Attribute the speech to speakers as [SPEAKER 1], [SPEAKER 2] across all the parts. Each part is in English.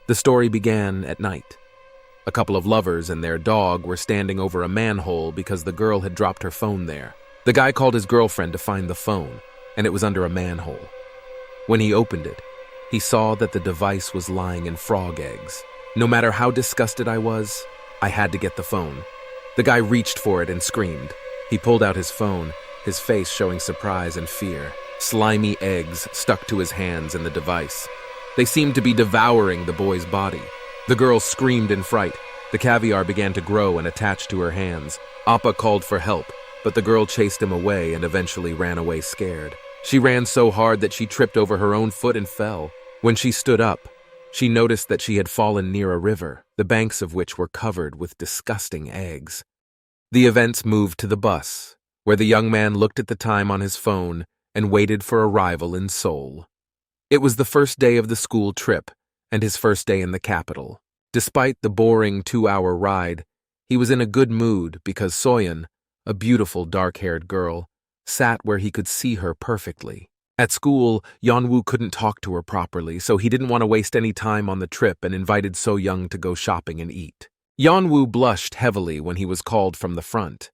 [SPEAKER 1] The story began at night. A couple of lovers and their dog were standing over a manhole because the girl had dropped her phone there. The guy called his girlfriend to find the phone, and it was under a manhole. When he opened it, he saw that the device was lying in frog eggs. No matter how disgusted I was, I had to get the phone. The guy reached for it and screamed. He pulled out his phone, his face showing surprise and fear. Slimy eggs stuck to his hands and the device. They seemed to be devouring the boy's body. The girl screamed in fright. The caviar began to grow and attach to her hands. Appa called for help, but the girl chased him away and eventually ran away scared. She ran so hard that she tripped over her own foot and fell. When she stood up, she noticed that she had fallen near a river, the banks of which were covered with disgusting eggs. The events moved to the bus, where the young man looked at the time on his phone and waited for arrival in Seoul. It was the first day of the school trip and his first day in the capital. Despite the boring 2-hour ride, he was in a good mood because Soyon, a beautiful dark-haired girl, sat where he could see her perfectly. At school, Yeon-woo couldn't talk to her properly, so he didn't want to waste any time on the trip and invited So-young to go shopping and eat. Yeon-woo blushed heavily when he was called from the front.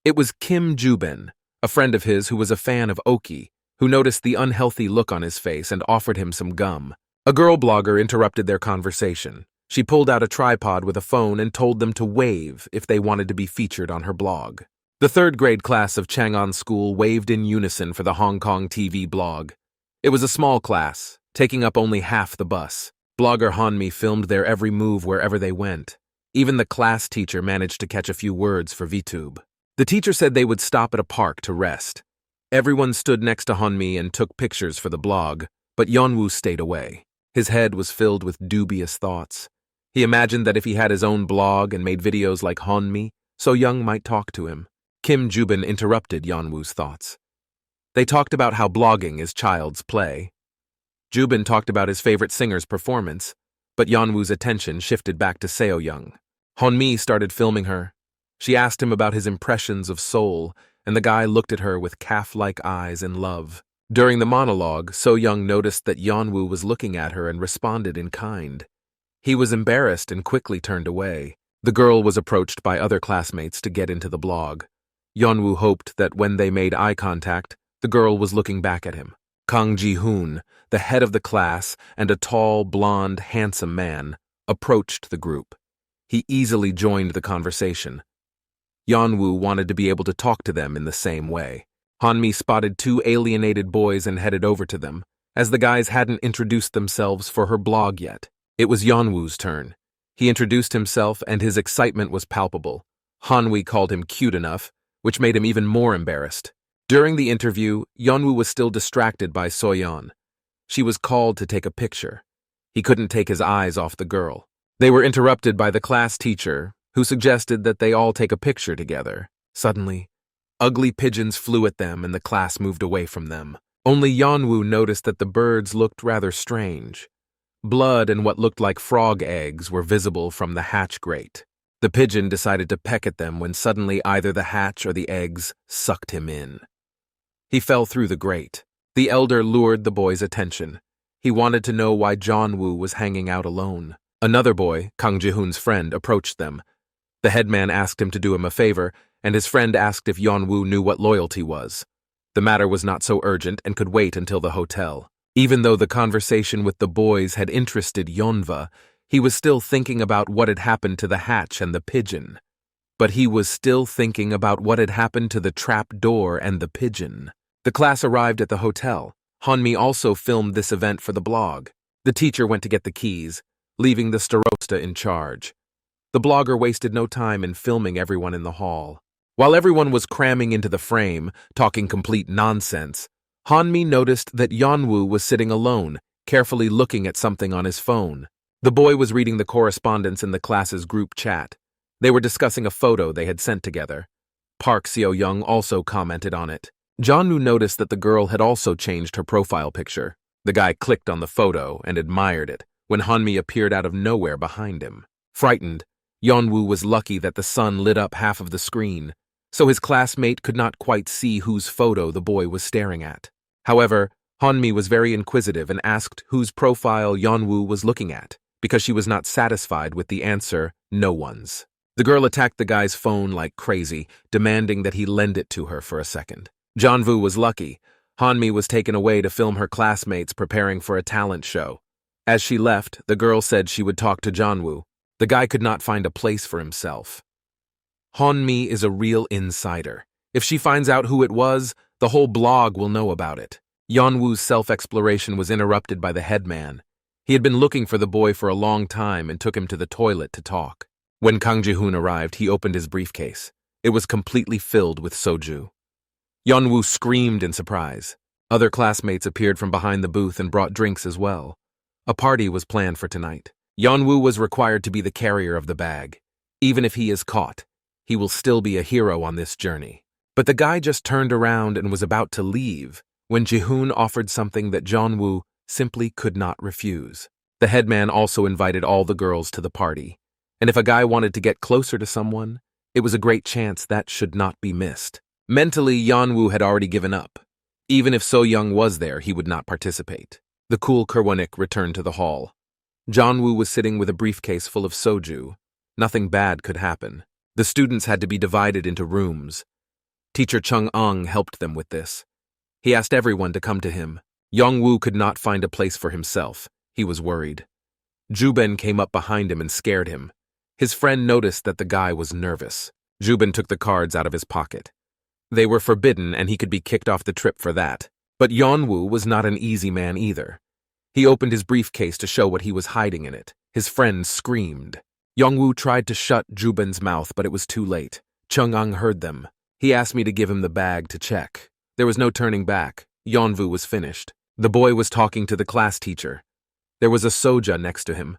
[SPEAKER 1] It was Kim Ju-bin, a friend of his who was a fan of Oki, who noticed the unhealthy look on his face and offered him some gum. A girl blogger interrupted their conversation. She pulled out a tripod with a phone and told them to wave if they wanted to be featured on her blog. The third-grade class of Chang'an School waved in unison for the Hong Kong TV blog. It was a small class, taking up only half the bus. Blogger Hanmi filmed their every move wherever they went. Even the class teacher managed to catch a few words for VTube. The teacher said they would stop at a park to rest. Everyone stood next to Hanmi and took pictures for the blog, but Yeon-woo stayed away. His head was filled with dubious thoughts. He imagined that if he had his own blog and made videos like Hanmi, So-young might talk to him. Kim Ju-bin interrupted Yeon-woo's thoughts. They talked about how blogging is child's play. Ju-bin talked about his favorite singer's performance, but Yeon-woo's attention shifted back to So-young. Hanmi started filming her. She asked him about his impressions of Seoul, and the guy looked at her with calf-like eyes in love. During the monologue, So-young noticed that Yeon-woo was looking at her and responded in kind. He was embarrassed and quickly turned away. The girl was approached by other classmates to get into the blog. Yeon-woo hoped that when they made eye contact, the girl was looking back at him. Kang Ji-hoon, the head of the class and a tall, blonde, handsome man, approached the group. He easily joined the conversation. Yeon-woo wanted to be able to talk to them in the same way. Hanmi spotted 2 alienated boys and headed over to them, as the guys hadn't introduced themselves for her blog yet. It was Yeon-woo's turn. He introduced himself and his excitement was palpable. Hanmi called him cute enough, which made him even more embarrassed. During the interview, Yeon-woo was still distracted by Soyon. She was called to take a picture. He couldn't take his eyes off the girl. They were interrupted by the class teacher, who suggested that they all take a picture together. Suddenly, ugly pigeons flew at them and the class moved away from them. Only Yeon-woo noticed that the birds looked rather strange. Blood and what looked like frog eggs were visible from the hatch grate. The pigeon decided to peck at them when suddenly either the hatch or the eggs sucked him in. He fell through the grate. The elder lured the boy's attention. He wanted to know why Yeon-woo was hanging out alone. Another boy, Kang Ji-hoon's friend, approached them. The headman asked him to do him a favor, and his friend asked if Yeon-woo knew what loyalty was. The matter was not so urgent and could wait until the hotel. Even though the conversation with the boys had interested Yeonva, he was still thinking about what had happened to the hatch and the pigeon. But he was still thinking about what had happened to the trap door and the pigeon. The class arrived at the hotel. Hanmi also filmed this event for the blog. The teacher went to get the keys, leaving the starosta in charge. The blogger wasted no time in filming everyone in the hall. While everyone was cramming into the frame, talking complete nonsense, Hanmi noticed that Yeon-woo was sitting alone, carefully looking at something on his phone. The boy was reading the correspondence in the class's group chat. They were discussing a photo they had sent together. Park Seo-young also commented on it. Jeon-woo noticed that the girl had also changed her profile picture. The guy clicked on the photo and admired it when Hanmi appeared out of nowhere behind him. Frightened, Yeon-woo was lucky that the sun lit up half of the screen, so his classmate could not quite see whose photo the boy was staring at. However, Hanmi was very inquisitive and asked whose profile Yeon-woo was looking at. because she was not satisfied with the answer, no one's. The girl attacked the guy's phone like crazy, demanding that he lend it to her for a second. Jeonwoo was lucky. Hanmi was taken away to film her classmates preparing for a talent show. As she left, the girl said she would talk to Jeonwoo. The guy could not find a place for himself. Hanmi is a real insider. If she finds out who it was, the whole blog will know about it. Yeonwoo's self-exploration was interrupted by the headman. He had been looking for the boy for a long time and took him to the toilet to talk. When Kang Ji-hoon arrived, he opened his briefcase. It was completely filled with soju. Yeonwoo screamed in surprise. Other classmates appeared from behind the booth and brought drinks as well. A party was planned for tonight. Yeonwoo was required to be the carrier of the bag. Even if he is caught, he will still be a hero on this journey. But the guy just turned around and was about to leave when Ji-hoon offered something that Jeonwoo simply could not refuse. The headman also invited all the girls to the party, and if a guy wanted to get closer to someone, it was a great chance that should not be missed. Mentally, Yeonwoo had already given up. Even if So-young was there, he would not participate. The cool Kerwonik returned to the hall. Jeonwoo was sitting with a briefcase full of soju. Nothing bad could happen. The students had to be divided into rooms. Teacher Chung-eung helped them with this. He asked everyone to come to him. Yeonwoo could not find a place for himself. He was worried. Juben came up behind him and scared him. His friend noticed that the guy was nervous. Juben took the cards out of his pocket. They were forbidden and he could be kicked off the trip for that. But Yeonwoo was not an easy man either. He opened his briefcase to show what he was hiding in it. His friend screamed. Yeonwoo tried to shut Juben's mouth, but it was too late. Chung-eung heard them. He asked me to give him the bag to check. There was no turning back. Yeonwoo was finished. The boy was talking to the class teacher. There was a soja next to him.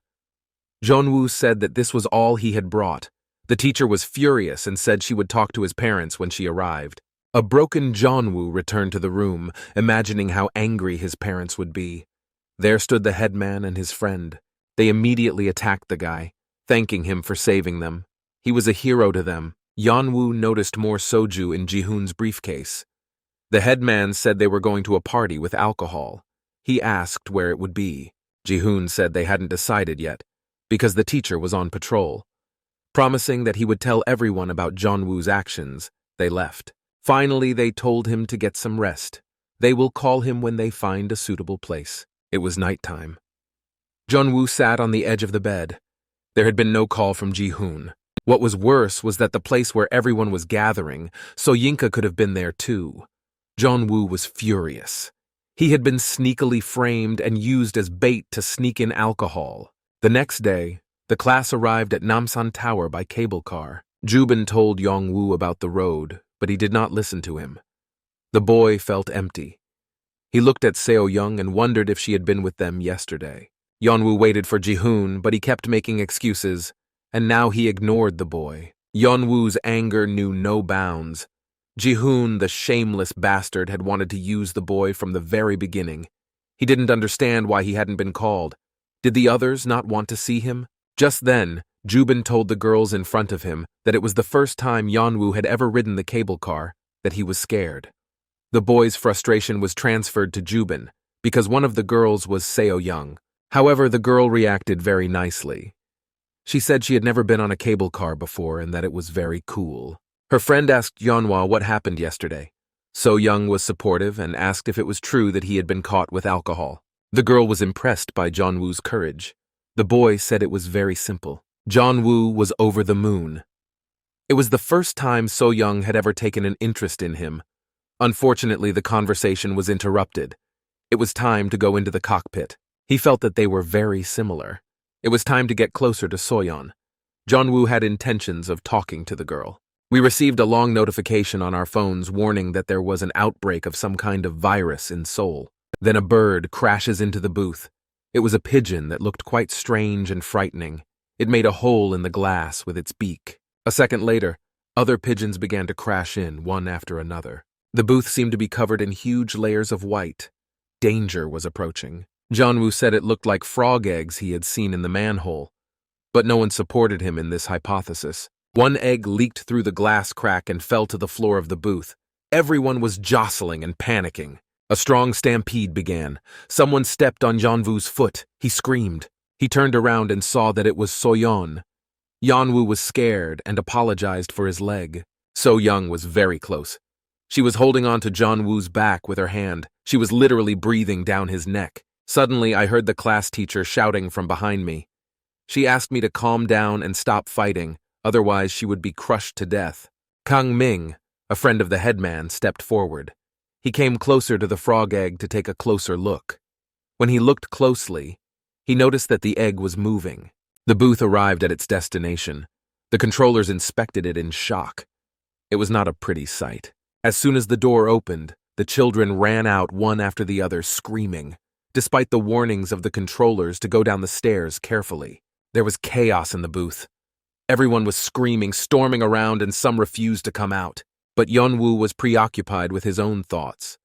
[SPEAKER 1] Jeonwoo said that this was all he had brought. The teacher was furious and said she would talk to his parents when she arrived. A broken Jeonwoo returned to the room, imagining how angry his parents would be. There stood the headman and his friend. They immediately attacked the guy, thanking him for saving them. He was a hero to them. Yeonwoo noticed more soju in Ji-hoon's briefcase. The headman said they were going to a party with alcohol. He asked where it would be. Ji-hoon said they hadn't decided yet, because the teacher was on patrol. Promising that he would tell everyone about Jeonwoo's actions, they left. Finally, they told him to get some rest. They will call him when they find a suitable place. It was nighttime. Jeonwoo sat on the edge of the bed. There had been no call from Ji-hoon. What was worse was that the place where everyone was gathering, Soyinka could have been there too. Jeonwoo was furious. He had been sneakily framed and used as bait to sneak in alcohol. The next day, the class arrived at Namsan Tower by cable car. Juben told Yeonwoo about the road, but he did not listen to him. The boy felt empty. He looked at Seo-young and wondered if she had been with them yesterday. Yeonwoo waited for Ji-hoon, but he kept making excuses, and now he ignored the boy. Yeonwoo's anger knew no bounds. Ji-hoon, the shameless bastard, had wanted to use the boy from the very beginning. He didn't understand why he hadn't been called. Did the others not want to see him? Just then, Juben told the girls in front of him that it was the first time Yeonwoo had ever ridden the cable car, that he was scared. The boy's frustration was transferred to Juben, because one of the girls was Seo-young. However, the girl reacted very nicely. She said she had never been on a cable car before and that it was very cool. Her friend asked Yeonwoo what happened yesterday. So-young was supportive and asked if it was true that he had been caught with alcohol. The girl was impressed by Jeonwoo's courage. The boy said it was very simple. Jeonwoo was over the moon. It was the first time So-young had ever taken an interest in him. Unfortunately, the conversation was interrupted. It was time to go into the cockpit. He felt that they were very similar. It was time to get closer to Soyon. Jeonwoo had intentions of talking to the girl. We received a long notification on our phones warning that there was an outbreak of some kind of virus in Seoul. Then a bird crashes into the booth. It was a pigeon that looked quite strange and frightening. It made a hole in the glass with its beak. A second later, other pigeons began to crash in, one after another. The booth seemed to be covered in huge layers of white. Danger was approaching. Jeonwoo said it looked like frog eggs he had seen in the manhole, but no one supported him in this hypothesis. One egg leaked through the glass crack and fell to the floor of the booth. Everyone was jostling and panicking. A strong stampede began. Someone stepped on Jeonwoo's foot. He screamed. He turned around and saw that it was Soyon. Yeonwoo was scared and apologized for his leg. So Young was very close. She was holding on to Jeonwoo's back with her hand. She was literally breathing down his neck. Suddenly, I heard the class teacher shouting from behind me. She asked me to calm down and stop fighting, otherwise she would be crushed to death. Kang Ming, a friend of the headman, stepped forward. He came closer to the frog egg to take a closer look. When he looked closely, he noticed that the egg was moving. The booth arrived at its destination. The controllers inspected it in shock. It was not a pretty sight. As soon as the door opened, the children ran out one after the other, screaming, despite the warnings of the controllers to go down the stairs carefully. There was chaos in the booth. Everyone was screaming, storming around, and some refused to come out. But Yeon-woo was preoccupied with his own thoughts.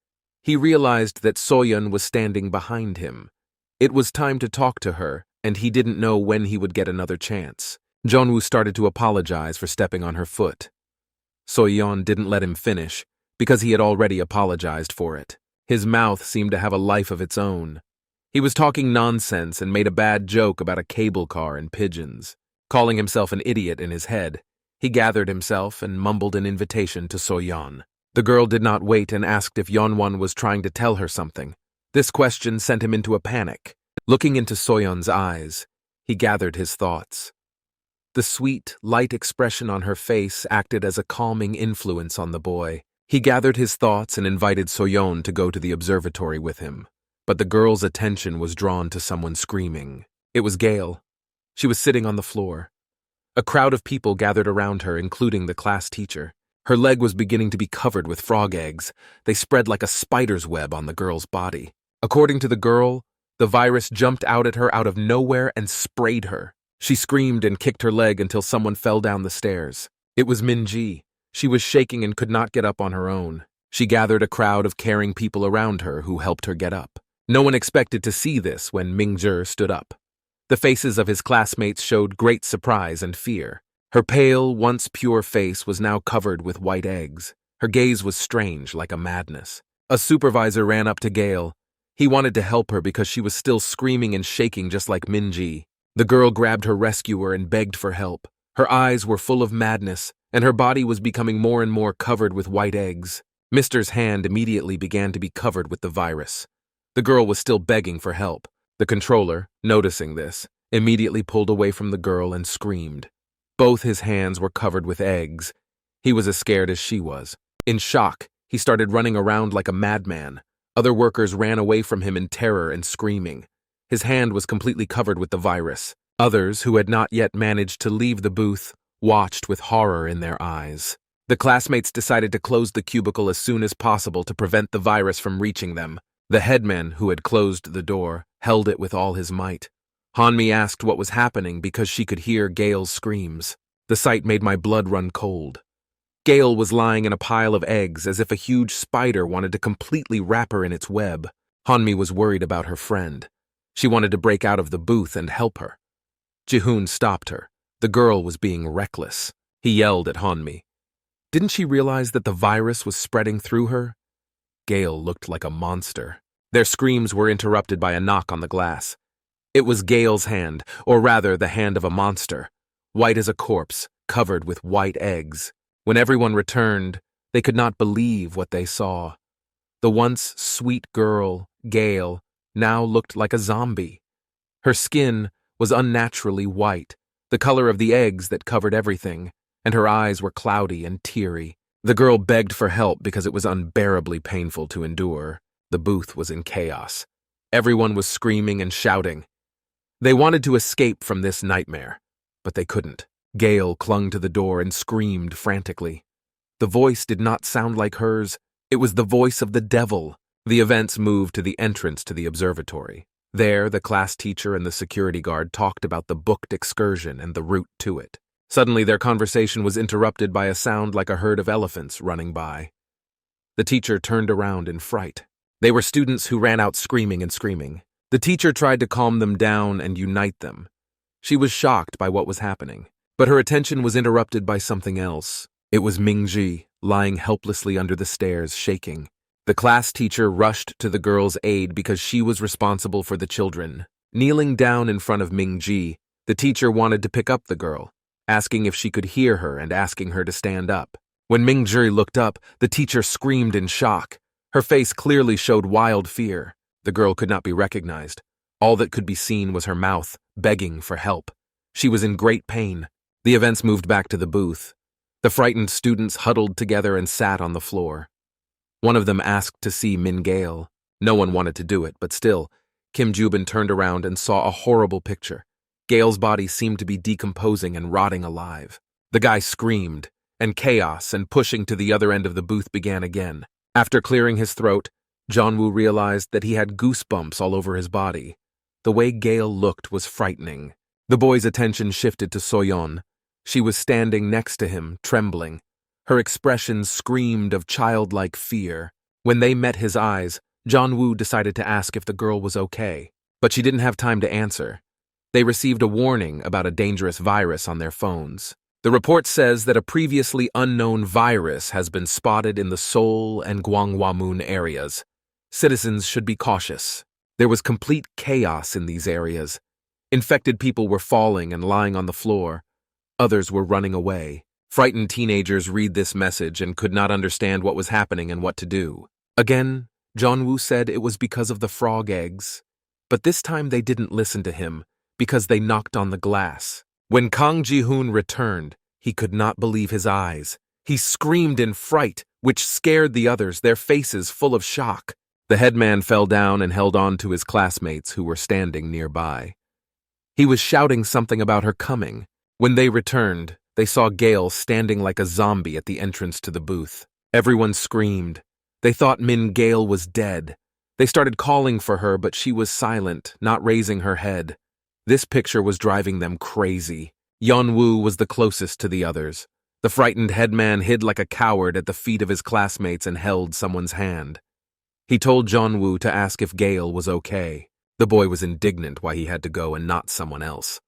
[SPEAKER 1] He realized that Soyon was standing behind him. It was time to talk to her, and he didn't know when he would get another chance. Yeon-woo started to apologize for stepping on her foot. Soyon didn't let him finish, because he had already apologized for it. His mouth seemed to have a life of its own. He was talking nonsense and made a bad joke about a cable car and pigeons. Calling himself an idiot in his head, he gathered himself and mumbled an invitation to Soyon. The girl did not wait and asked if Yeonwoo was trying to tell her something. This question sent him into a panic. Looking into Soyon's eyes, he gathered his thoughts. The sweet, light expression on her face acted as a calming influence on the boy. He gathered his thoughts and invited Soyon to go to the observatory with him. But the girl's attention was drawn to someone screaming. It was Gale. She was sitting on the floor. A crowd of people gathered around her, including the class teacher. Her leg was beginning to be covered with frog eggs. They spread like a spider's web on the girl's body. According to the girl, the virus jumped out at her out of nowhere and sprayed her. She screamed and kicked her leg until someone fell down the stairs. It was Min-ji. She was shaking and could not get up on her own. She gathered a crowd of caring people around her who helped her get up. No one expected to see this when Ming-ji stood up. The faces of his classmates showed great surprise and fear. Her pale, once pure face was now covered with white eggs. Her gaze was strange, like a madness. A supervisor ran up to Gale. He wanted to help her because she was still screaming and shaking just like Min-ji. The girl grabbed her rescuer and begged for help. Her eyes were full of madness, and her body was becoming more and more covered with white eggs. Mister's hand immediately began to be covered with the virus. The girl was still begging for help. The controller, noticing this, immediately pulled away from the girl and screamed. Both his hands were covered with eggs. He was as scared as she was. In shock, he started running around like a madman. Other workers ran away from him in terror and screaming. His hand was completely covered with the virus. Others, who had not yet managed to leave the booth, watched with horror in their eyes. The classmates decided to close the cubicle as soon as possible to prevent the virus from reaching them. The headman, who had closed the door, held it with all his might. Hanmi asked what was happening because she could hear Gale's screams. The sight made my blood run cold. Gale was lying in a pile of eggs as if a huge spider wanted to completely wrap her in its web. Hanmi was worried about her friend. She wanted to break out of the booth and help her. Ji-hoon stopped her. The girl was being reckless. He yelled at Hanmi. Didn't she realize that the virus was spreading through her? Gale looked like a monster. Their screams were interrupted by a knock on the glass. It was Gale's hand, or rather the hand of a monster, white as a corpse, covered with white eggs. When everyone returned, they could not believe what they saw. The once sweet girl, Gale, now looked like a zombie. Her skin was unnaturally white, the color of the eggs that covered everything, and her eyes were cloudy and teary. The girl begged for help because it was unbearably painful to endure. The booth was in chaos. Everyone was screaming and shouting. They wanted to escape from this nightmare, but they couldn't. Gale clung to the door and screamed frantically. The voice did not sound like hers. It was the voice of the devil. The events moved to the entrance to the observatory. There, the class teacher and the security guard talked about the booked excursion and the route to it. Suddenly, their conversation was interrupted by a sound like a herd of elephants running by. The teacher turned around in fright. They were students who ran out screaming and screaming. The teacher tried to calm them down and unite them. She was shocked by what was happening, but her attention was interrupted by something else. It was Ming-ji, lying helplessly under the stairs, shaking. The class teacher rushed to the girl's aid because she was responsible for the children. Kneeling down in front of Ming-ji, the teacher wanted to pick up the girl, asking if she could hear her and asking her to stand up. When Ming-ji looked up, the teacher screamed in shock. Her face clearly showed wild fear. The girl could not be recognized. All that could be seen was her mouth, begging for help. She was in great pain. The events moved back to the booth. The frightened students huddled together and sat on the floor. One of them asked to see Min Gale. No one wanted to do it, but still, Kim Jubin turned around and saw a horrible picture. Gale's body seemed to be decomposing and rotting alive. The guy screamed, and chaos and pushing to the other end of the booth began again. After clearing his throat, Yeon-woo realized that he had goosebumps all over his body. The way Gale looked was frightening. The boy's attention shifted to Soyon. She was standing next to him, trembling. Her expression screamed of childlike fear. When they met his eyes, Yeon-woo decided to ask if the girl was okay, but she didn't have time to answer. They received a warning about a dangerous virus on their phones. The report says that a previously unknown virus has been spotted in the Seoul and Gwanghwamun areas. Citizens should be cautious. There was complete chaos in these areas. Infected people were falling and lying on the floor. Others were running away. Frightened teenagers read this message and could not understand what was happening and what to do. Again, Yeon-woo said it was because of the frog eggs. But this time they didn't listen to him, because they knocked on the glass. When Kang Ji-hoon returned, he could not believe his eyes. He screamed in fright, which scared the others, their faces full of shock. The headman fell down and held on to his classmates who were standing nearby. He was shouting something about her coming. When they returned, they saw Gale standing like a zombie at the entrance to the booth. Everyone screamed. They thought Min Gale was dead. They started calling for her, but she was silent, not raising her head. This picture was driving them crazy. Yeon-woo was the closest to the others. The frightened headman hid like a coward at the feet of his classmates and held someone's hand. He told Yeon-woo to ask if Gale was okay. The boy was indignant why he had to go and not someone else.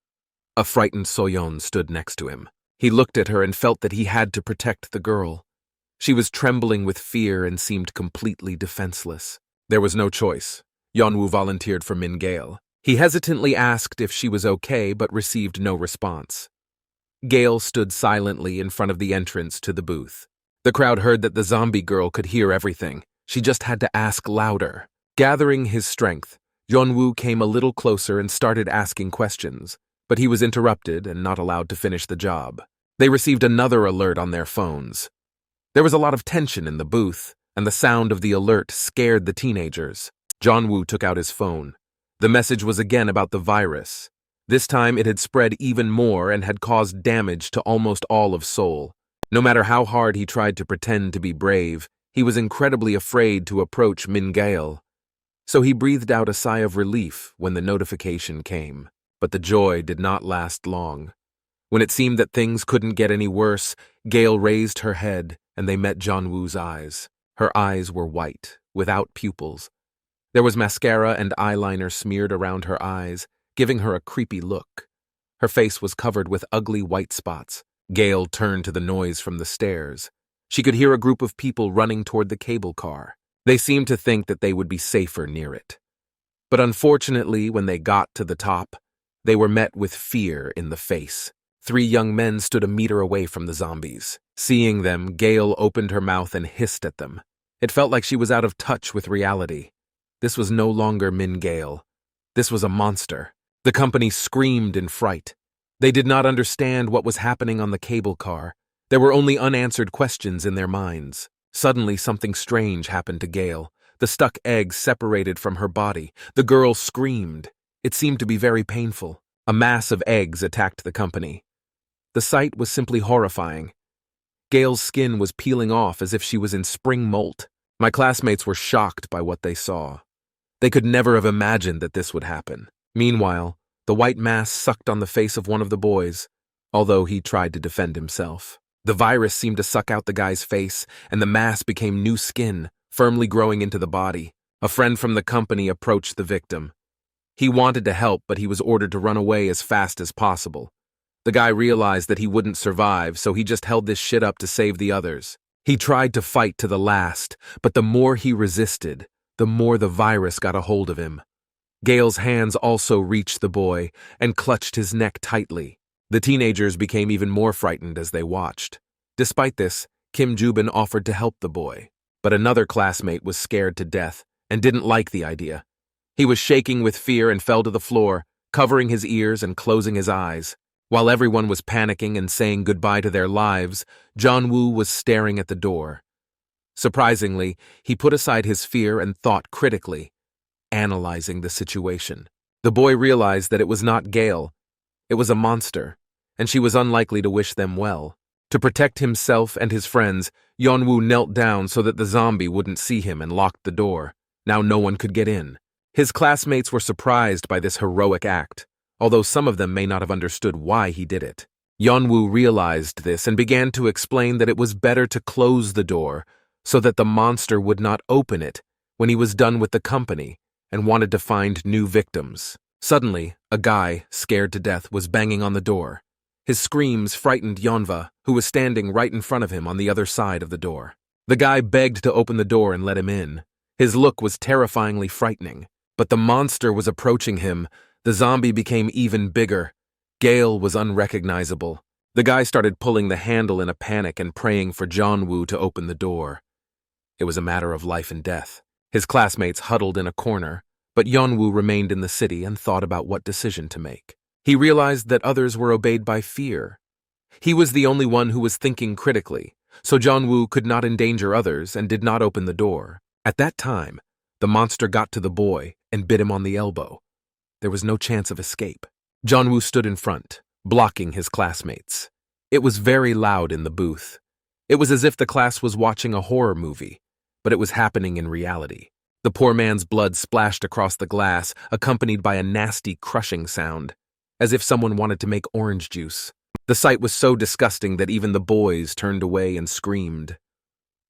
[SPEAKER 1] A frightened Soyon stood next to him. He looked at her and felt that he had to protect the girl. She was trembling with fear and seemed completely defenseless. There was no choice. Yeon-woo volunteered for Min Gale. He hesitantly asked if she was okay but received no response. Gale stood silently in front of the entrance to the booth. The crowd heard that the zombie girl could hear everything. She just had to ask louder. Gathering his strength, Yeon-woo came a little closer and started asking questions, but he was interrupted and not allowed to finish the job. They received another alert on their phones. There was a lot of tension in the booth, and the sound of the alert scared the teenagers. Yeon-woo took out his phone. The message was again about the virus. This time it had spread even more and had caused damage to almost all of Seoul. No matter how hard he tried to pretend to be brave, he was incredibly afraid to approach Min Gale. So he breathed out a sigh of relief when the notification came. But the joy did not last long. When it seemed that things couldn't get any worse, Gale raised her head and they met Yeon-woo's eyes. Her eyes were white, without pupils. There was mascara and eyeliner smeared around her eyes, giving her a creepy look. Her face was covered with ugly white spots. Gale turned to the noise from the stairs. She could hear a group of people running toward the cable car. They seemed to think that they would be safer near it. But unfortunately, when they got to the top, they were met with fear in the face. 3 young men stood a meter away from the zombies. Seeing them, Gale opened her mouth and hissed at them. It felt like she was out of touch with reality. This was no longer Min Gale. This was a monster. The company screamed in fright. They did not understand what was happening on the cable car. There were only unanswered questions in their minds. Suddenly, something strange happened to Gale. The stuck eggs separated from her body. The girl screamed. It seemed to be very painful. A mass of eggs attacked the company. The sight was simply horrifying. Gale's skin was peeling off as if she was in spring molt. My classmates were shocked by what they saw. They could never have imagined that this would happen. Meanwhile, the white mass sucked on the face of one of the boys, although he tried to defend himself. The virus seemed to suck out the guy's face, and the mass became new skin, firmly growing into the body. A friend from the company approached the victim. He wanted to help, but he was ordered to run away as fast as possible. The guy realized that he wouldn't survive, so he just held this shit up to save the others. He tried to fight to the last, but the more he resisted, the more the virus got a hold of him. Gale's hands also reached the boy and clutched his neck tightly. The teenagers became even more frightened as they watched. Despite this, Kim Jubin offered to help the boy, but another classmate was scared to death and didn't like the idea. He was shaking with fear and fell to the floor, covering his ears and closing his eyes. While everyone was panicking and saying goodbye to their lives, Yeon-woo was staring at the door. Surprisingly, he put aside his fear and thought critically, analyzing the situation. The boy realized that it was not Gale. It was a monster, and she was unlikely to wish them well. To protect himself and his friends, Yeon-woo knelt down so that the zombie wouldn't see him and locked the door. Now no one could get in. His classmates were surprised by this heroic act, although some of them may not have understood why he did it. Yeon-woo realized this and began to explain that it was better to close the door so that the monster would not open it when he was done with the company and wanted to find new victims. Suddenly, a guy, scared to death, was banging on the door. His screams frightened Yeonwoo, who was standing right in front of him on the other side of the door. The guy begged to open the door and let him in. His look was terrifyingly frightening, but the monster was approaching him. The zombie became even bigger. Gale was unrecognizable. The guy started pulling the handle in a panic and praying for Yeon-woo to open the door. It was a matter of life and death. His classmates huddled in a corner, but Yeon-woo remained in the city and thought about what decision to make. He realized that others were obeyed by fear. He was the only one who was thinking critically, so Yeon-woo could not endanger others and did not open the door. At that time, the monster got to the boy and bit him on the elbow. There was no chance of escape. Yeon-woo stood in front, blocking his classmates. It was very loud in the booth. It was as if the class was watching a horror movie, but it was happening in reality. The poor man's blood splashed across the glass, accompanied by a nasty crushing sound, as if someone wanted to make orange juice. The sight was so disgusting that even the boys turned away and screamed.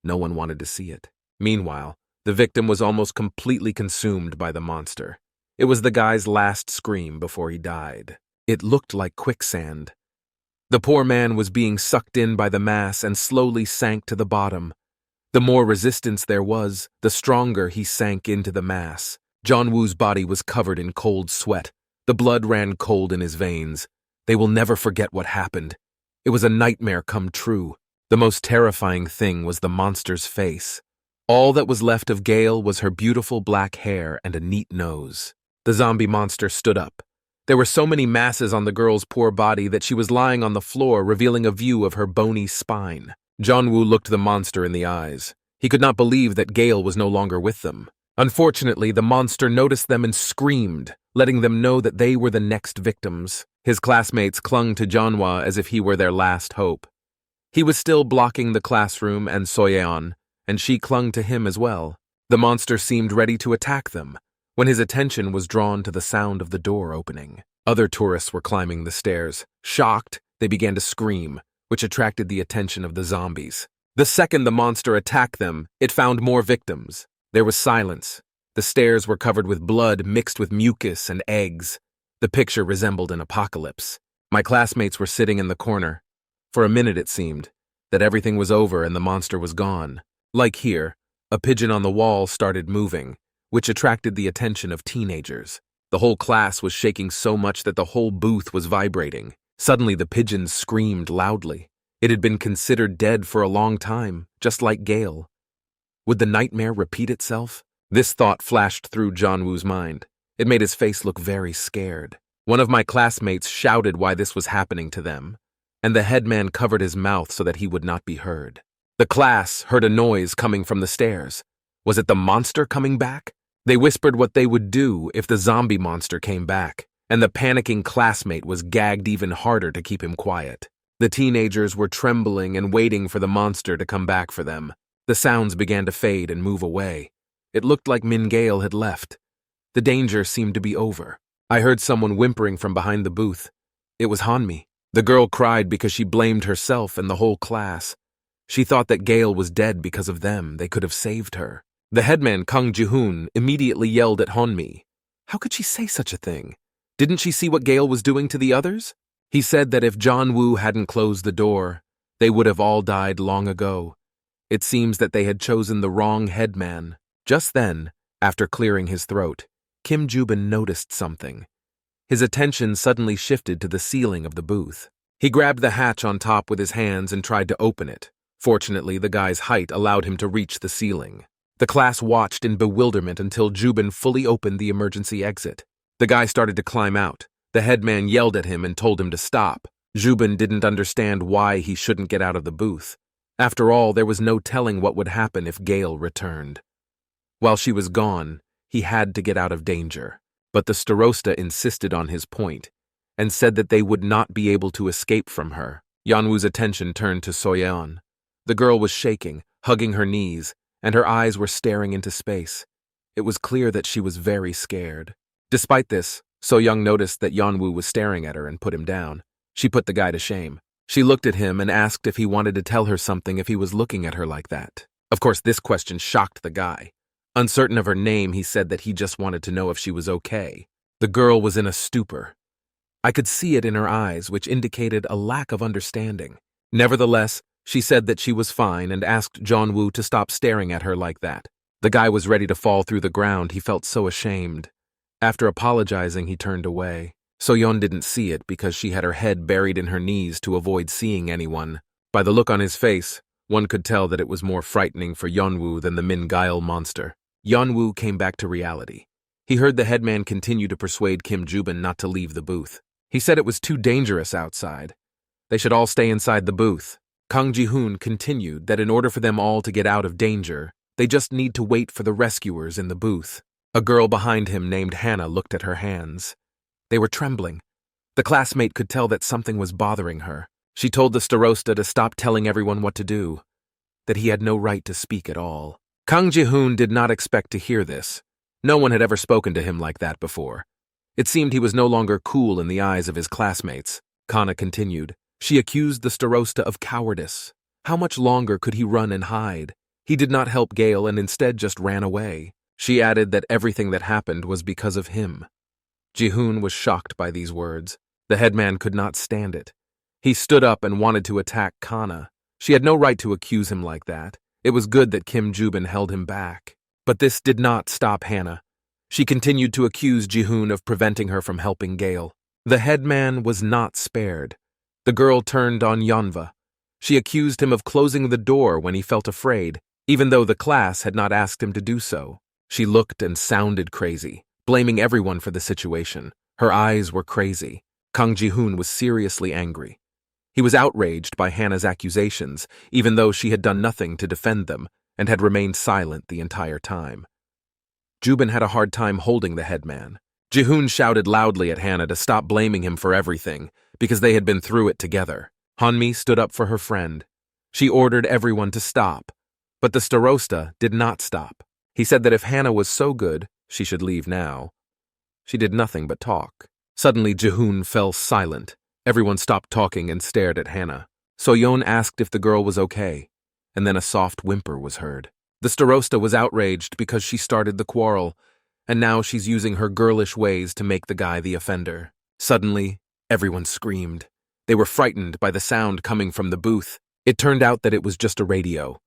[SPEAKER 1] No one wanted to see it. Meanwhile, the victim was almost completely consumed by the monster. It was the guy's last scream before he died. It looked like quicksand. The poor man was being sucked in by the mass and slowly sank to the bottom. The more resistance there was, the stronger he sank into the mass. Yeon-woo's body was covered in cold sweat. The blood ran cold in his veins. They will never forget what happened. It was a nightmare come true. The most terrifying thing was the monster's face. All that was left of Gale was her beautiful black hair and a neat nose. The zombie monster stood up. There were so many masses on the girl's poor body that she was lying on the floor, revealing a view of her bony spine. Yeon-woo looked the monster in the eyes. He could not believe that Gale was no longer with them. Unfortunately, the monster noticed them and screamed, letting them know that they were the next victims. His classmates clung to Yeonwoo as if he were their last hope. He was still blocking the classroom and Soyon, and she clung to him as well. The monster seemed ready to attack them, when his attention was drawn to the sound of the door opening. Other tourists were climbing the stairs. Shocked, they began to scream, which attracted the attention of the zombies. The second the monster attacked them, it found more victims. There was silence. The stairs were covered with blood mixed with mucus and eggs. The picture resembled an apocalypse. My classmates were sitting in the corner. For a minute it seemed that everything was over and the monster was gone. Like here, a pigeon on the wall started moving, which attracted the attention of teenagers. The whole class was shaking so much that the whole booth was vibrating. Suddenly the pigeon screamed loudly. It had been considered dead for a long time, just like Gale. Would the nightmare repeat itself? This thought flashed through Yeon-woo's mind. It made his face look very scared. One of my classmates shouted why this was happening to them, and the headman covered his mouth so that he would not be heard. The class heard a noise coming from the stairs. Was it the monster coming back? They whispered what they would do if the zombie monster came back, and the panicking classmate was gagged even harder to keep him quiet. The teenagers were trembling and waiting for the monster to come back for them. The sounds began to fade and move away. It looked like Min Gale had left. The danger seemed to be over. I heard someone whimpering from behind the booth. It was Hanmi. The girl cried because she blamed herself and the whole class. She thought that Gale was dead because of them. They could have saved her. The headman, Kang Ji-hoon, immediately yelled at Hanmi. How could she say such a thing? Didn't she see what Gale was doing to the others? He said that if Yeon-woo hadn't closed the door, they would have all died long ago. It seems that they had chosen the wrong headman. Just then, after clearing his throat, Kim Jubin noticed something. His attention suddenly shifted to the ceiling of the booth. He grabbed the hatch on top with his hands and tried to open it. Fortunately, the guy's height allowed him to reach the ceiling. The class watched in bewilderment until Jubin fully opened the emergency exit. The guy started to climb out. The headman yelled at him and told him to stop. Jubin didn't understand why he shouldn't get out of the booth. After all, there was no telling what would happen if Gale returned. While she was gone, he had to get out of danger. But the Starosta insisted on his point and said that they would not be able to escape from her. Yeonwoo's attention turned to Soyon. The girl was shaking, hugging her knees, and her eyes were staring into space. It was clear that she was very scared. Despite this, Soyoung noticed that Yeonwoo was staring at her and put him down. She put the guy to shame. She looked at him and asked if he wanted to tell her something if he was looking at her like that. Of course, this question shocked the guy. Uncertain of her name, he said that he just wanted to know if she was okay. The girl was in a stupor. I could see it in her eyes, which indicated a lack of understanding. Nevertheless, she said that she was fine and asked Yeonwoo to stop staring at her like that. The guy was ready to fall through the ground. He felt so ashamed. After apologizing, he turned away. Soyeon didn't see it because she had her head buried in her knees to avoid seeing anyone. By the look on his face, one could tell that it was more frightening for Yeonwoo than the Min-Gail monster. Yeonwoo came back to reality. He heard the headman continue to persuade Kim Jubin not to leave the booth. He said it was too dangerous outside. They should all stay inside the booth. Kang Ji-hoon continued that in order for them all to get out of danger, they just need to wait for the rescuers in the booth. A girl behind him named Hannah looked at her hands. They were trembling. The classmate could tell that something was bothering her. She told the Starosta to stop telling everyone what to do, that he had no right to speak at all. Kang Ji-hoon did not expect to hear this. No one had ever spoken to him like that before. It seemed he was no longer cool in the eyes of his classmates. Kana continued. She accused the Starosta of cowardice. How much longer could he run and hide? He did not help Gale and instead just ran away. She added that everything that happened was because of him. Ji-hoon was shocked by these words. The headman could not stand it. He stood up and wanted to attack Kana. She had no right to accuse him like that. It was good that Kim Jubin held him back. But this did not stop Hannah. She continued to accuse Ji-hoon of preventing her from helping Gale. The headman was not spared. The girl turned on Yeonwoo. She accused him of closing the door when he felt afraid, even though the class had not asked him to do so. She looked and sounded crazy, blaming everyone for the situation. Her eyes were crazy. Kang Ji-hoon was seriously angry. He was outraged by Hannah's accusations, even though she had done nothing to defend them and had remained silent the entire time. Jubin had a hard time holding the headman. Ji-hoon shouted loudly at Hannah to stop blaming him for everything, because they had been through it together. Hanmi stood up for her friend. She ordered everyone to stop, but the Starosta did not stop. He said that if Hannah was so good, she should leave now. She did nothing but talk. Suddenly, Ji-hoon fell silent. Everyone stopped talking and stared at Hannah. Soyeon asked if the girl was okay, and then a soft whimper was heard. The Starosta was outraged because she started the quarrel, and now she's using her girlish ways to make the guy the offender. Suddenly, everyone screamed. They were frightened by the sound coming from the booth. It turned out that it was just a radio.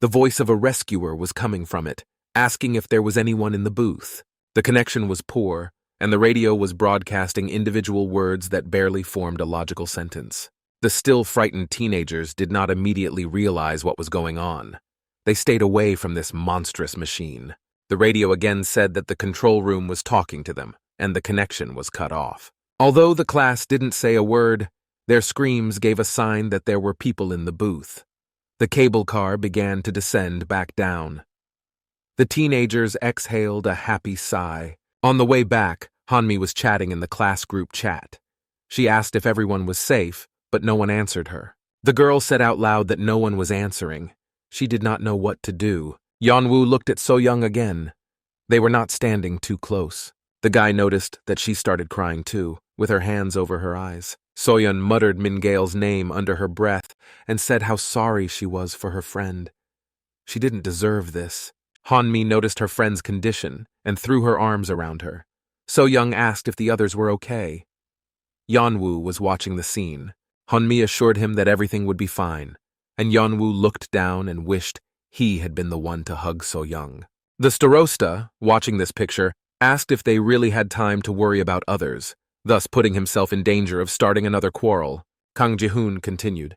[SPEAKER 1] The voice of a rescuer was coming from it, asking if there was anyone in the booth. The connection was poor, and the radio was broadcasting individual words that barely formed a logical sentence. The still frightened teenagers did not immediately realize what was going on. They stayed away from this monstrous machine. The radio again said that the control room was talking to them, and the connection was cut off. Although the class didn't say a word, their screams gave a sign that there were people in the booth. The cable car began to descend back down. The teenagers exhaled a happy sigh. On the way back, Hanmi was chatting in the class group chat. She asked if everyone was safe, but no one answered her. The girl said out loud that no one was answering. She did not know what to do. Yeonwoo looked at Soyoung again. They were not standing too close. The guy noticed that she started crying too, with her hands over her eyes. Soyeon muttered Min-gail's name under her breath and said how sorry she was for her friend. She didn't deserve this. Hanmi noticed her friend's condition and threw her arms around her. Soyoung asked if the others were okay. Yeonwoo was watching the scene. Hanmi assured him that everything would be fine, and Yeonwoo looked down and wished he had been the one to hug Soyoung. The Starosta, watching this picture, asked if they really had time to worry about others, thus putting himself in danger of starting another quarrel. Kang Ji-hoon continued.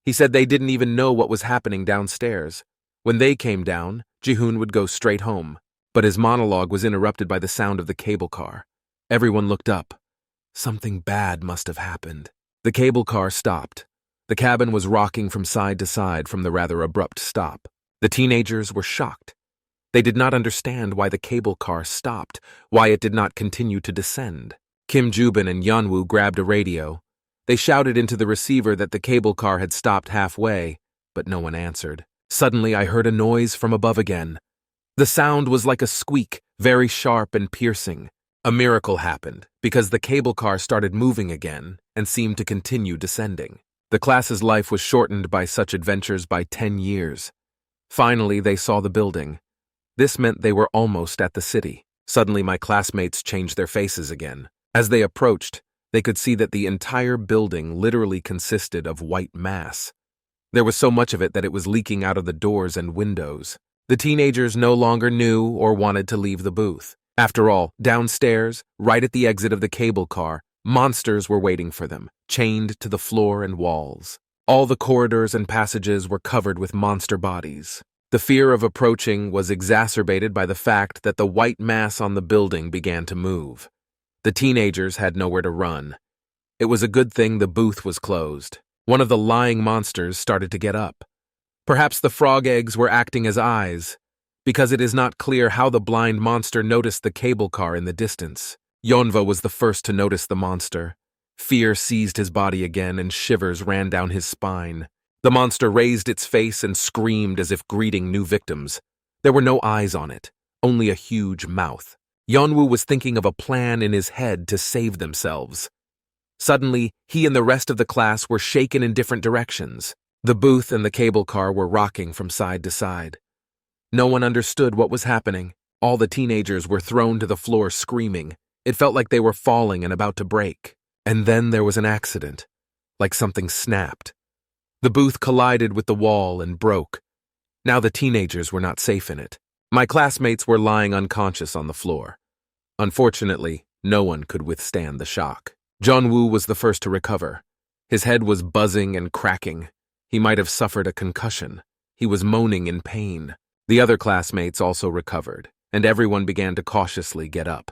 [SPEAKER 1] He said they didn't even know what was happening downstairs. When they came down, Ji-hoon would go straight home. But his monologue was interrupted by the sound of the cable car. Everyone looked up. Something bad must have happened. The cable car stopped. The cabin was rocking from side to side from the rather abrupt stop. The teenagers were shocked. They did not understand why the cable car stopped, why it did not continue to descend. Kim Joo-bin and Yeon-woo grabbed a radio. They shouted into the receiver that the cable car had stopped halfway, but no one answered. Suddenly I heard a noise from above again. The sound was like a squeak, very sharp and piercing. A miracle happened, because the cable car started moving again and seemed to continue descending. The class's life was shortened by such adventures by 10 years. Finally, they saw the building. This meant they were almost at the city. Suddenly, my classmates changed their faces again. As they approached, they could see that the entire building literally consisted of white mass. There was so much of it that it was leaking out of the doors and windows. The teenagers no longer knew or wanted to leave the booth. After all, downstairs, right at the exit of the cable car, monsters were waiting for them, chained to the floor and walls. All the corridors and passages were covered with monster bodies. The fear of approaching was exacerbated by the fact that the white mass on the building began to move. The teenagers had nowhere to run. It was a good thing the booth was closed. One of the lying monsters started to get up. Perhaps the frog eggs were acting as eyes, because it is not clear how the blind monster noticed the cable car in the distance. Yeonwoo was the first to notice the monster. Fear seized his body again and shivers ran down his spine. The monster raised its face and screamed as if greeting new victims. There were no eyes on it, only a huge mouth. Yeon-woo was thinking of a plan in his head to save themselves. Suddenly, he and the rest of the class were shaken in different directions. The booth and the cable car were rocking from side to side. No one understood what was happening. All the teenagers were thrown to the floor screaming. It felt like they were falling and about to break. And then there was an accident, like something snapped. The booth collided with the wall and broke. Now the teenagers were not safe in it. My classmates were lying unconscious on the floor. Unfortunately, no one could withstand the shock. Jeon-woo was the first to recover. His head was buzzing and cracking. He might have suffered a concussion. He was moaning in pain. The other classmates also recovered, and everyone began to cautiously get up.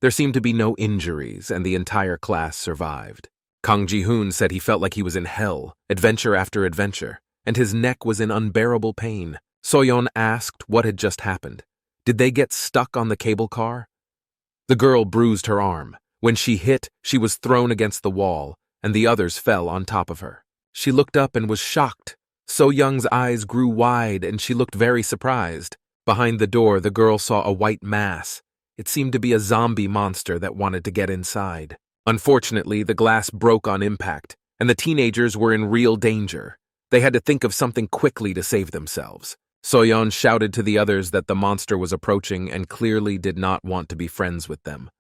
[SPEAKER 1] There seemed to be no injuries, and the entire class survived. Kang Ji-hoon said he felt like he was in hell, adventure after adventure, and his neck was in unbearable pain. Soyon asked what had just happened. Did they get stuck on the cable car? The girl bruised her arm. When she hit, she was thrown against the wall, and the others fell on top of her. She looked up and was shocked. So-young's eyes grew wide and she looked very surprised. Behind the door, the girl saw a white mass. It seemed to be a zombie monster that wanted to get inside. Unfortunately, the glass broke on impact, and the teenagers were in real danger. They had to think of something quickly to save themselves. Soyon shouted to the others that the monster was approaching and clearly did not want to be friends with them.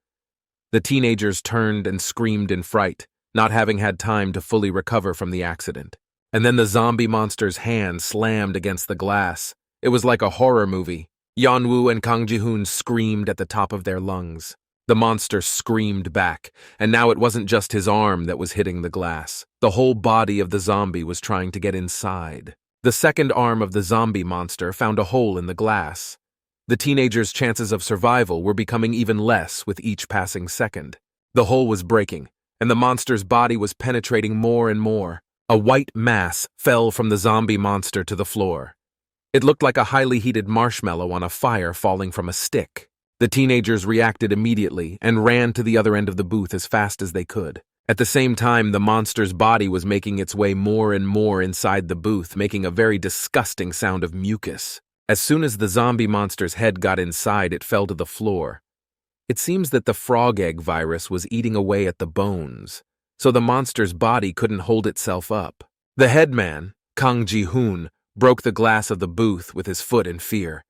[SPEAKER 1] The teenagers turned and screamed in fright, not having had time to fully recover from the accident. And then the zombie monster's hand slammed against the glass. It was like a horror movie. Yeon-woo and Kang Ji-hoon screamed at the top of their lungs. The monster screamed back, and now it wasn't just his arm that was hitting the glass. The whole body of the zombie was trying to get inside. The second arm of the zombie monster found a hole in the glass. The teenagers' chances of survival were becoming even less with each passing second. The hole was breaking, and the monster's body was penetrating more and more. A white mass fell from the zombie monster to the floor. It looked like a highly heated marshmallow on a fire falling from a stick. The teenagers reacted immediately and ran to the other end of the booth as fast as they could. At the same time, the monster's body was making its way more and more inside the booth, making a very disgusting sound of mucus. As soon as the zombie monster's head got inside, it fell to the floor. It seems that the frog egg virus was eating away at the bones, so the monster's body couldn't hold itself up. The headman, Kang Ji-hoon, broke the glass of the booth with his foot in fear.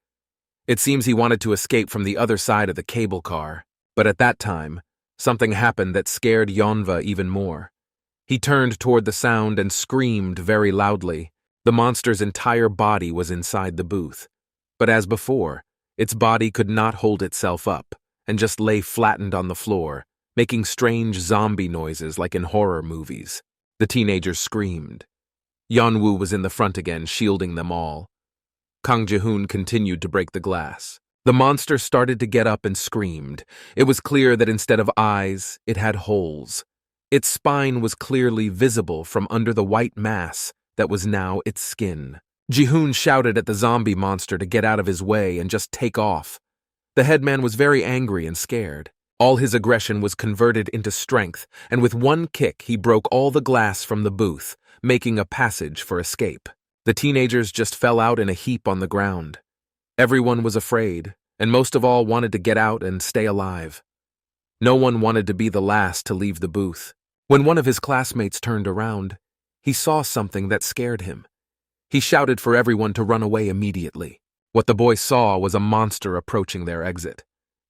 [SPEAKER 1] It seems he wanted to escape from the other side of the cable car, but at that time, something happened that scared Yeonwoo even more. He turned toward the sound and screamed very loudly. The monster's entire body was inside the booth, but as before, its body could not hold itself up, and just lay flattened on the floor, making strange zombie noises like in horror movies. The teenagers screamed. Yeon-woo was in the front again, shielding them all. Kang Ji-hoon continued to break the glass. The monster started to get up and screamed. It was clear that instead of eyes, it had holes. Its spine was clearly visible from under the white mass that was now its skin. Ji-hoon shouted at the zombie monster to get out of his way and just take off. The headman was very angry and scared. All his aggression was converted into strength, and with one kick he broke all the glass from the booth, making a passage for escape. The teenagers just fell out in a heap on the ground. Everyone was afraid, and most of all wanted to get out and stay alive. No one wanted to be the last to leave the booth. When one of his classmates turned around, he saw something that scared him. He shouted for everyone to run away immediately. What the boy saw was a monster approaching their exit.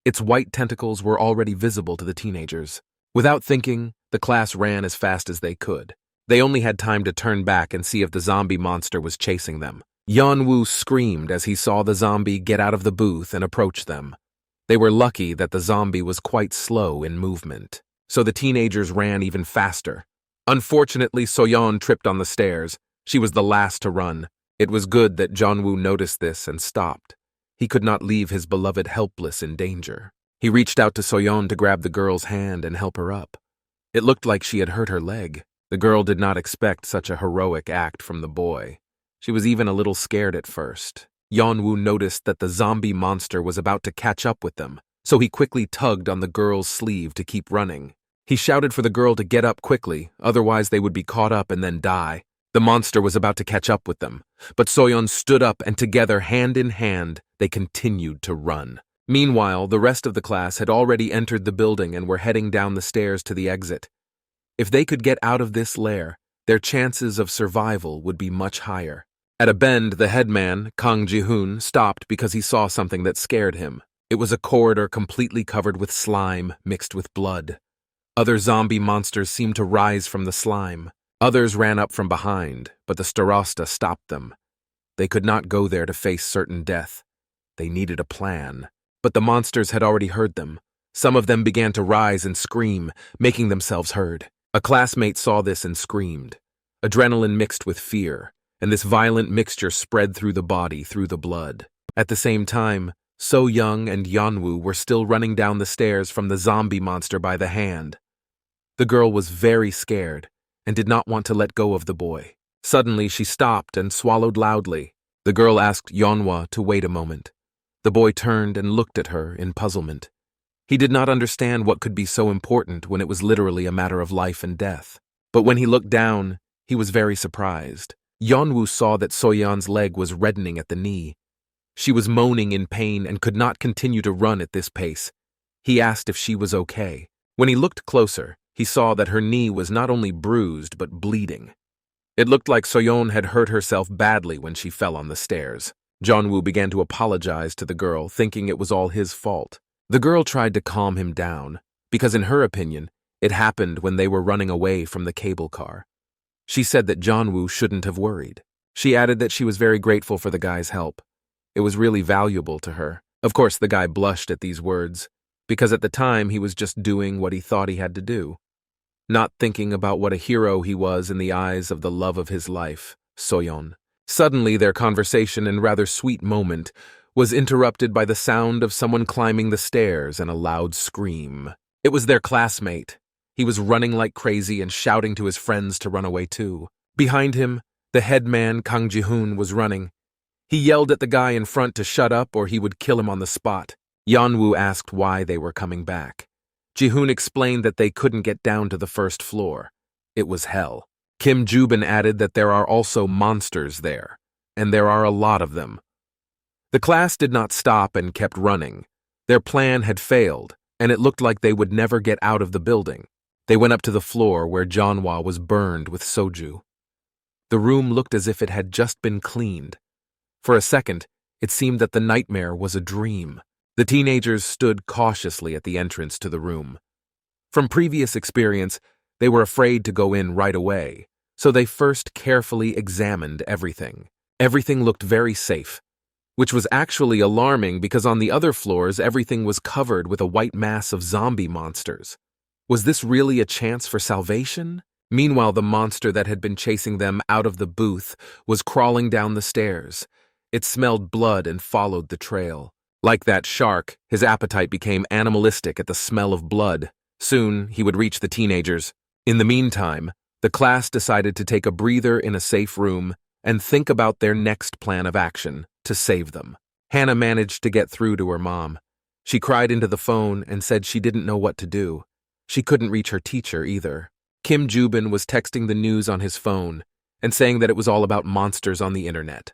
[SPEAKER 1] Its white tentacles were already visible to the teenagers. Without thinking, the class ran as fast as they could. They only had time to turn back and see if the zombie monster was chasing them. Yeon-woo screamed as he saw the zombie get out of the booth and approach them. They were lucky that the zombie was quite slow in movement, so the teenagers ran even faster. Unfortunately, Soyon tripped on the stairs. She was the last to run. It was good that Jeon-woo noticed this and stopped. He could not leave his beloved helpless in danger. He reached out to Soyon to grab the girl's hand and help her up. It looked like she had hurt her leg. The girl did not expect such a heroic act from the boy. She was even a little scared at first. Yeon-woo noticed that the zombie monster was about to catch up with them, so he quickly tugged on the girl's sleeve to keep running. He shouted for the girl to get up quickly, otherwise they would be caught up and then die. The monster was about to catch up with them, but Soyon stood up and together, hand in hand, they continued to run. Meanwhile, the rest of the class had already entered the building and were heading down the stairs to the exit. If they could get out of this lair, their chances of survival would be much higher. At a bend, the headman, Kang Ji-hoon, stopped because he saw something that scared him. It was a corridor completely covered with slime mixed with blood. Other zombie monsters seemed to rise from the slime. Others ran up from behind, but the starosta stopped them. They could not go there to face certain death. They needed a plan. But the monsters had already heard them. Some of them began to rise and scream, making themselves heard. A classmate saw this and screamed. Adrenaline mixed with fear, and this violent mixture spread through the body, through the blood. At the same time, So Young and Yeon-woo were still running down the stairs from the zombie monster by the hand. The girl was very scared and did not want to let go of the boy. Suddenly, she stopped and swallowed loudly. The girl asked Yeonwoo to wait a moment. The boy turned and looked at her in puzzlement. He did not understand what could be so important when it was literally a matter of life and death. But when he looked down, he was very surprised. Yeon-woo saw that Soyeon's leg was reddening at the knee. She was moaning in pain and could not continue to run at this pace. He asked if she was okay. When he looked closer, he saw that her knee was not only bruised but bleeding. It looked like Soyeon had hurt herself badly when she fell on the stairs. Jeon-woo began to apologize to the girl, thinking it was all his fault. The girl tried to calm him down, because in her opinion, it happened when they were running away from the cable car. She said that Jeon-woo shouldn't have worried. She added that she was very grateful for the guy's help. It was really valuable to her. Of course, the guy blushed at these words, because at the time he was just doing what he thought he had to do, not thinking about what a hero he was in the eyes of the love of his life, Soyeon. Suddenly, their conversation and rather sweet moment was interrupted by the sound of someone climbing the stairs and a loud scream. It was their classmate. He was running like crazy and shouting to his friends to run away too. Behind him, the headman, Kang Ji-hoon, was running. He yelled at the guy in front to shut up or he would kill him on the spot. Yeon-woo asked why they were coming back. Ji-hoon explained that they couldn't get down to the first floor. It was hell. Kim Ju-bin added that there are also monsters there, and there are a lot of them. The class did not stop and kept running. Their plan had failed, and it looked like they would never get out of the building. They went up to the floor where Jeonwoo was burned with soju. The room looked as if it had just been cleaned. For a second, it seemed that the nightmare was a dream. The teenagers stood cautiously at the entrance to the room. From previous experience, they were afraid to go in right away, so they first carefully examined everything. Everything looked very safe. which was actually alarming because on the other floors everything was covered with a white mass of zombie monsters. Was this really a chance for salvation? Meanwhile, the monster that had been chasing them out of the booth was crawling down the stairs. It smelled blood and followed the trail. Like that shark, his appetite became animalistic at the smell of blood. Soon, he would reach the teenagers. In the meantime, the class decided to take a breather in a safe room and think about their next plan of action to save them. Hannah managed to get through to her mom. She cried into the phone and said she didn't know what to do. She couldn't reach her teacher either. Kim Joo-bin was texting the news on his phone and saying that it was all about monsters on the internet.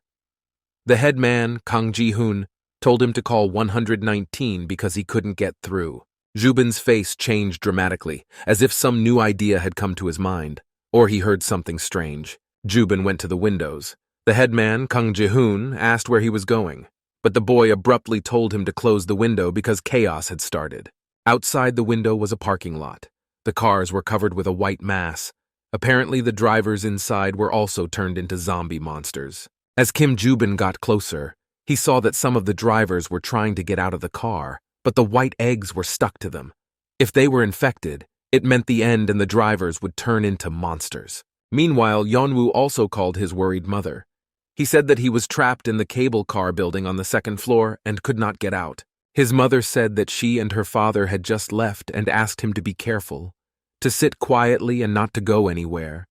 [SPEAKER 1] The head man, Kang Ji-hoon, told him to call 119 because he couldn't get through. Joo-bin's face changed dramatically, as if some new idea had come to his mind, or he heard something strange. Joo-bin went to the windows. The head man, Kang Ji-hoon, asked where he was going, but the boy abruptly told him to close the window because chaos had started. Outside the window was a parking lot. The cars were covered with a white mass. Apparently, the drivers inside were also turned into zombie monsters. As Kim Joo-bin got closer, he saw that some of the drivers were trying to get out of the car, but the white eggs were stuck to them. If they were infected, it meant the end and the drivers would turn into monsters. Meanwhile, Yeon-woo also called his worried mother. He said that he was trapped in the cable car building on the second floor and could not get out. His mother said that she and her father had just left and asked him to be careful, to sit quietly and not to go anywhere.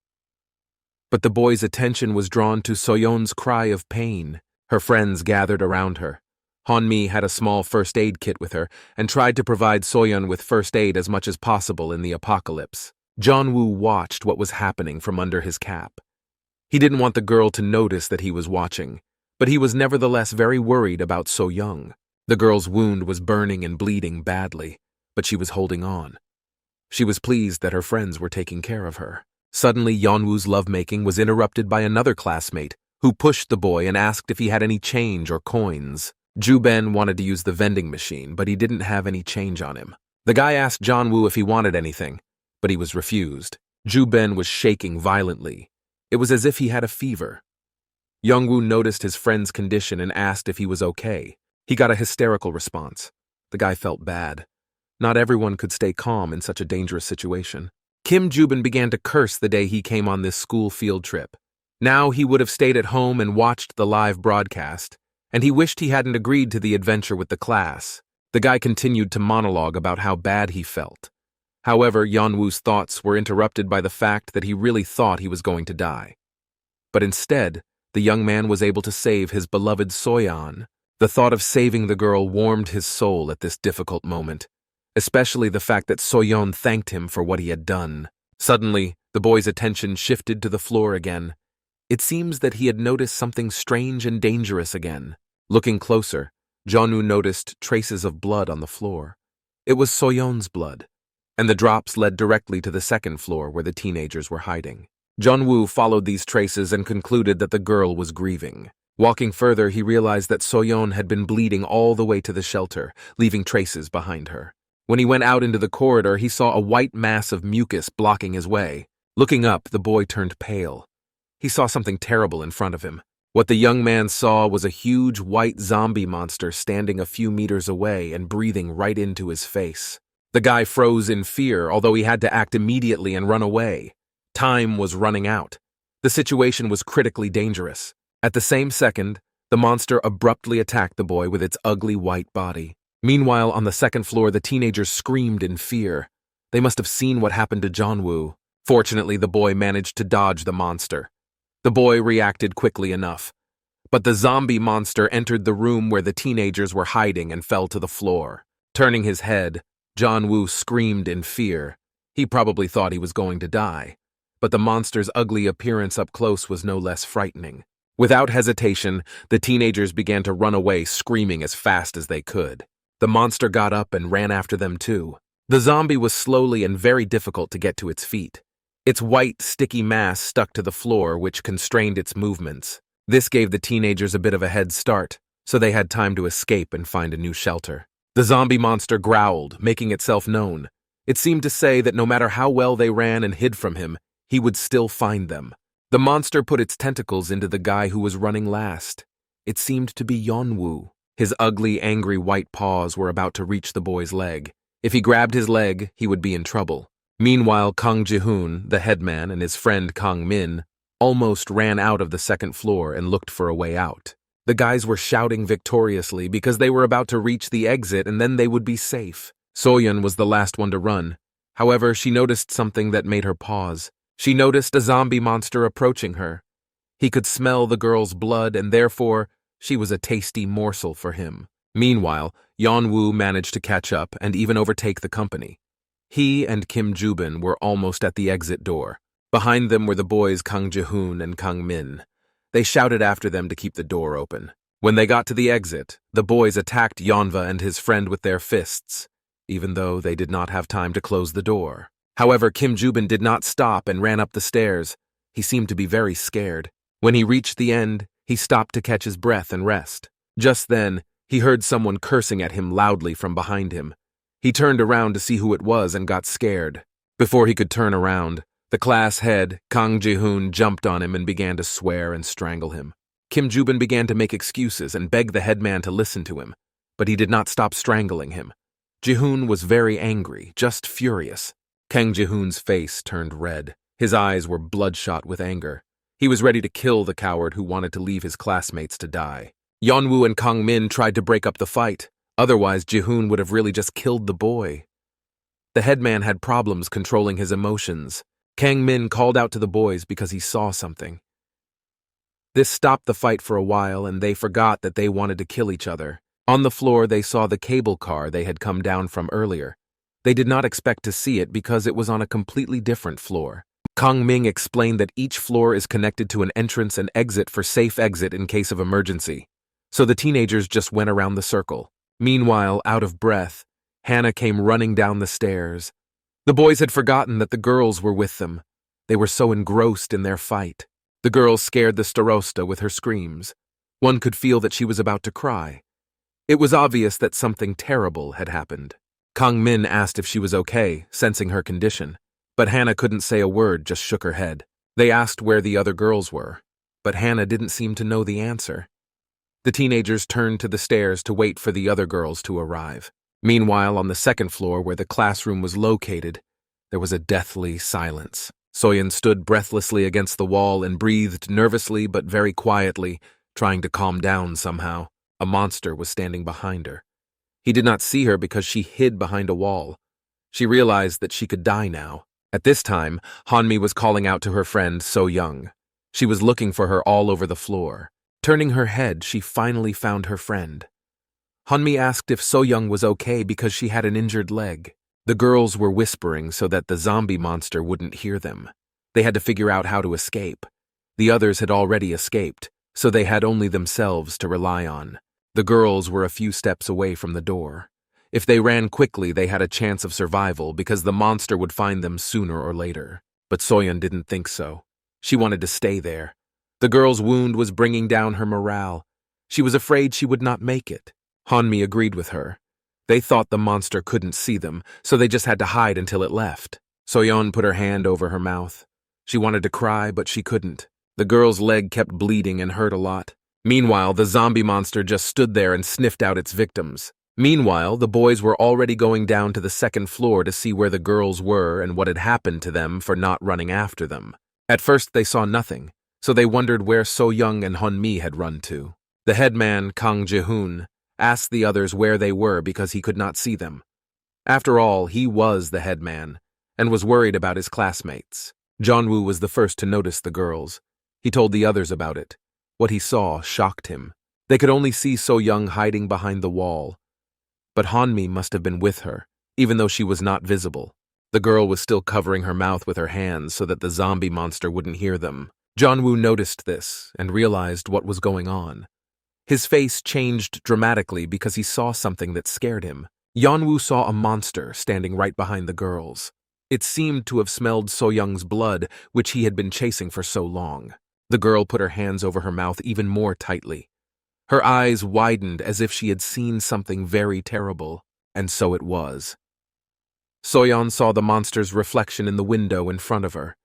[SPEAKER 1] But the boy's attention was drawn to Soyon's cry of pain. Her friends gathered around her. Hanmi had a small first aid kit with her and tried to provide Soyon with first aid as much as possible in the apocalypse. Yeon-woo watched what was happening from under his cap. He didn't want the girl to notice that he was watching, but he was nevertheless very worried about So-young. The girl's wound was burning and bleeding badly, but she was holding on. She was pleased that her friends were taking care of her. Suddenly, Yeon-woo's lovemaking was interrupted by another classmate who pushed the boy and asked if he had any change or coins. Joo-ben wanted to use the vending machine, but he didn't have any change on him. The guy asked Yeon-woo if he wanted anything, but he was refused. Joo-ben was shaking violently. It was as if he had a fever. Yeon-woo noticed his friend's condition and asked if he was okay. He got a hysterical response. The guy felt bad. Not everyone could stay calm in such a dangerous situation. Kim Joo-bin began to curse the day he came on this school field trip. Now he would have stayed at home and watched the live broadcast, and he wished he hadn't agreed to the adventure with the class. The guy continued to monologue about how bad he felt. However, Yeon-woo's thoughts were interrupted by the fact that he really thought he was going to die. But instead, the young man was able to save his beloved Soyon. The thought of saving the girl warmed his soul at this difficult moment, especially the fact that Soyon thanked him for what he had done. Suddenly, the boy's attention shifted to the floor again. It seems that he had noticed something strange and dangerous again. Looking closer, Yeon-woo noticed traces of blood on the floor. It was Soyon's blood, and the drops led directly to the second floor where the teenagers were hiding. Yeon-woo followed these traces and concluded that the girl was grieving. Walking further, he realized that Soyon had been bleeding all the way to the shelter, leaving traces behind her. When he went out into the corridor, he saw a white mass of mucus blocking his way. Looking up, the boy turned pale. He saw something terrible in front of him. What the young man saw was a huge white zombie monster standing a few meters away and breathing right into his face. The guy froze in fear, although he had to act immediately and run away. Time was running out. The situation was critically dangerous. At the same second, the monster abruptly attacked the boy with its ugly white body. Meanwhile, on the second floor, the teenagers screamed in fear. They must have seen what happened to Yeon-woo. Fortunately, the boy managed to dodge the monster. The boy reacted quickly enough. But the zombie monster entered the room where the teenagers were hiding and fell to the floor. Turning his head, Yeon-woo screamed in fear. He probably thought he was going to die. But the monster's ugly appearance up close was no less frightening. Without hesitation, the teenagers began to run away, screaming as fast as they could. The monster got up and ran after them too. The zombie was slowly and very difficult to get to its feet. Its white, sticky mass stuck to the floor, which constrained its movements. This gave the teenagers a bit of a head start, so they had time to escape and find a new shelter. The zombie monster growled, making itself known. It seemed to say that no matter how well they ran and hid from him, he would still find them. The monster put its tentacles into the guy who was running last. It seemed to be Yeon-woo. His ugly, angry white paws were about to reach the boy's leg. If he grabbed his leg, he would be in trouble. Meanwhile, Kang Ji-hoon, the headman, and his friend Kang Min almost ran out of the second floor and looked for a way out. The guys were shouting victoriously because they were about to reach the exit and then they would be safe. Soyon was the last one to run. However, she noticed something that made her pause. She noticed a zombie monster approaching her. He could smell the girl's blood and therefore she was a tasty morsel for him. Meanwhile, Yeon-woo managed to catch up and even overtake the company. He and Kim Ju-bin were almost at the exit door. Behind them were the boys Kang Ji-hoon and Kang Min. They shouted after them to keep the door open. When they got to the exit, the boys attacked Yeonwoo and his friend with their fists, even though they did not have time to close the door. However, Kim Ju-bin did not stop and ran up the stairs. He seemed to be very scared. When he reached the end, he stopped to catch his breath and rest. Just then, he heard someone cursing at him loudly from behind him. He turned around to see who it was and got scared. Before he could turn around, the class head, Kang Ji-hoon, jumped on him and began to swear and strangle him. Kim Ju-bin began to make excuses and beg the headman to listen to him, but he did not stop strangling him. Ji-hoon was very angry, just furious. Kang Ji-hoon's face turned red. His eyes were bloodshot with anger. He was ready to kill the coward who wanted to leave his classmates to die. Yeon-woo and Kang Min tried to break up the fight. Otherwise, Ji-hoon would have really just killed the boy. The headman had problems controlling his emotions. Kang Min called out to the boys because he saw something. This stopped the fight for a while and they forgot that they wanted to kill each other. On the floor, they saw the cable car they had come down from earlier. They did not expect to see it because it was on a completely different floor. Kang Ming explained that each floor is connected to an entrance and exit for safe exit in case of emergency. So the teenagers just went around the circle. Meanwhile, out of breath, Hannah came running down the stairs. The boys had forgotten that the girls were with them. They were so engrossed in their fight. The girl scared the starosta with her screams. One could feel that she was about to cry. It was obvious that something terrible had happened. Kang Min asked if she was okay, sensing her condition. But Hannah couldn't say a word, just shook her head. They asked where the other girls were, but Hannah didn't seem to know the answer. The teenagers turned to the stairs to wait for the other girls to arrive. Meanwhile, on the second floor where the classroom was located, there was a deathly silence. Soyon stood breathlessly against the wall and breathed nervously but very quietly, trying to calm down somehow. A monster was standing behind her. He did not see her because she hid behind a wall. She realized that she could die now. At this time, Hanmi was calling out to her friend So-young. She was looking for her all over the floor. Turning her head, she finally found her friend. Hanmi asked if So-young was okay because she had an injured leg. The girls were whispering so that the zombie monster wouldn't hear them. They had to figure out how to escape. The others had already escaped, so they had only themselves to rely on. The girls were a few steps away from the door. If they ran quickly, they had a chance of survival because the monster would find them sooner or later. But Soyon didn't think so. She wanted to stay there. The girl's wound was bringing down her morale. She was afraid she would not make it. Hanmi agreed with her. They thought the monster couldn't see them, so they just had to hide until it left. Soyon put her hand over her mouth. She wanted to cry, but she couldn't. The girl's leg kept bleeding and hurt a lot. Meanwhile, the zombie monster just stood there and sniffed out its victims. Meanwhile, the boys were already going down to the second floor to see where the girls were and what had happened to them for not running after them. At first, they saw nothing, so they wondered where So-young and Hanmi had run to. The headman, Kang Ji-hoon, asked the others where they were because he could not see them. After all, he was the headman and was worried about his classmates. Jeon-woo was the first to notice the girls. He told the others about it. What he saw shocked him. They could only see So-young hiding behind the wall. But Hanmi must have been with her, even though she was not visible. The girl was still covering her mouth with her hands so that the zombie monster wouldn't hear them. Jeon-woo noticed this and realized what was going on. His face changed dramatically because he saw something that scared him. Yeon-woo saw a monster standing right behind the girls. It seemed to have smelled So-young's blood, which he had been chasing for so long. The girl put her hands over her mouth even more tightly. Her eyes widened as if she had seen something very terrible, and so it was. Soyon saw the monster's reflection in the window in front of her.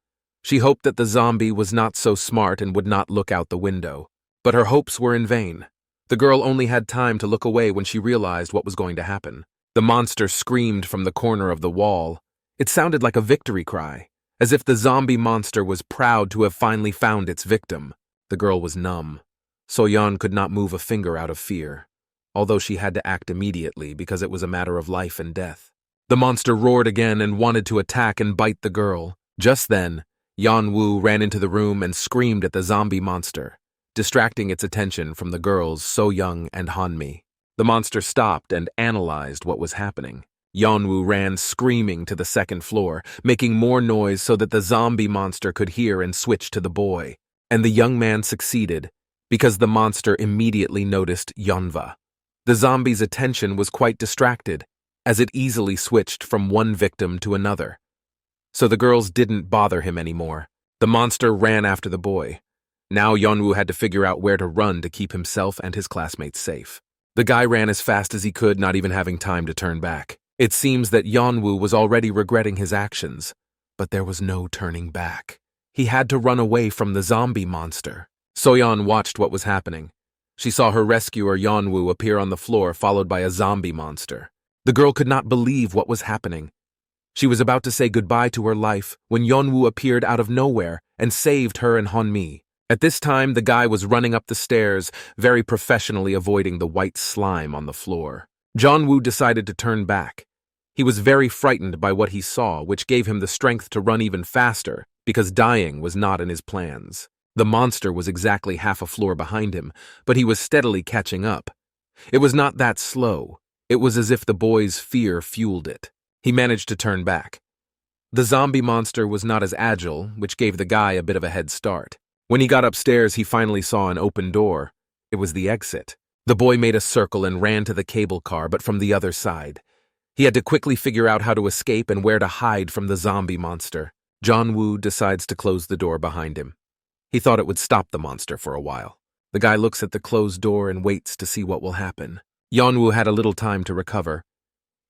[SPEAKER 1] She hoped that the zombie was not so smart and would not look out the window. But her hopes were in vain. The girl only had time to look away when she realized what was going to happen. The monster screamed from the corner of the wall. It sounded like a victory cry, as if the zombie monster was proud to have finally found its victim. The girl was numb. Soyon could not move a finger out of fear, although she had to act immediately because it was a matter of life and death. The monster roared again and wanted to attack and bite the girl. Just then, Yeon-woo ran into the room and screamed at the zombie monster, distracting its attention from the girls So-young and Han-mi. The monster stopped and analyzed what was happening. Yeon-woo ran screaming to the second floor, making more noise so that the zombie monster could hear and switch to the boy. And the young man succeeded, because the monster immediately noticed Yeonwoo. The zombie's attention was quite distracted, as it easily switched from one victim to another. So the girls didn't bother him anymore. The monster ran after the boy. Now Yeonwoo had to figure out where to run to keep himself and his classmates safe. The guy ran as fast as he could, not even having time to turn back. It seems that Yeonwoo was already regretting his actions, but there was no turning back. He had to run away from the zombie monster. Soyon watched what was happening. She saw her rescuer Yeonwoo appear on the floor, followed by a zombie monster. The girl could not believe what was happening. She was about to say goodbye to her life when Yeonwoo appeared out of nowhere and saved her and Han-mi. At this time, the guy was running up the stairs, very professionally avoiding the white slime on the floor. Yeonwoo decided to turn back. He was very frightened by what he saw, which gave him the strength to run even faster, because dying was not in his plans. The monster was exactly half a floor behind him, but he was steadily catching up. It was not that slow. It was as if the boy's fear fueled it. He managed to turn back. The zombie monster was not as agile, which gave the guy a bit of a head start. When he got upstairs, he finally saw an open door. It was the exit. The boy made a circle and ran to the cable car, but from the other side. He had to quickly figure out how to escape and where to hide from the zombie monster. Yeon-woo decides to close the door behind him. He thought it would stop the monster for a while. The guy looks at the closed door and waits to see what will happen. Yeon-woo had a little time to recover.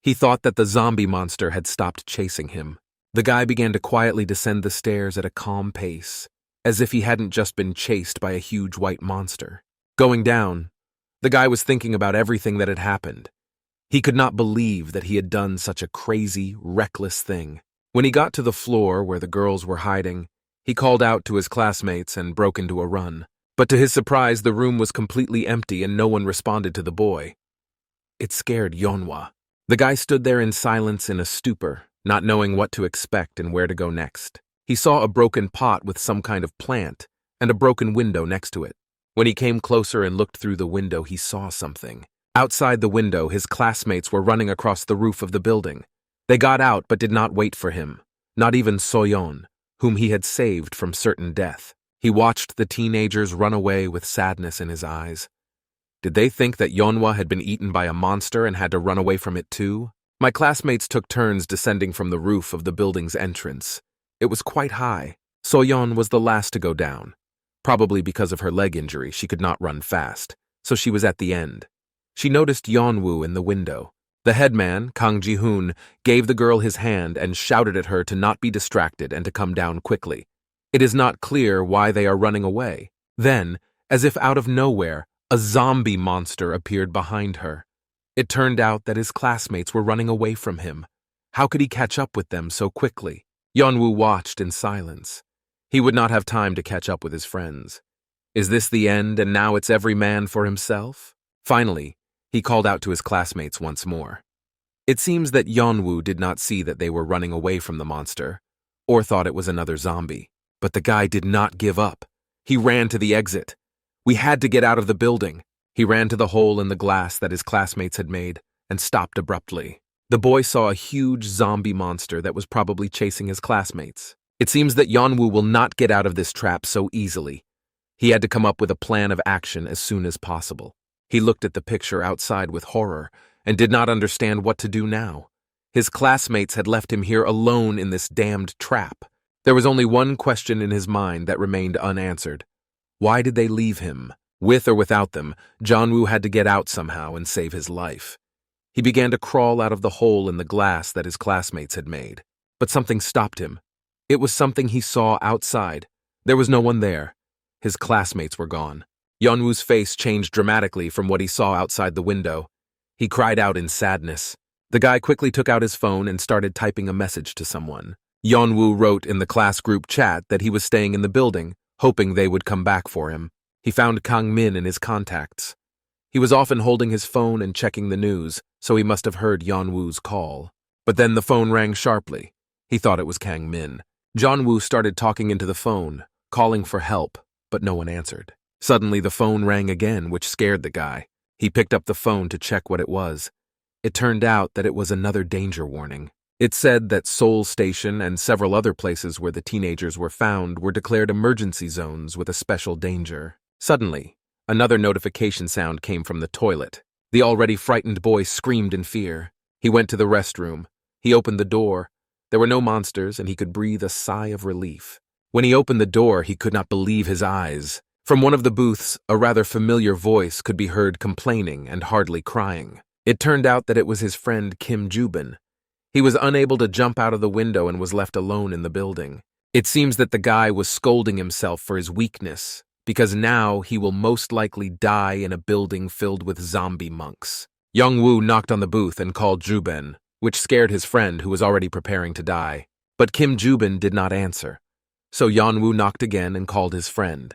[SPEAKER 1] He thought that the zombie monster had stopped chasing him. The guy began to quietly descend the stairs at a calm pace, as if he hadn't just been chased by a huge white monster. Going down, the guy was thinking about everything that had happened. He could not believe that he had done such a crazy, reckless thing. When he got to the floor where the girls were hiding, he called out to his classmates and broke into a run. But to his surprise, the room was completely empty and no one responded to the boy. It scared Yeonwoo. The guy stood there in silence in a stupor, not knowing what to expect and where to go next. He saw a broken pot with some kind of plant and a broken window next to it. When he came closer and looked through the window, he saw something. Outside the window, his classmates were running across the roof of the building. They got out but did not wait for him, not even Soyon, whom he had saved from certain death. He watched the teenagers run away with sadness in his eyes. Did they think that Yeonwoo had been eaten by a monster and had to run away from it too? My classmates took turns descending from the roof of the building's entrance. It was quite high. Soyon was the last to go down. Probably because of her leg injury, she could not run fast, so she was at the end. She noticed Yeonwoo in the window. The headman, Kang Ji-hoon, gave the girl his hand and shouted at her to not be distracted and to come down quickly. It is not clear why they are running away. Then, as if out of nowhere, a zombie monster appeared behind her. It turned out that his classmates were running away from him. How could he catch up with them so quickly? Yeonwoo watched in silence. He would not have time to catch up with his friends. Is this the end and now it's every man for himself? Finally, he called out to his classmates once more. It seems that Yeonwoo did not see that they were running away from the monster, or thought it was another zombie. But the guy did not give up. He ran to the exit. We had to get out of the building. He ran to the hole in the glass that his classmates had made and stopped abruptly. The boy saw a huge zombie monster that was probably chasing his classmates. It seems that Yeonwoo will not get out of this trap so easily. He had to come up with a plan of action as soon as possible. He looked at the picture outside with horror and did not understand what to do now. His classmates had left him here alone in this damned trap. There was only one question in his mind that remained unanswered. Why did they leave him? With or without them, Yeonwoo had to get out somehow and save his life. He began to crawl out of the hole in the glass that his classmates had made. But something stopped him. It was something he saw outside. There was no one there. His classmates were gone. Yeonwoo's face changed dramatically from what he saw outside the window. He cried out in sadness. The guy quickly took out his phone and started typing a message to someone. Yeonwoo wrote in the class group chat that he was staying in the building, hoping they would come back for him. He found Kang Min in his contacts. He was often holding his phone and checking the news, so he must have heard Yeonwoo's call. But then the phone rang sharply. He thought it was Kang Min. Yeonwoo started talking into the phone, calling for help, but no one answered. Suddenly the phone rang again, which scared the guy. He picked up the phone to check what it was. It turned out that it was another danger warning. It said that Seoul Station and several other places where the teenagers were found were declared emergency zones with a special danger. Suddenly, another notification sound came from the toilet. The already frightened boy screamed in fear. He went to the restroom. He opened the door. There were no monsters, and he could breathe a sigh of relief. When he opened the door, he could not believe his eyes. From one of the booths, a rather familiar voice could be heard complaining and hardly crying. It turned out that it was his friend Kim Joo-bin. He was unable to jump out of the window and was left alone in the building. It seems that the guy was scolding himself for his weakness, because now he will most likely die in a building filled with zombie monks. Yeonwoo knocked on the booth and called Joo-bin, which scared his friend who was already preparing to die. But Kim Joo-bin did not answer. So Yeonwoo knocked again and called his friend.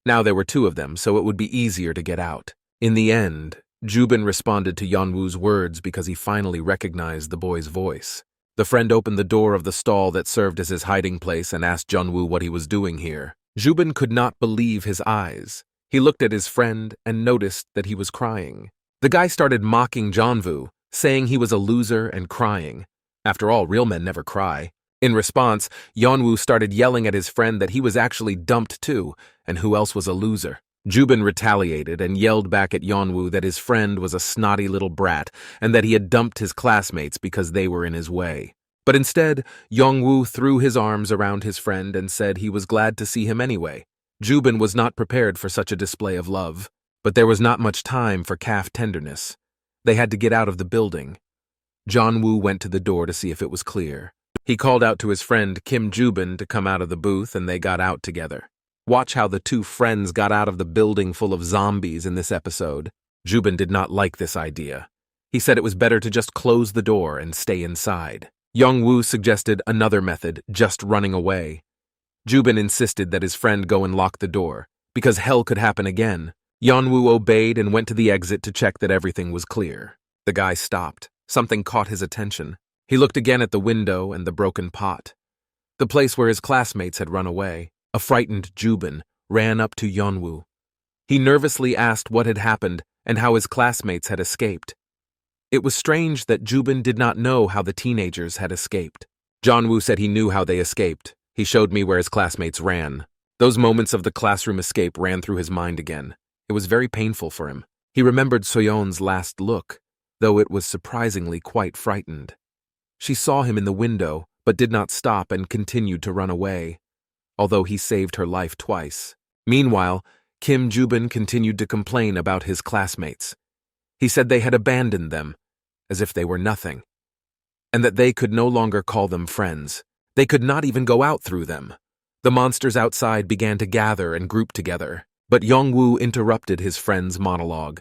[SPEAKER 1] Now there were two of them, so it would be easier to get out. In the end, Joo-bin responded to Yeonwoo's words because he finally recognized the boy's voice. The friend opened the door of the stall that served as his hiding place and asked Yeonwoo what he was doing here. Joo-bin could not believe his eyes. He looked at his friend and noticed that he was crying. The guy started mocking Yeonwoo, saying he was a loser and crying. After all, real men never cry. In response, Yeonwoo started yelling at his friend that he was actually dumped too, and who else was a loser. Joo-bin retaliated and yelled back at Yeonwoo that his friend was a snotty little brat and that he had dumped his classmates because they were in his way. But instead, Yeonwoo threw his arms around his friend and said he was glad to see him anyway. Joo-bin was not prepared for such a display of love, but there was not much time for calf tenderness. They had to get out of the building. Yeonwoo went to the door to see if it was clear. He called out to his friend Kim Joo-bin to come out of the booth, and they got out together. Watch how the two friends got out of the building full of zombies in this episode. Joo-bin did not like this idea. He said it was better to just close the door and stay inside. Yeonwoo suggested another method, just running away. Joo-bin insisted that his friend go and lock the door, because hell could happen again. Yeonwoo obeyed and went to the exit to check that everything was clear. The guy stopped. Something caught his attention. He looked again at the window and the broken pot. The place where his classmates had run away. A frightened Joo-bin ran up to Yeonwoo. He nervously asked what had happened and how his classmates had escaped. It was strange that Joo-bin did not know how the teenagers had escaped. Yeonwoo said he knew how they escaped. He showed me where his classmates ran. Those moments of the classroom escape ran through his mind again. It was very painful for him. He remembered Soyon's last look, though it was surprisingly quite frightened. She saw him in the window, but did not stop and continued to run away, although he saved her life twice. Meanwhile, Kim Joo-bin continued to complain about his classmates. He said they had abandoned them, as if they were nothing, and that they could no longer call them friends. They could not even go out through them. The monsters outside began to gather and group together, but Yeonwoo interrupted his friend's monologue.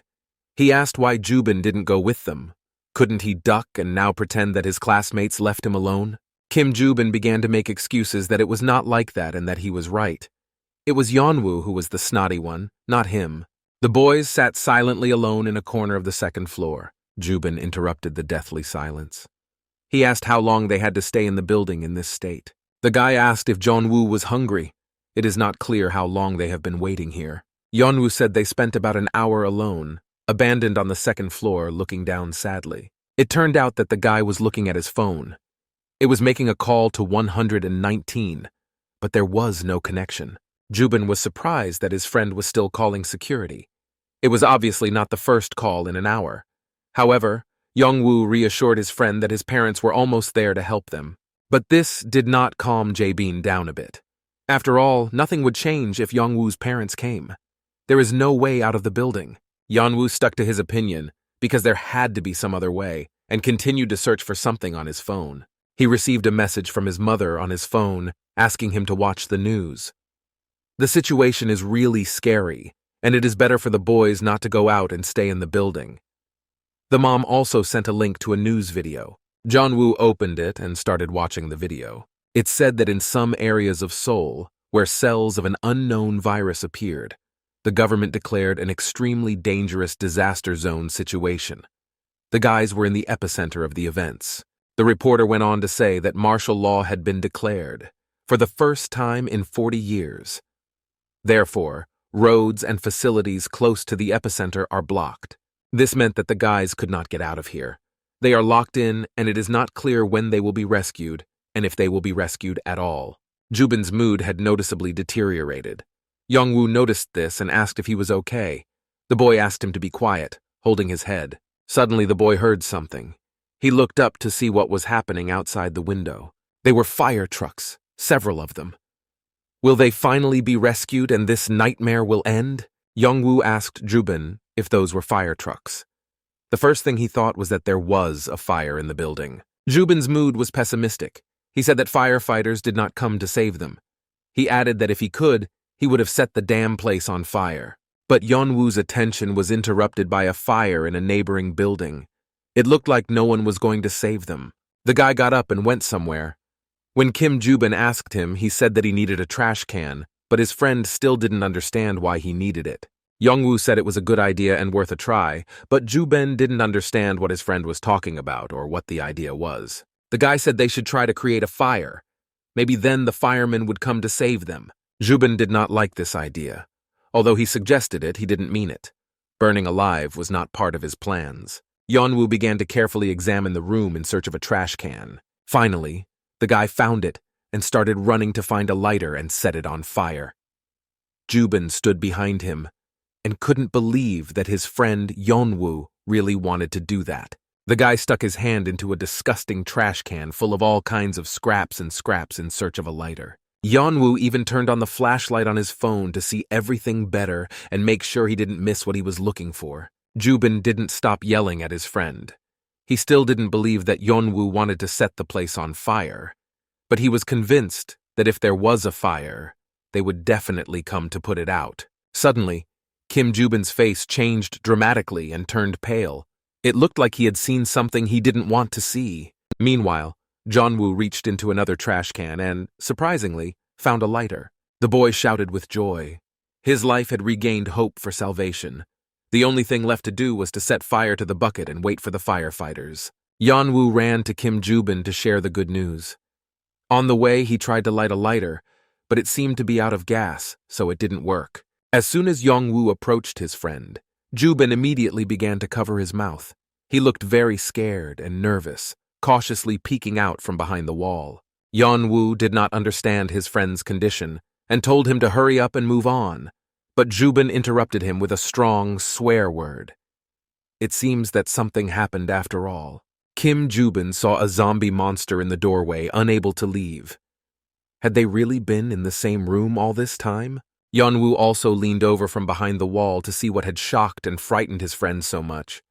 [SPEAKER 1] He asked why Joo-bin didn't go with them. Couldn't he duck and now pretend that his classmates left him alone? Kim Joo-bin began to make excuses that it was not like that and that he was right. It was Yeonwoo who was the snotty one, not him. The boys sat silently alone in a corner of the second floor. Joo-bin interrupted the deathly silence. He asked how long they had to stay in the building in this state. The guy asked if Yeonwoo was hungry. It is not clear how long they have been waiting here. Yeonwoo said they spent about an hour alone, abandoned on the second floor, looking down sadly. It turned out that the guy was looking at his phone. It was making a call to 119, but there was no connection. Joo-bin was surprised that his friend was still calling security. It was obviously not the first call in an hour. However, Yeonwoo reassured his friend that his parents were almost there to help them. But this did not calm Jae-bin down a bit. After all, nothing would change if Yeonwoo's parents came. There is no way out of the building. Yeonwoo stuck to his opinion because there had to be some other way and continued to search for something on his phone. He received a message from his mother on his phone asking him to watch the news. The situation is really scary, and it is better for the boys not to go out and stay in the building. The mom also sent a link to a news video. Yeon-woo opened it and started watching the video. It said that in some areas of Seoul, where cells of an unknown virus appeared, the government declared an extremely dangerous disaster zone situation. The guys were in the epicenter of the events. The reporter went on to say that martial law had been declared for the first time in 40 years. Therefore, roads and facilities close to the epicenter are blocked. This meant that the guys could not get out of here. They are locked in, and it is not clear when they will be rescued, and if they will be rescued at all. Jubin's mood had noticeably deteriorated. Yeon-woo noticed this and asked if he was okay. The boy asked him to be quiet, holding his head. Suddenly the boy heard something. He looked up to see what was happening outside the window. They were fire trucks, several of them. Will they finally be rescued and this nightmare will end? Yeon-woo asked Jubin if those were fire trucks. The first thing he thought was that there was a fire in the building. Jubin's mood was pessimistic. He said that firefighters did not come to save them. He added that if he could, he would have set the damn place on fire. But Yeon-woo's attention was interrupted by a fire in a neighboring building. It looked like no one was going to save them. The guy got up and went somewhere. When Kim Jubin asked him, he said that he needed a trash can, but his friend still didn't understand why he needed it. Yeon-woo said it was a good idea and worth a try, but Jubin didn't understand what his friend was talking about or what the idea was. The guy said they should try to create a fire. Maybe then the firemen would come to save them. Jubin did not like this idea. Although he suggested it, he didn't mean it. Burning alive was not part of his plans. Yeon-woo began to carefully examine the room in search of a trash can. Finally, the guy found it and started running to find a lighter and set it on fire. Jubin stood behind him and couldn't believe that his friend Yeon-woo really wanted to do that. The guy stuck his hand into a disgusting trash can full of all kinds of scraps in search of a lighter. Yeon-woo even turned on the flashlight on his phone to see everything better and make sure he didn't miss what he was looking for. Jubin didn't stop yelling at his friend. He still didn't believe that Yeon-woo wanted to set the place on fire, but he was convinced that if there was a fire, they would definitely come to put it out. Suddenly, Kim Jubin's face changed dramatically and turned pale. It looked like he had seen something he didn't want to see. Meanwhile, Yeon-woo reached into another trash can and, surprisingly, found a lighter. The boy shouted with joy. His life had regained hope for salvation. The only thing left to do was to set fire to the bucket and wait for the firefighters. Yeon-woo ran to Kim Jubin to share the good news. On the way, he tried to light a lighter, but it seemed to be out of gas, so it didn't work. As soon as Yeon-woo approached his friend, Jubin immediately began to cover his mouth. He looked very scared and nervous, cautiously peeking out from behind the wall. Yeon-woo did not understand his friend's condition and told him to hurry up and move on, but Jubin interrupted him with a strong swear word. It seems that something happened after all. Kim Jubin saw a zombie monster in the doorway, unable to leave. Had they really been in the same room all this time? Yeon-woo also leaned over from behind the wall to see what had shocked and frightened his friend so much.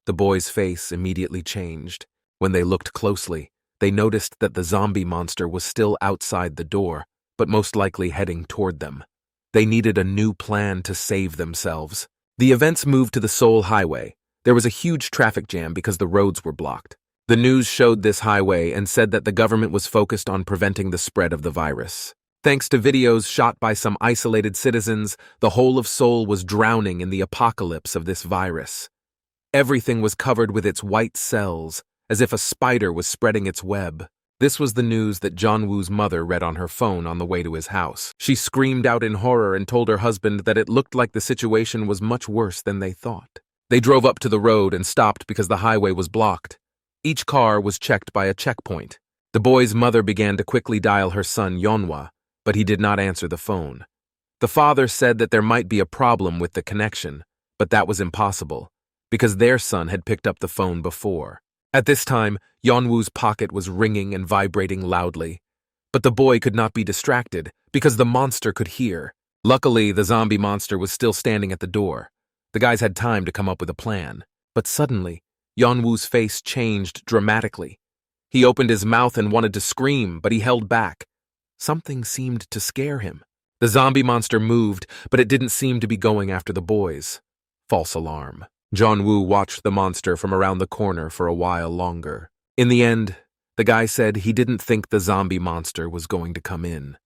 [SPEAKER 1] The boy's face immediately changed. When they looked closely, they noticed that the zombie monster was still outside the door, but most likely heading toward them. They needed a new plan to save themselves. The events moved to the Seoul highway. There was a huge traffic jam because the roads were blocked. The news showed this highway and said that the government was focused on preventing the spread of the virus. Thanks to videos shot by some isolated citizens, the whole of Seoul was drowning in the apocalypse of this virus. Everything was covered with its white cells, as if a spider was spreading its web. This was the news that Yeon-woo's mother read on her phone on the way to his house. She screamed out in horror and told her husband that it looked like the situation was much worse than they thought. They drove up to the road and stopped because the highway was blocked. Each car was checked by a checkpoint. The boy's mother began to quickly dial her son Yeonwoo, but he did not answer the phone. The father said that there might be a problem with the connection, but that was impossible, because their son had picked up the phone before. At this time, Yeon-woo's pocket was ringing and vibrating loudly. But the boy could not be distracted, because the monster could hear. Luckily, the zombie monster was still standing at the door. The guys had time to come up with a plan. But suddenly, Yeon-woo's face changed dramatically. He opened his mouth and wanted to scream, but he held back. Something seemed to scare him. The zombie monster moved, but it didn't seem to be going after the boys. False alarm. Yeon-woo watched the monster from around the corner for a while longer. In the end, the guy said he didn't think the zombie monster was going to come in.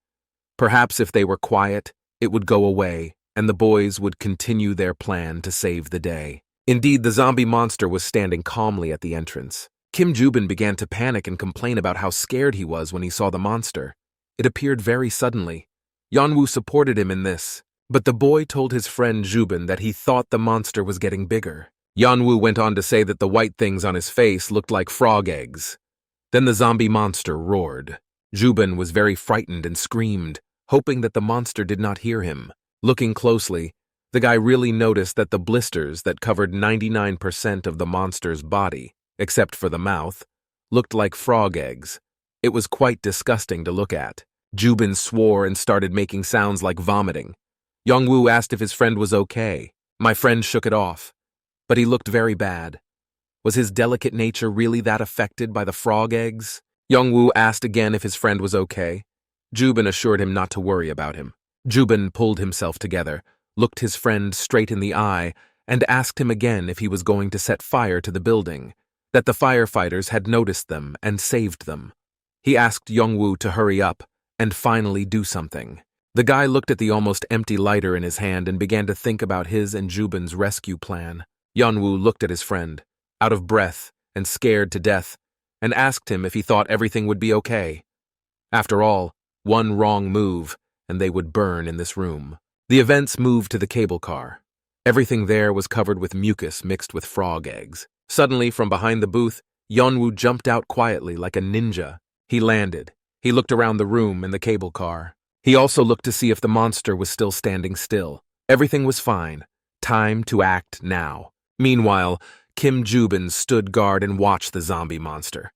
[SPEAKER 1] Perhaps if they were quiet, it would go away, and the boys would continue their plan to save the day. Indeed, the zombie monster was standing calmly at the entrance. Kim Joo-bin began to panic and complain about how scared he was when he saw the monster. It appeared very suddenly. Yeon-woo supported him in this, but the boy told his friend Joo-bin that he thought the monster was getting bigger. Yeon-woo went on to say that the white things on his face looked like frog eggs. Then the zombie monster roared. Joo-bin was very frightened and screamed, hoping that the monster did not hear him. Looking closely, the guy really noticed that the blisters that covered 99% of the monster's body, except for the mouth, looked like frog eggs. It was quite disgusting to look at. Joo-bin swore and started making sounds like vomiting. Yeon-woo asked if his friend was okay. My friend shook it off, but he looked very bad. Was his delicate nature really that affected by the frog eggs? Yeon-woo asked again if his friend was okay. Joo-bin assured him not to worry about him. Joo-bin pulled himself together, looked his friend straight in the eye, and asked him again if he was going to set fire to the building, that the firefighters had noticed them and saved them. He asked Yeon-woo to hurry up and finally do something. The guy looked at the almost empty lighter in his hand and began to think about his and Joo-bin's rescue plan. Yeon-woo looked at his friend, out of breath and scared to death, and asked him if he thought everything would be okay. After all, one wrong move, and they would burn in this room. The events moved to the cable car. Everything there was covered with mucus mixed with frog eggs. Suddenly, from behind the booth, Yeon-woo jumped out quietly like a ninja. He landed. He looked around the room in the cable car. He also looked to see if the monster was still standing still. Everything was fine. Time to act now. Meanwhile, Kim Joo-bin stood guard and watched the zombie monster,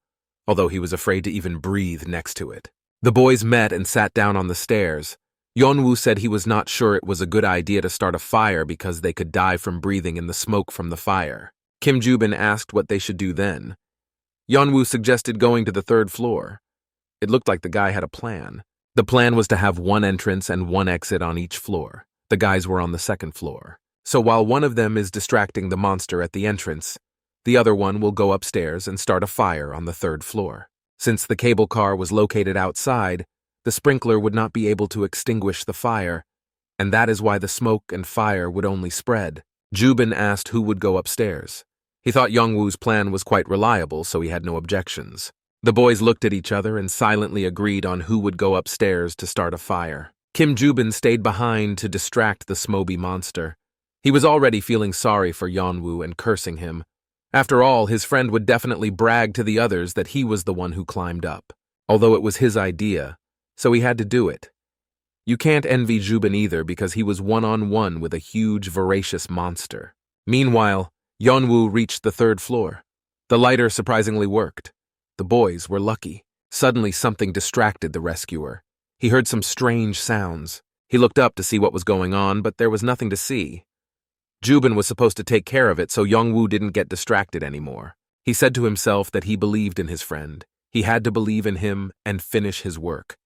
[SPEAKER 1] although he was afraid to even breathe next to it. The boys met and sat down on the stairs. Yeon-woo said he was not sure it was a good idea to start a fire because they could die from breathing in the smoke from the fire. Kim Joo-bin asked what they should do then. Yeon-woo suggested going to the third floor. It looked like the guy had a plan. The plan was to have one entrance and one exit on each floor. The guys were on the second floor. So while one of them is distracting the monster at the entrance, the other one will go upstairs and start a fire on the third floor. Since the cable car was located outside, the sprinkler would not be able to extinguish the fire, and that is why the smoke and fire would only spread. Joo-bin asked who would go upstairs. He thought Yeon-woo's plan was quite reliable, so he had no objections. The boys looked at each other and silently agreed on who would go upstairs to start a fire. Kim Joo-bin stayed behind to distract the smoby monster. He was already feeling sorry for Yeon-woo and cursing him. After all, his friend would definitely brag to the others that he was the one who climbed up, although it was his idea, so he had to do it. You can't envy Joo-bin either because he was one-on-one with a huge, ferocious monster. Meanwhile, Yeon-woo reached the third floor. The lighter surprisingly worked. The boys were lucky. Suddenly something distracted the rescuer. He heard some strange sounds. He looked up to see what was going on, but there was nothing to see. Joo-bin was supposed to take care of it, so Yeon-woo didn't get distracted anymore. He said to himself that he believed in his friend. He had to believe in him and finish his work.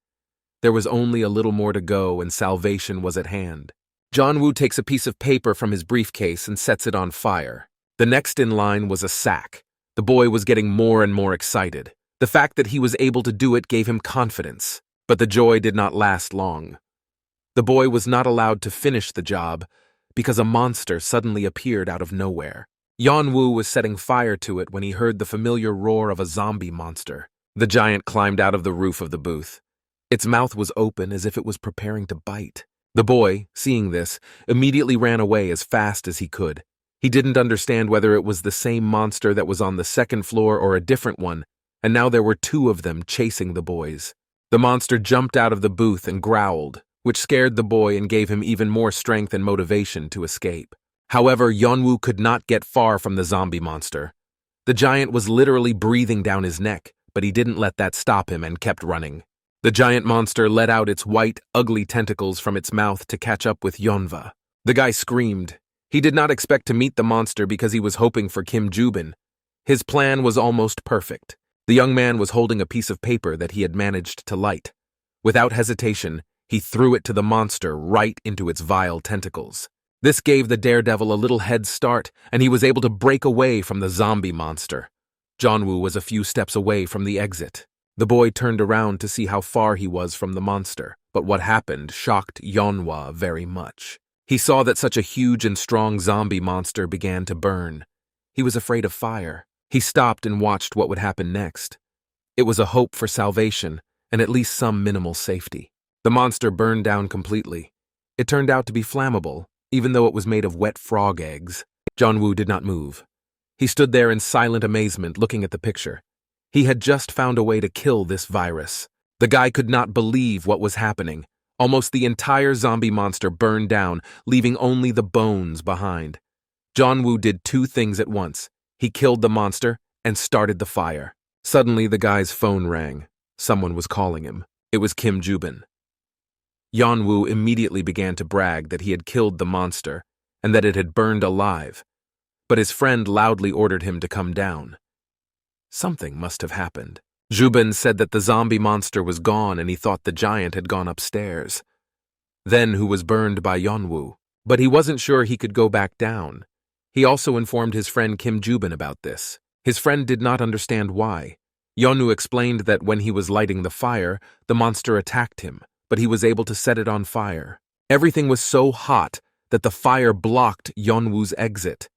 [SPEAKER 1] There was only a little more to go, and salvation was at hand. Yeon-woo takes a piece of paper from his briefcase and sets it on fire. The next in line was a sack. The boy was getting more and more excited. The fact that he was able to do it gave him confidence, but the joy did not last long. The boy was not allowed to finish the job because a monster suddenly appeared out of nowhere. Yeon-woo was setting fire to it when he heard the familiar roar of a zombie monster. The giant climbed out of the roof of the booth. Its mouth was open as if it was preparing to bite. The boy, seeing this, immediately ran away as fast as he could. He didn't understand whether it was the same monster that was on the second floor or a different one, and now there were two of them chasing the boys. The monster jumped out of the booth and growled, which scared the boy and gave him even more strength and motivation to escape. However, Yeon-woo could not get far from the zombie monster. The giant was literally breathing down his neck, but he didn't let that stop him and kept running. The giant monster let out its white, ugly tentacles from its mouth to catch up with Yeonwoo. The guy screamed. He did not expect to meet the monster because he was hoping for Kim Joo-bin. His plan was almost perfect. The young man was holding a piece of paper that he had managed to light. Without hesitation, He threw it to the monster right into its vile tentacles. This gave the daredevil a little head start, and he was able to break away from the zombie monster. Yeon-woo was a few steps away from the exit. The boy turned around to see how far he was from the monster, but what happened shocked Yeonwoo very much. He saw that such a huge and strong zombie monster began to burn. He was afraid of fire. He stopped and watched what would happen next. It was a hope for salvation and at least some minimal safety. The monster burned down completely. It turned out to be flammable, even though it was made of wet frog eggs. Yeon-woo did not move. He stood there in silent amazement looking at the picture. He had just found a way to kill this virus. The guy could not believe what was happening. Almost the entire zombie monster burned down, leaving only the bones behind. Yeon-woo did two things at once. He killed the monster and started the fire. Suddenly, the guy's phone rang. Someone was calling him. It was Kim Joo-bin. Yeon-woo immediately began to brag that he had killed the monster and that it had burned alive, but his friend loudly ordered him to come down. Something must have happened. Joo-bin said that the zombie monster was gone and he thought the giant had gone upstairs. Then who was burned by Yeon-woo, but he wasn't sure he could go back down. He also informed his friend Kim Joo-bin about this. His friend did not understand why. Yeon-woo explained that when he was lighting the fire, the monster attacked him, but he was able to set it on fire. Everything was so hot that the fire blocked Yeon-woo's exit.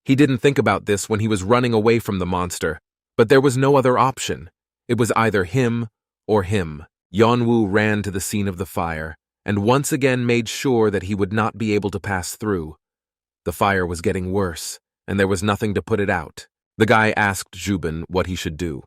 [SPEAKER 1] He didn't think about this when he was running away from the monster, but there was no other option. It was either him or him. Yeon-woo ran to the scene of the fire and once again made sure that he would not be able to pass through. The fire was getting worse, and there was nothing to put it out. The guy asked Joo-bin what he should do.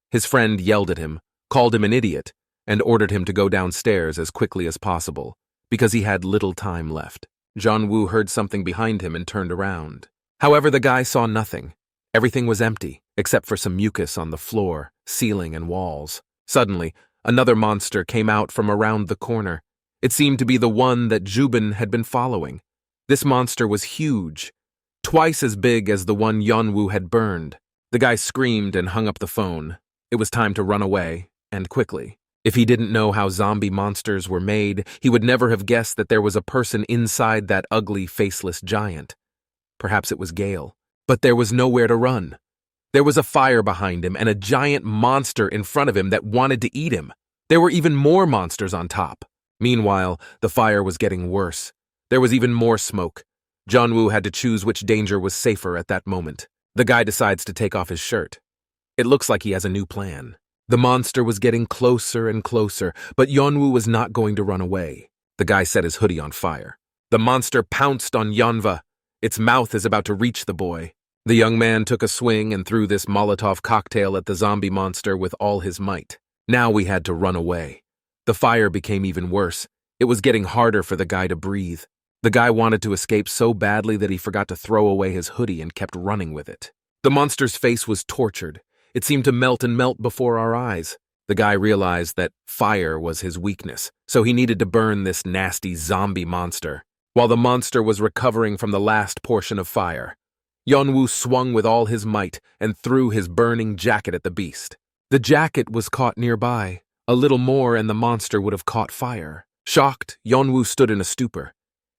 [SPEAKER 1] His friend yelled at him, called him an idiot, and ordered him to go downstairs as quickly as possible, because he had little time left. Yeon-woo heard something behind him and turned around. However, the guy saw nothing. Everything was empty, except for some mucus on the floor, ceiling, and walls. Suddenly, another monster came out from around the corner. It seemed to be the one that Joo-bin had been following. This monster was huge, twice as big as the one Yeon-woo had burned. The guy screamed and hung up the phone. It was time to run away, and quickly. If he didn't know how zombie monsters were made, he would never have guessed that there was a person inside that ugly, faceless giant. Perhaps it was Gale. But there was nowhere to run. There was a fire behind him and a giant monster in front of him that wanted to eat him. There were even more monsters on top. Meanwhile, the fire was getting worse. There was even more smoke. Yeon-woo had to choose which danger was safer at that moment. The guy decides to take off his shirt. It looks like he has a new plan. The monster was getting closer and closer, but Yeon-woo was not going to run away. The guy set his hoodie on fire. The monster pounced on Yeonwoo. Its mouth is about to reach the boy. The young man took a swing and threw this Molotov cocktail at the zombie monster with all his might. Now we had to run away. The fire became even worse. It was getting harder for the guy to breathe. The guy wanted to escape so badly that he forgot to throw away his hoodie and kept running with it. The monster's face was tortured. It seemed to melt and melt before our eyes. The guy realized that fire was his weakness, so he needed to burn this nasty zombie monster. While the monster was recovering from the last portion of fire, Yeon-woo swung with all his might and threw his burning jacket at the beast. The jacket was caught nearby. A little more and the monster would have caught fire. Shocked, Yeon-woo stood in a stupor.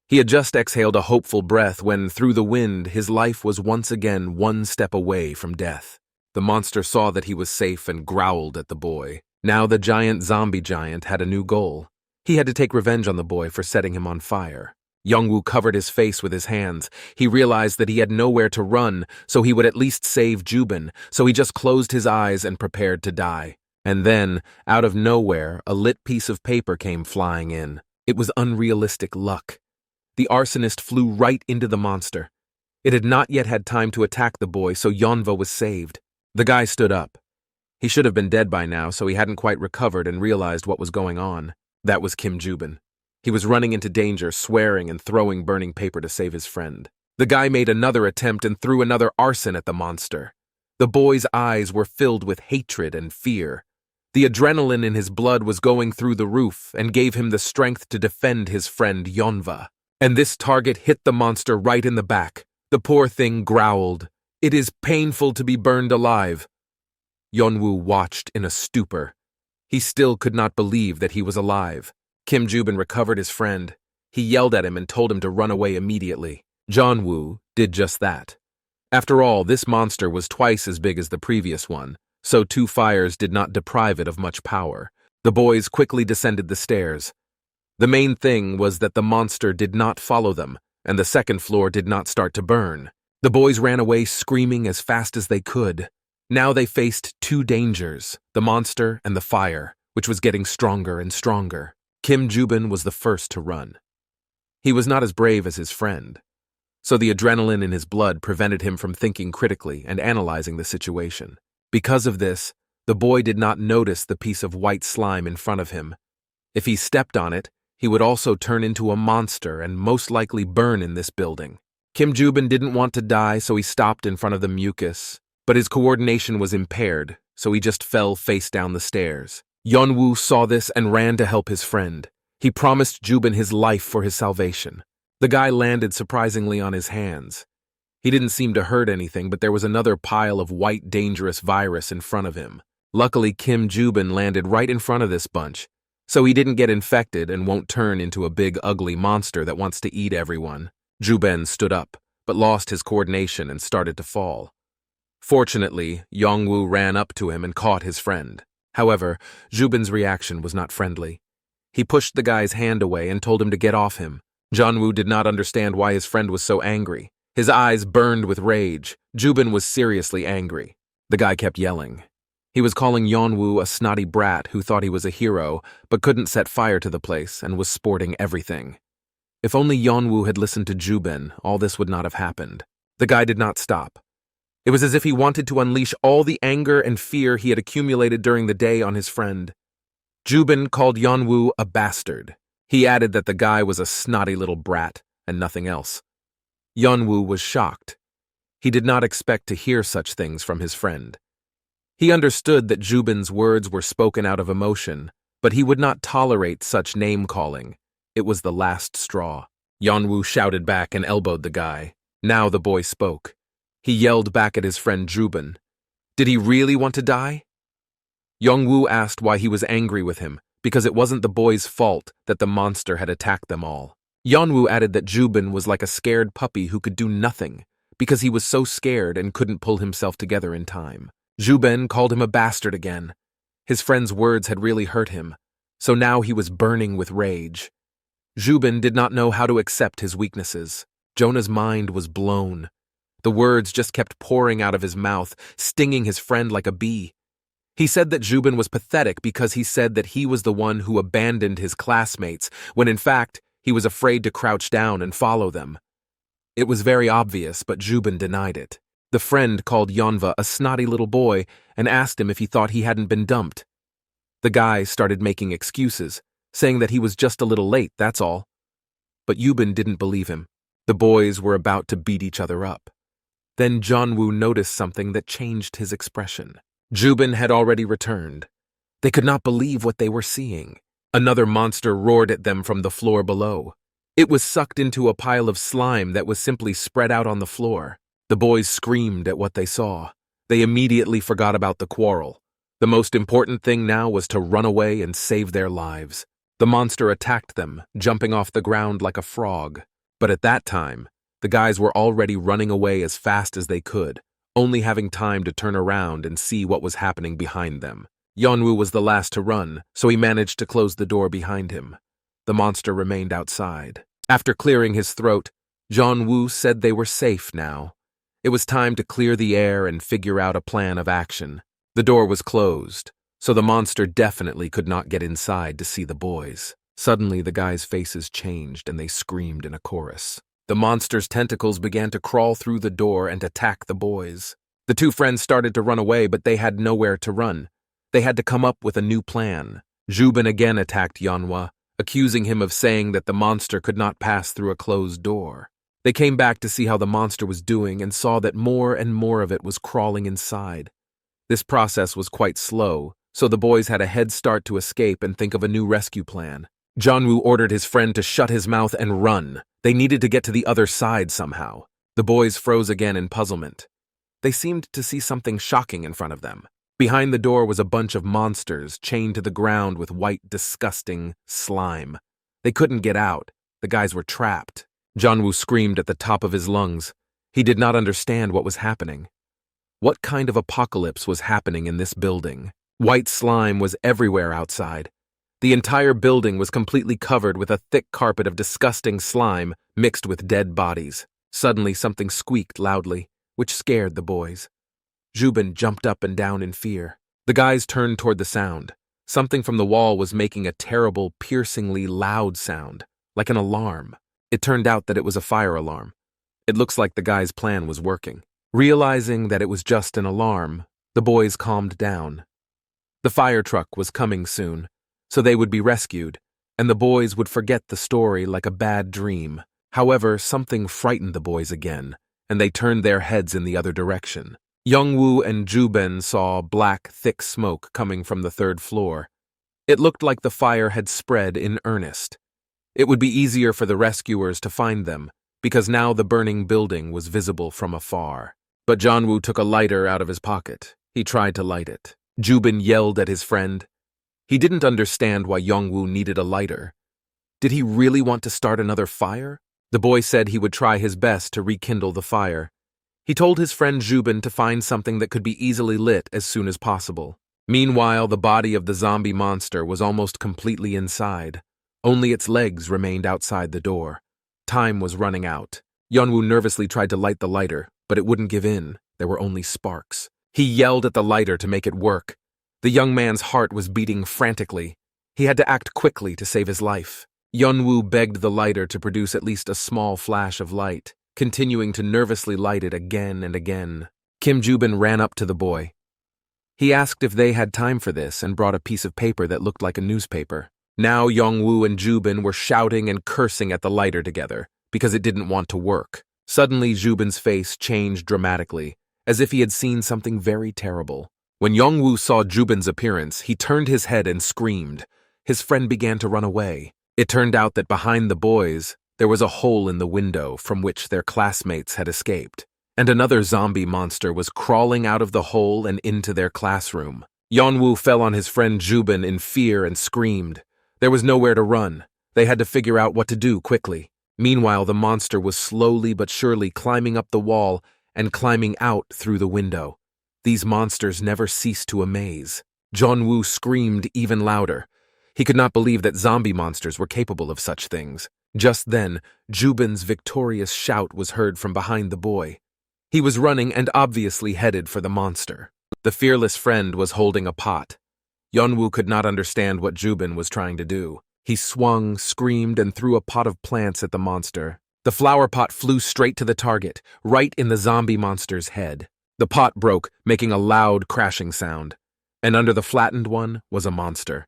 [SPEAKER 1] He had just exhaled a hopeful breath when, through the wind, his life was once again one step away from death. The monster saw that he was safe and growled at the boy. Now the giant zombie giant had a new goal. He had to take revenge on the boy for setting him on fire. Yeon-woo covered his face with his hands. He realized that he had nowhere to run, so he would at least save Joo-bin, so he just closed his eyes and prepared to die. And then, out of nowhere, a lit piece of paper came flying in. It was unrealistic luck. The arsonist flew right into the monster. It had not yet had time to attack the boy, so Yeonwoo was saved. The guy stood up. He should have been dead by now, so he hadn't quite recovered and realized what was going on. That was Kim Joo-bin. He was running into danger, swearing and throwing burning paper to save his friend. The guy made another attempt and threw another arson at the monster. The boy's eyes were filled with hatred and fear. The adrenaline in his blood was going through the roof and gave him the strength to defend his friend Yeonwoo. And this target hit the monster right in the back. The poor thing growled. "It is painful to be burned alive." Yeon-woo watched in a stupor. He still could not believe that he was alive. Kim Jubin recovered his friend. He yelled at him and told him to run away immediately. Yeon-woo did just that. After all, this monster was twice as big as the previous one, so 2 fires did not deprive it of much power. The boys quickly descended the stairs. The main thing was that the monster did not follow them, and the second floor did not start to burn. The boys ran away screaming as fast as they could. Now they faced 2 dangers, the monster and the fire, which was getting stronger and stronger. Kim Jubin was the first to run. He was not as brave as his friend, so the adrenaline in his blood prevented him from thinking critically and analyzing the situation. Because of this, the boy did not notice the piece of white slime in front of him. If he stepped on it, he would also turn into a monster and most likely burn in this building. Kim Jubin didn't want to die, so he stopped in front of the mucus, but his coordination was impaired, so he just fell face down the stairs. Yeon-woo saw this and ran to help his friend. He promised Jubin his life for his salvation. The guy landed surprisingly on his hands. He didn't seem to hurt anything, but there was another pile of white dangerous virus in front of him. Luckily, Kim Jubin landed right in front of this bunch, so he didn't get infected and won't turn into a big ugly monster that wants to eat everyone. Jubin stood up, but lost his coordination and started to fall. Fortunately, Yeon-woo ran up to him and caught his friend. However, Jubin's reaction was not friendly. He pushed the guy's hand away and told him to get off him. Yeon-woo did not understand why his friend was so angry. His eyes burned with rage. Jubin was seriously angry. The guy kept yelling. He was calling Yeon-woo a snotty brat who thought he was a hero, but couldn't set fire to the place and was sporting everything. If only Yeon-woo had listened to Jubin, all this would not have happened. The guy did not stop. It was as if he wanted to unleash all the anger and fear he had accumulated during the day on his friend. Jubin called Yeon-woo a bastard. He added that the guy was a snotty little brat and nothing else. Yeon-woo was shocked. He did not expect to hear such things from his friend. He understood that Jubin's words were spoken out of emotion, but he would not tolerate such name-calling. It was the last straw. Yeon-woo shouted back and elbowed the guy. Now the boy spoke. He yelled back at his friend Jubin. Did he really want to die? Yeon-woo asked why he was angry with him, because it wasn't the boy's fault that the monster had attacked them all. Yeon-woo added that Jubin was like a scared puppy who could do nothing, because he was so scared and couldn't pull himself together in time. Jubin called him a bastard again. His friend's words had really hurt him, so now he was burning with rage. Jubin did not know how to accept his weaknesses. Jonah's mind was blown. The words just kept pouring out of his mouth, stinging his friend like a bee. He said that Jubin was pathetic because he said that he was the one who abandoned his classmates, when in fact, he was afraid to crouch down and follow them. It was very obvious, but Jubin denied it. The friend called Yeonwoo a snotty little boy and asked him if he thought he hadn't been dumped. The guy started making excuses, saying that he was just a little late, that's all. But Jubin didn't believe him. The boys were about to beat each other up. Then Yeon-woo noticed something that changed his expression. Jubin had already returned. They could not believe what they were seeing. Another monster roared at them from the floor below. It was sucked into a pile of slime that was simply spread out on the floor. The boys screamed at what they saw. They immediately forgot about the quarrel. The most important thing now was to run away and save their lives. The monster attacked them, jumping off the ground like a frog. But at that time, the guys were already running away as fast as they could, only having time to turn around and see what was happening behind them. Yeon-woo was the last to run, so he managed to close the door behind him. The monster remained outside. After clearing his throat, Yeon-woo said they were safe now. It was time to clear the air and figure out a plan of action. The door was closed, so the monster definitely could not get inside to see the boys. Suddenly, the guys' faces changed and they screamed in a chorus. The monster's tentacles began to crawl through the door and attack the boys. The 2 friends started to run away, but they had nowhere to run. They had to come up with a new plan. Jubin again attacked Yeonwoo, accusing him of saying that the monster could not pass through a closed door. They came back to see how the monster was doing and saw that more and more of it was crawling inside. This process was quite slow, so the boys had a head start to escape and think of a new rescue plan. Yeon-woo ordered his friend to shut his mouth and run. They needed to get to the other side somehow. The boys froze again in puzzlement. They seemed to see something shocking in front of them. Behind the door was a bunch of monsters chained to the ground with white, disgusting slime. They couldn't get out. The guys were trapped. Yeon-woo screamed at the top of his lungs. He did not understand what was happening. What kind of apocalypse was happening in this building? White slime was everywhere outside. The entire building was completely covered with a thick carpet of disgusting slime mixed with dead bodies. Suddenly something squeaked loudly, which scared the boys. Jubin jumped up and down in fear. The guys turned toward the sound. Something from the wall was making a terrible, piercingly loud sound, like an alarm. It turned out that it was a fire alarm. It looks like the guy's plan was working. Realizing that it was just an alarm, the boys calmed down. The fire truck was coming soon, so they would be rescued, and the boys would forget the story like a bad dream. However, something frightened the boys again, and they turned their heads in the other direction. Yeonwoo and Jubin saw black, thick smoke coming from the third floor. It looked like the fire had spread in earnest. It would be easier for the rescuers to find them, because now the burning building was visible from afar. But Yeonwoo took a lighter out of his pocket. He tried to light it. Jubin yelled at his friend. He didn't understand why Yeonwoo needed a lighter. Did he really want to start another fire? The boy said he would try his best to rekindle the fire. He told his friend Jubin to find something that could be easily lit as soon as possible. Meanwhile, the body of the zombie monster was almost completely inside. Only its legs remained outside the door. Time was running out. Yeonwoo nervously tried to light the lighter, but it wouldn't give in. There were only sparks. He yelled at the lighter to make it work. The young man's heart was beating frantically. He had to act quickly to save his life. Yeonwoo begged the lighter to produce at least a small flash of light, continuing to nervously light it again and again. Kim Jubin ran up to the boy. He asked if they had time for this and brought a piece of paper that looked like a newspaper. Now Yeonwoo and Jubin were shouting and cursing at the lighter together because it didn't want to work. Suddenly Jubin's face changed dramatically, as if he had seen something very terrible. When Yeonwoo saw Jubin's appearance, he turned his head and screamed. His friend began to run away. It turned out that behind the boys, there was a hole in the window from which their classmates had escaped, and another zombie monster was crawling out of the hole and into their classroom. Yeonwoo fell on his friend Jubin in fear and screamed. There was nowhere to run. They had to figure out what to do quickly. Meanwhile, the monster was slowly but surely climbing up the wall and climbing out through the window. These monsters never ceased to amaze. Yeonwoo screamed even louder. He could not believe that zombie monsters were capable of such things. Just then, Jubin's victorious shout was heard from behind the boy. He was running and obviously headed for the monster. The fearless friend was holding a pot. Yeonwoo could not understand what Jubin was trying to do. He swung, screamed, and threw a pot of plants at the monster. The flower pot flew straight to the target, right in the zombie monster's head. The pot broke, making a loud crashing sound. And under the flattened one was a monster.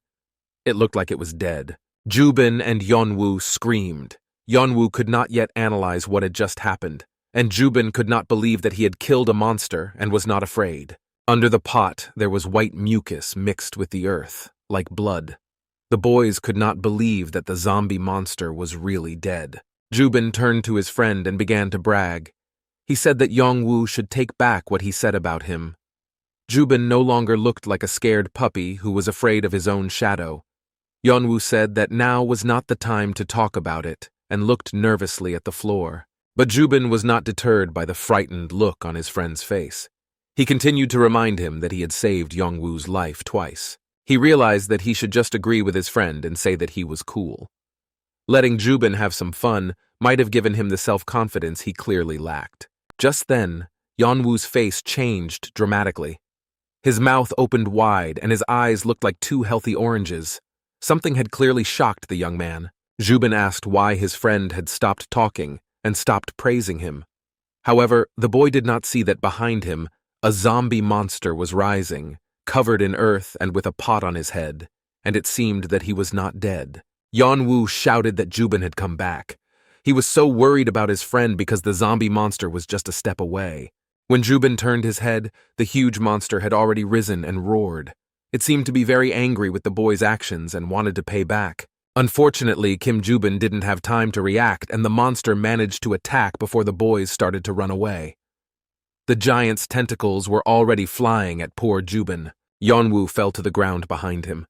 [SPEAKER 1] It looked like it was dead. Jubin and Yeonwoo screamed. Yeonwoo could not yet analyze what had just happened, and Jubin could not believe that he had killed a monster and was not afraid. Under the pot, there was white mucus mixed with the earth, like blood. The boys could not believe that the zombie monster was really dead. Jubin turned to his friend and began to brag. He said that Yeonwoo should take back what he said about him. Jubin no longer looked like a scared puppy who was afraid of his own shadow. Yeonwoo said that now was not the time to talk about it and looked nervously at the floor. But Jubin was not deterred by the frightened look on his friend's face. He continued to remind him that he had saved Yeonwoo's life twice. He realized that he should just agree with his friend and say that he was cool. Letting Jubin have some fun might have given him the self-confidence he clearly lacked. Just then, Yeonwoo's face changed dramatically. His mouth opened wide and his eyes looked like two healthy oranges. Something had clearly shocked the young man. Jubin asked why his friend had stopped talking and stopped praising him. However, the boy did not see that behind him, a zombie monster was rising, covered in earth and with a pot on his head, and it seemed that he was not dead. Yeonwoo shouted that Jubin had come back. He was so worried about his friend because the zombie monster was just a step away. When Jubin turned his head, the huge monster had already risen and roared. It seemed to be very angry with the boy's actions and wanted to pay back. Unfortunately, Kim Jubin didn't have time to react, and the monster managed to attack before the boys started to run away. The giant's tentacles were already flying at poor Jubin. Yeonwoo fell to the ground behind him.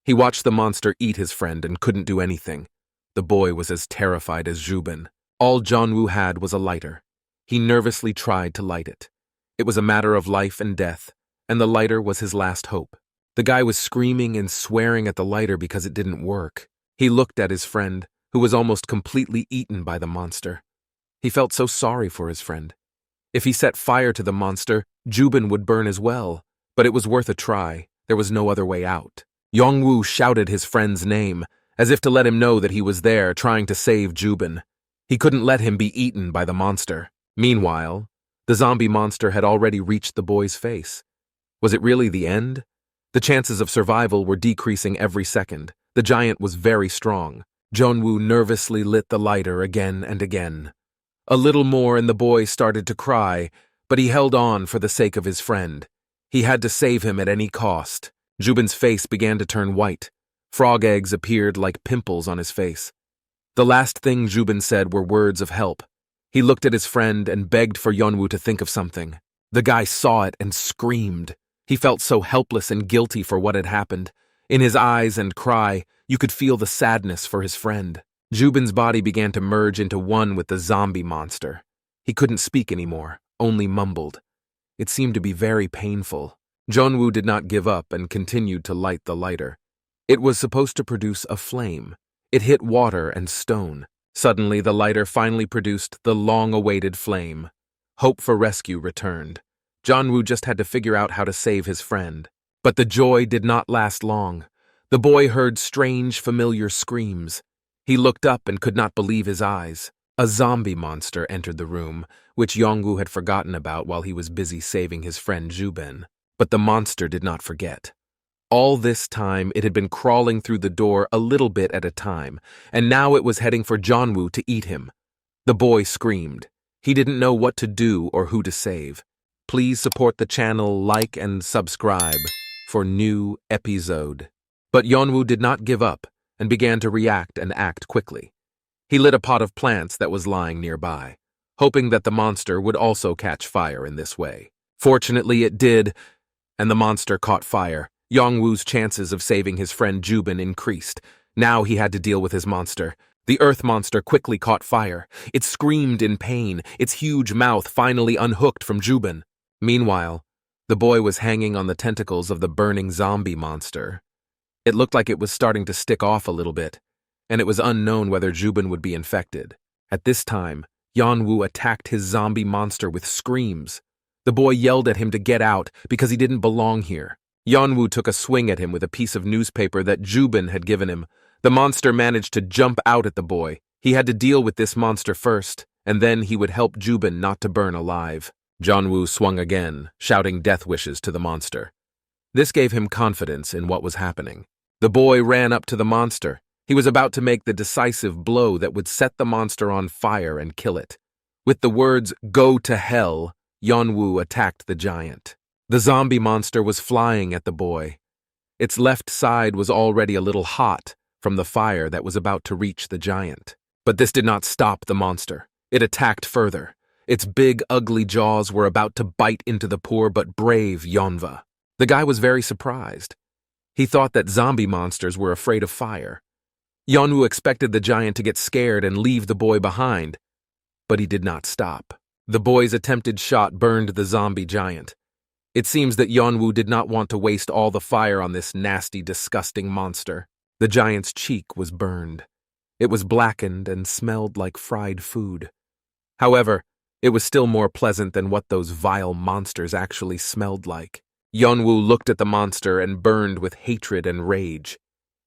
[SPEAKER 1] He watched the monster eat his friend and couldn't do anything. The boy was as terrified as Jubin. All Yeonwoo had was a lighter. He nervously tried to light it. It was a matter of life and death, and the lighter was his last hope. The guy was screaming and swearing at the lighter because it didn't work. He looked at his friend, who was almost completely eaten by the monster. He felt so sorry for his friend. If he set fire to the monster, Jubin would burn as well, but it was worth a try. There was no other way out. Yeonwoo shouted his friend's name, as if to let him know that he was there trying to save Jubin. He couldn't let him be eaten by the monster. Meanwhile, the zombie monster had already reached the boy's face. Was it really the end? The chances of survival were decreasing every second. The giant was very strong. Yeonwoo nervously lit the lighter again and again. A little more and the boy started to cry, but he held on for the sake of his friend. He had to save him at any cost. Jubin's face began to turn white. Frog eggs appeared like pimples on his face. The last thing Jubin said were words of help. He looked at his friend and begged for Yeonwoo to think of something. The guy saw it and screamed. He felt so helpless and guilty for what had happened. In his eyes and cry, you could feel the sadness for his friend. Jubin's body began to merge into one with the zombie monster. He couldn't speak anymore, only mumbled. It seemed to be very painful. Yeonwoo did not give up and continued to light the lighter. It was supposed to produce a flame. It hit water and stone. Suddenly, the lighter finally produced the long-awaited flame. Hope for rescue returned. Yeonwoo just had to figure out how to save his friend. But the joy did not last long. The boy heard strange, familiar screams. He looked up and could not believe his eyes. A zombie monster entered the room, which Yeonwoo had forgotten about while he was busy saving his friend Jubin. But the monster did not forget. All this time, it had been crawling through the door a little bit at a time, and now it was heading for Yeonwoo to eat him. The boy screamed. He didn't know what to do or who to save. Please support the channel, like and subscribe for new episode. But Yeonwoo did not give up and began to react and act quickly. He lit a pot of plants that was lying nearby, hoping that the monster would also catch fire in this way. Fortunately, it did, and the monster caught fire. Yeonwoo's chances of saving his friend Jubin increased. Now he had to deal with his monster. The earth monster quickly caught fire. It screamed in pain, its huge mouth finally unhooked from Jubin. Meanwhile, the boy was hanging on the tentacles of the burning zombie monster. It looked like it was starting to stick off a little bit, and it was unknown whether Jubin would be infected. At this time, Yeonwoo attacked his zombie monster with screams. The boy yelled at him to get out because he didn't belong here. Yeonwoo took a swing at him with a piece of newspaper that Jubin had given him. The monster managed to jump out at the boy. He had to deal with this monster first, and then he would help Jubin not to burn alive. Yeonwoo swung again, shouting death wishes to the monster. This gave him confidence in what was happening. The boy ran up to the monster. He was about to make the decisive blow that would set the monster on fire and kill it. With the words, "Go to hell," Yeonwoo attacked the giant. The zombie monster was flying at the boy. Its left side was already a little hot from the fire that was about to reach the giant. But this did not stop the monster. It attacked further. Its big, ugly jaws were about to bite into the poor but brave Yeonwoo. The guy was very surprised. He thought that zombie monsters were afraid of fire. Yeonwoo expected the giant to get scared and leave the boy behind, but he did not stop. The boy's attempted shot burned the zombie giant. It seems that Yeonwoo did not want to waste all the fire on this nasty, disgusting monster. The giant's cheek was burned. It was blackened and smelled like fried food. However, it was still more pleasant than what those vile monsters actually smelled like. Yeonwoo looked at the monster and burned with hatred and rage.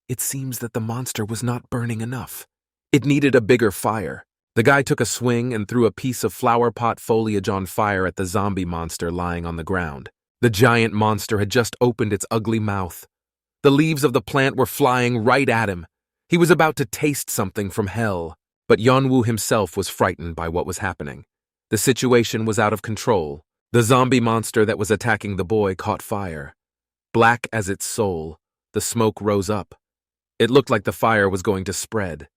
[SPEAKER 1] It seems that the monster was not burning enough. It needed a bigger fire. The guy took a swing and threw a piece of flower pot foliage on fire at the zombie monster lying on the ground. The giant monster had just opened its ugly mouth. The leaves of the plant were flying right at him. He was about to taste something from hell. But Yeonwoo himself was frightened by what was happening. The situation was out of control. The zombie monster that was attacking the boy caught fire. Black as its soul, the smoke rose up. It looked like the fire was going to spread.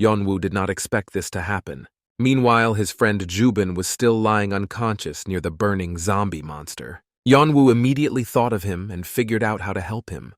[SPEAKER 1] Yeonwoo did not expect this to happen. Meanwhile, his friend Jubin was still lying unconscious near the burning zombie monster. Yeonwoo immediately thought of him and figured out how to help him.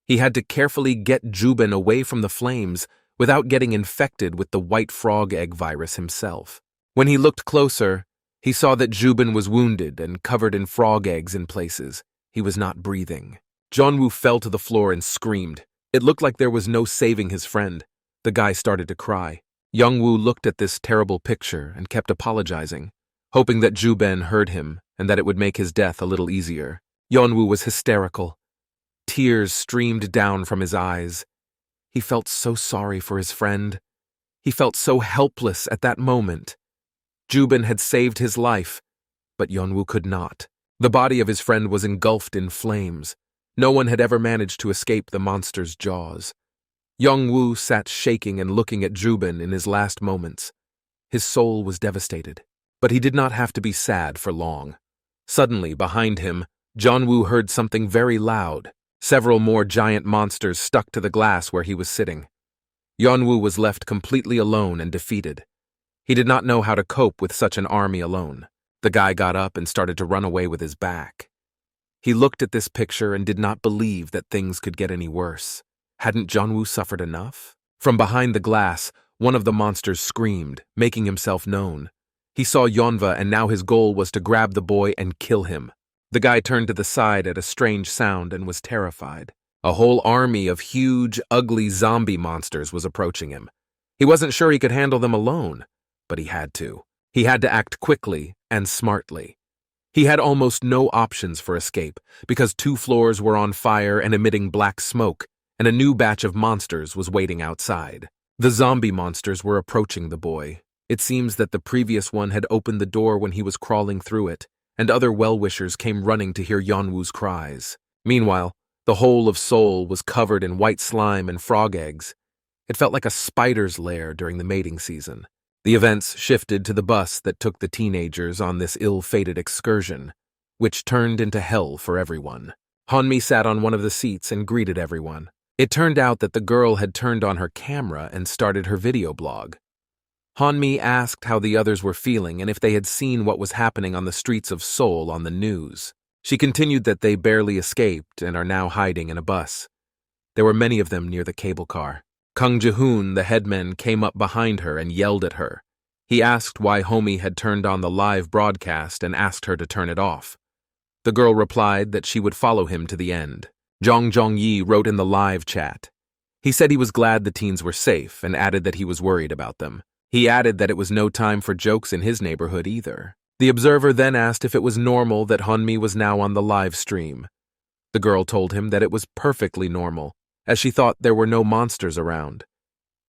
[SPEAKER 1] He had to carefully get Jubin away from the flames without getting infected with the white frog egg virus himself. When he looked closer, he saw that Jubin was wounded and covered in frog eggs in places. He was not breathing. Yeonwoo fell to the floor and screamed. It looked like there was no saving his friend. The guy started to cry. Yeonwoo looked at this terrible picture and kept apologizing, hoping that Jubin heard him and that it would make his death a little easier. Yeonwoo was hysterical. Tears streamed down from his eyes. He felt so sorry for his friend. He felt so helpless at that moment. Jubin had saved his life, but Yeonwoo could not. The body of his friend was engulfed in flames. No one had ever managed to escape the monster's jaws. Yeonwoo sat shaking and looking at Jubin in his last moments. His soul was devastated, but he did not have to be sad for long. Suddenly, behind him, Yeonwoo heard something very loud. Several more giant monsters stuck to the glass where he was sitting. Yeonwoo was left completely alone and defeated. He did not know how to cope with such an army alone. The guy got up and started to run away with his back. He looked at this picture and did not believe that things could get any worse. Hadn't Yeonwoo suffered enough? From behind the glass, one of the monsters screamed, making himself known. He saw Yeonwoo and now his goal was to grab the boy and kill him. The guy turned to the side at a strange sound and was terrified. A whole army of huge, ugly zombie monsters was approaching him. He wasn't sure he could handle them alone, but he had to. He had to act quickly and smartly. He had almost no options for escape because 2 floors were on fire and emitting black smoke, and a new batch of monsters was waiting outside. The zombie monsters were approaching the boy. It seems that the previous one had opened the door when he was crawling through it, and other well-wishers came running to hear Yeonwoo's cries. Meanwhile, the whole of Seoul was covered in white slime and frog eggs. It felt like a spider's lair during the mating season. The events shifted to the bus that took the teenagers on this ill-fated excursion, which turned into hell for everyone. Hanmi sat on one of the seats and greeted everyone. It turned out that the girl had turned on her camera and started her video blog. Hanmi asked how the others were feeling and if they had seen what was happening on the streets of Seoul on the news. She continued that they barely escaped and are now hiding in a bus. There were many of them near the cable car. Kang Ji-hoon, the headman, came up behind her and yelled at her. He asked why Homie had turned on the live broadcast and asked her to turn it off. The girl replied that she would follow him to the end. Jong Jong-yi wrote in the live chat. He said he was glad the teens were safe and added that he was worried about them. He added that it was no time for jokes in his neighborhood either. The observer then asked if it was normal that Hanmi was now on the live stream. The girl told him that it was perfectly normal, as she thought there were no monsters around.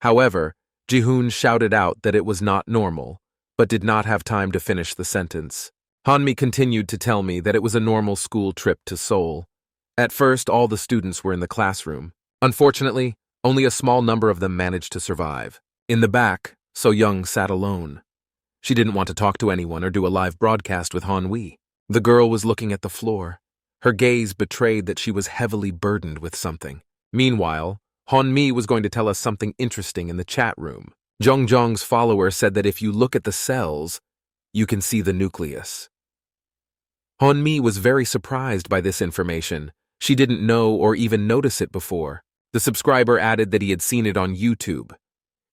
[SPEAKER 1] However, Ji-hoon shouted out that it was not normal, but did not have time to finish the sentence. Hanmi continued to tell me that it was a normal school trip to Seoul. At first, all the students were in the classroom. Unfortunately, only a small number of them managed to survive. In the back, So-young sat alone. She didn't want to talk to anyone or do a live broadcast with Han-wi. The girl was looking at the floor. Her gaze betrayed that she was heavily burdened with something. Meanwhile, Han-mi was going to tell us something interesting in the chat room. Jong-jong's follower said that if you look at the cells, you can see the nucleus. Han-mi was very surprised by this information. She didn't know or even notice it before. The subscriber added that he had seen it on YouTube.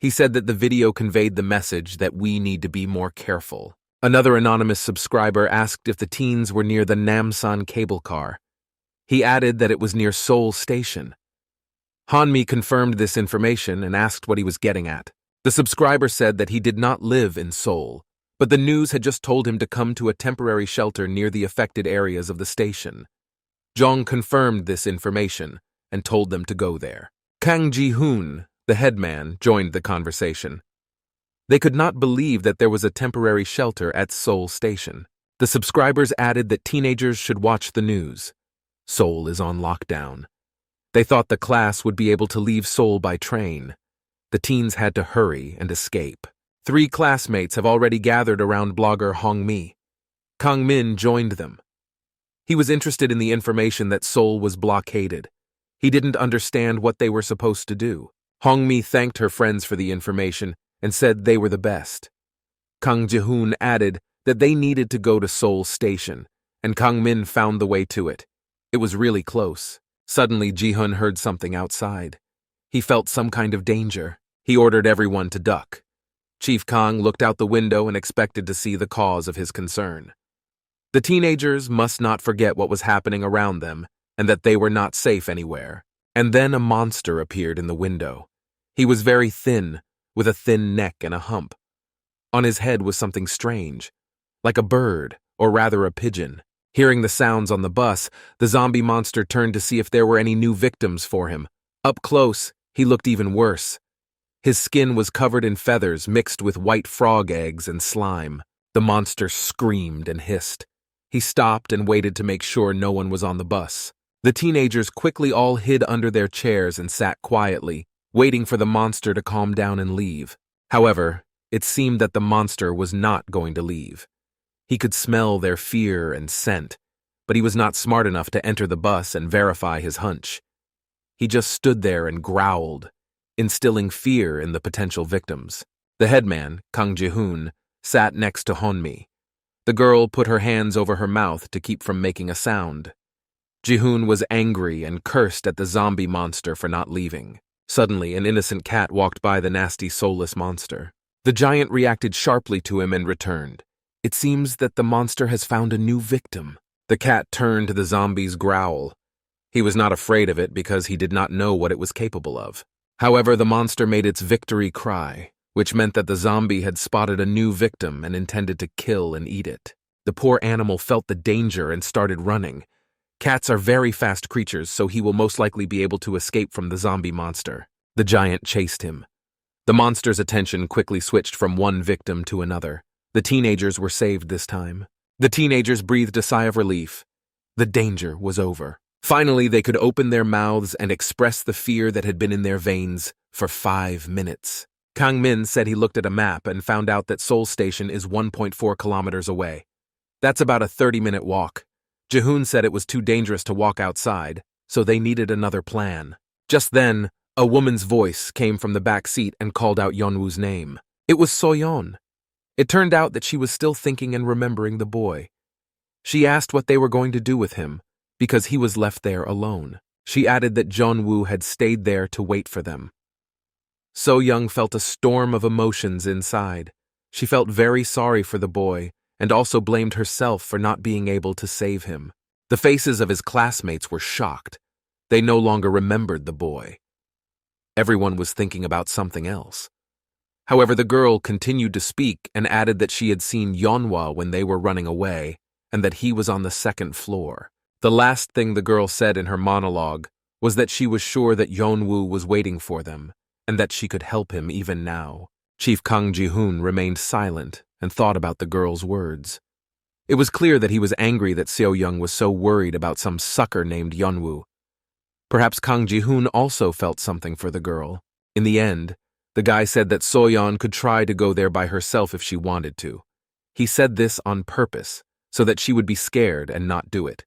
[SPEAKER 1] He said that the video conveyed the message that we need to be more careful. Another anonymous subscriber asked if the teens were near the Namsan cable car. He added that it was near Seoul Station. Hanmi confirmed this information and asked what he was getting at. The subscriber said that he did not live in Seoul, but the news had just told him to come to a temporary shelter near the affected areas of the station. Jong confirmed this information and told them to go there. Kang Ji-hoon, the headman, joined the conversation. They could not believe that there was a temporary shelter at Seoul Station. The subscribers added that teenagers should watch the news. Seoul is on lockdown. They thought the class would be able to leave Seoul by train. The teens had to hurry and escape. 3 classmates have already gathered around blogger Hong-mi. Kang Min joined them. He was interested in the information that Seoul was blockaded. He didn't understand what they were supposed to do. Hong-mi thanked her friends for the information and said they were the best. Kang Ji-hoon added that they needed to go to Seoul Station and Kang Min found the way to it. It was really close. Suddenly, Ji-hun heard something outside. He felt some kind of danger. He ordered everyone to duck. Chief Kang looked out the window and expected to see the cause of his concern. The teenagers must not forget what was happening around them and that they were not safe anywhere. And then a monster appeared in the window. He was very thin, with a thin neck and a hump. On his head was something strange, like a bird, or rather a pigeon. Hearing the sounds on the bus, the zombie monster turned to see if there were any new victims for him. Up close, he looked even worse. His skin was covered in feathers mixed with white frog eggs and slime. The monster screamed and hissed. He stopped and waited to make sure no one was on the bus. The teenagers quickly all hid under their chairs and sat quietly, waiting for the monster to calm down and leave. However, it seemed that the monster was not going to leave. He could smell their fear and scent, but he was not smart enough to enter the bus and verify his hunch. He just stood there and growled, instilling fear in the potential victims. The headman, Kang Ji-hoon, sat next to Honmi. The girl put her hands over her mouth to keep from making a sound. Ji-hoon was angry and cursed at the zombie monster for not leaving. Suddenly, an innocent cat walked by the nasty, soulless monster. The giant reacted sharply to him and returned. It seems that the monster has found a new victim. The cat turned to the zombie's growl. He was not afraid of it because he did not know what it was capable of. However, the monster made its victory cry, which meant that the zombie had spotted a new victim and intended to kill and eat it. The poor animal felt the danger and started running. Cats are very fast creatures, so he will most likely be able to escape from the zombie monster. The giant chased him. The monster's attention quickly switched from one victim to another. The teenagers were saved this time. The teenagers breathed a sigh of relief. The danger was over. Finally, they could open their mouths and express the fear that had been in their veins for 5 minutes. Kang Min said he looked at a map and found out that Seoul Station is 1.4 kilometers away. That's about a 30-minute walk. Ji-hoon said it was too dangerous to walk outside, so they needed another plan. Just then, a woman's voice came from the back seat and called out Yeonwoo's name. It was Soyon. It turned out that she was still thinking and remembering the boy. She asked what they were going to do with him, because he was left there alone. She added that Yeon-woo had stayed there to wait for them. So-young felt a storm of emotions inside. She felt very sorry for the boy, and also blamed herself for not being able to save him. The faces of his classmates were shocked. They no longer remembered the boy. Everyone was thinking about something else. However, the girl continued to speak and added that she had seen Yeonwoo when they were running away, and that he was on the 2nd floor. The last thing the girl said in her monologue was that she was sure that Yeon-woo was waiting for them, and that she could help him even now. Chief Kang Ji-hoon remained silent and thought about the girl's words. It was clear that he was angry that Seo-young was so worried about some sucker named Yeon-woo. Perhaps Kang Ji-hoon also felt something for the girl. In the end, the guy said that So-yeon could try to go there by herself if she wanted to. He said this on purpose, so that she would be scared and not do it.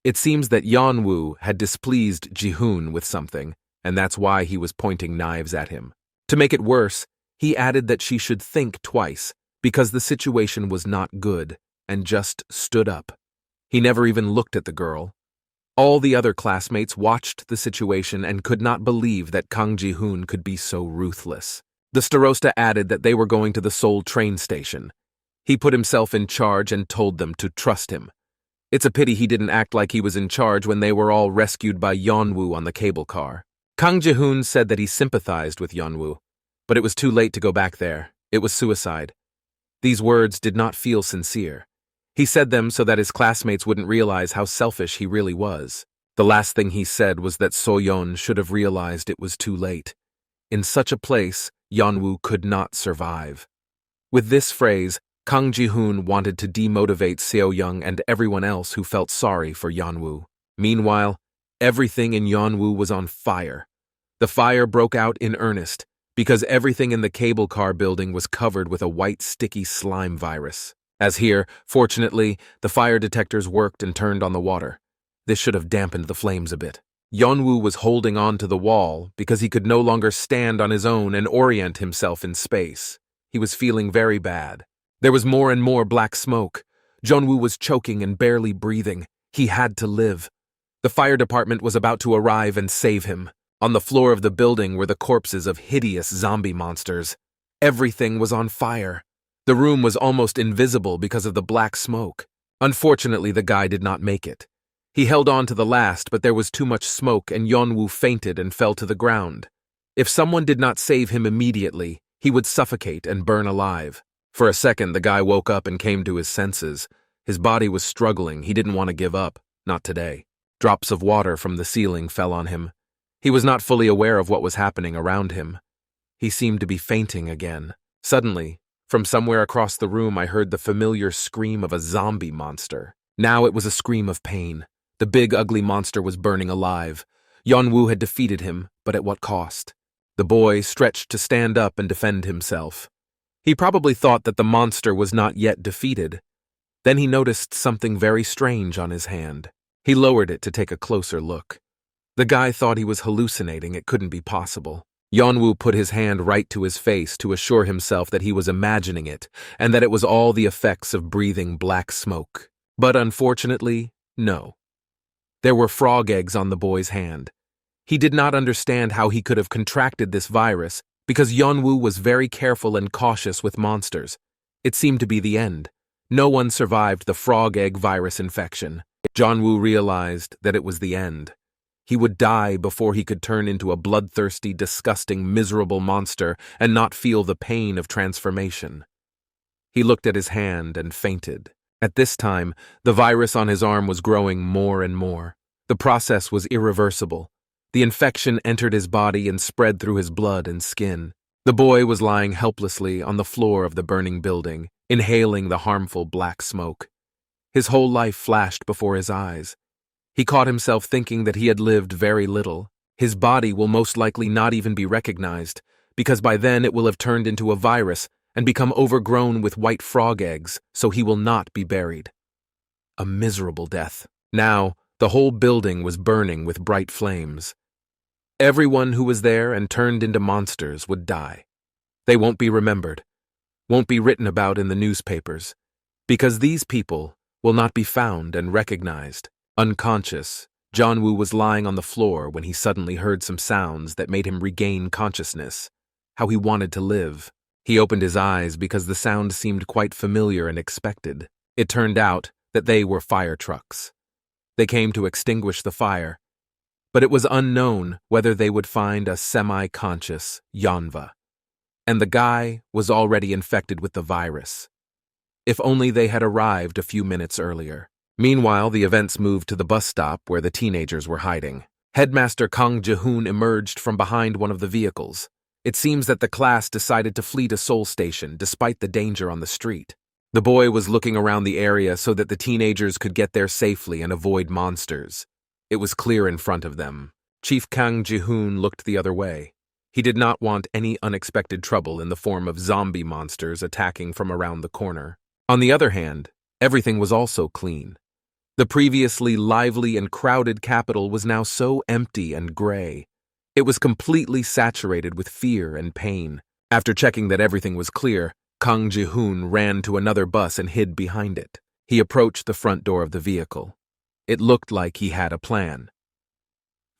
[SPEAKER 1] It seems that Yeon-woo had displeased Ji-hoon with something, and that's why he was pointing knives at him. To make it worse, he added that she should think twice, because the situation was not good, and just stood up. He never even looked at the girl. All the other classmates watched the situation and could not believe that Kang Ji-hoon could be so ruthless. The starosta added that they were going to the Seoul train station. He put himself in charge and told them to trust him. It's a pity he didn't act like he was in charge when they were all rescued by Yeon-woo on the cable car. Kang Ji-hoon said that he sympathized with Yeon-woo, but it was too late to go back there. It was suicide. These words did not feel sincere. He said them so that his classmates wouldn't realize how selfish he really was. The last thing he said was that So-yeon should have realized it was too late. In such a place, Yeon-woo could not survive. With this phrase, Kang Ji-hoon wanted to demotivate Seo-young and everyone else who felt sorry for Yeon-woo. Meanwhile, everything in Yeon-woo was on fire. The fire broke out in earnest, because everything in the cable car building was covered with a white sticky slime virus. As here, fortunately, the fire detectors worked and turned on the water. This should have dampened the flames a bit. Yeon-woo was holding on to the wall because he could no longer stand on his own and orient himself in space. He was feeling very bad. There was more and more black smoke. Yeon-woo was choking and barely breathing. He had to live. The fire department was about to arrive and save him. On the floor of the building were the corpses of hideous zombie monsters. Everything was on fire. The room was almost invisible because of the black smoke. Unfortunately, the guy did not make it. He held on to the last, but there was too much smoke and Yeon-woo fainted and fell to the ground. If someone did not save him immediately, he would suffocate and burn alive. For a second, the guy woke up and came to his senses. His body was struggling. He didn't want to give up. Not today. Drops of water from the ceiling fell on him. He was not fully aware of what was happening around him. He seemed to be fainting again. Suddenly, from somewhere across the room, I heard the familiar scream of a zombie monster. Now it was a scream of pain. The big, ugly monster was burning alive. Yeon-woo had defeated him, but at what cost? The boy stretched to stand up and defend himself. He probably thought that the monster was not yet defeated. Then he noticed something very strange on his hand. He lowered it to take a closer look. The guy thought he was hallucinating. It couldn't be possible. Yeon-woo put his hand right to his face to assure himself that he was imagining it, and that it was all the effects of breathing black smoke. But unfortunately, no. There were frog eggs on the boy's hand. He did not understand how he could have contracted this virus because Yeon-woo was very careful and cautious with monsters. It seemed to be the end. No one survived the frog egg virus infection. Yeon-woo realized that it was the end. He would die before he could turn into a bloodthirsty, disgusting, miserable monster and not feel the pain of transformation. He looked at his hand and fainted. At this time, the virus on his arm was growing more and more. The process was irreversible. The infection entered his body and spread through his blood and skin. The boy was lying helplessly on the floor of the burning building, inhaling the harmful black smoke. His whole life flashed before his eyes. He caught himself thinking that he had lived very little. His body will most likely not even be recognized, because by then it will have turned into a virus and become overgrown with white frog eggs, so he will not be buried. A miserable death. Now, the whole building was burning with bright flames. Everyone who was there and turned into monsters would die. They won't be remembered, won't be written about in the newspapers, because these people will not be found and recognized. Unconscious, Yeon-woo was lying on the floor when he suddenly heard some sounds that made him regain consciousness. How he wanted to live. He opened his eyes because the sound seemed quite familiar and expected. It turned out that they were fire trucks. They came to extinguish the fire, but it was unknown whether they would find a semi-conscious Yeonwoo. And the guy was already infected with the virus. If only they had arrived a few minutes earlier. Meanwhile, the events moved to the bus stop where the teenagers were hiding. Headmaster Kang Ji-hoon emerged from behind one of the vehicles. It seems that the class decided to flee to Seoul Station despite the danger on the street. The boy was looking around the area so that the teenagers could get there safely and avoid monsters. It was clear in front of them. Chief Kang Ji-hoon looked the other way. He did not want any unexpected trouble in the form of zombie monsters attacking from around the corner. On the other hand, everything was also clean. The previously lively and crowded capital was now so empty and gray. It was completely saturated with fear and pain. After checking that everything was clear, Kang Ji-hoon ran to another bus and hid behind it. He approached the front door of the vehicle. It looked like he had a plan.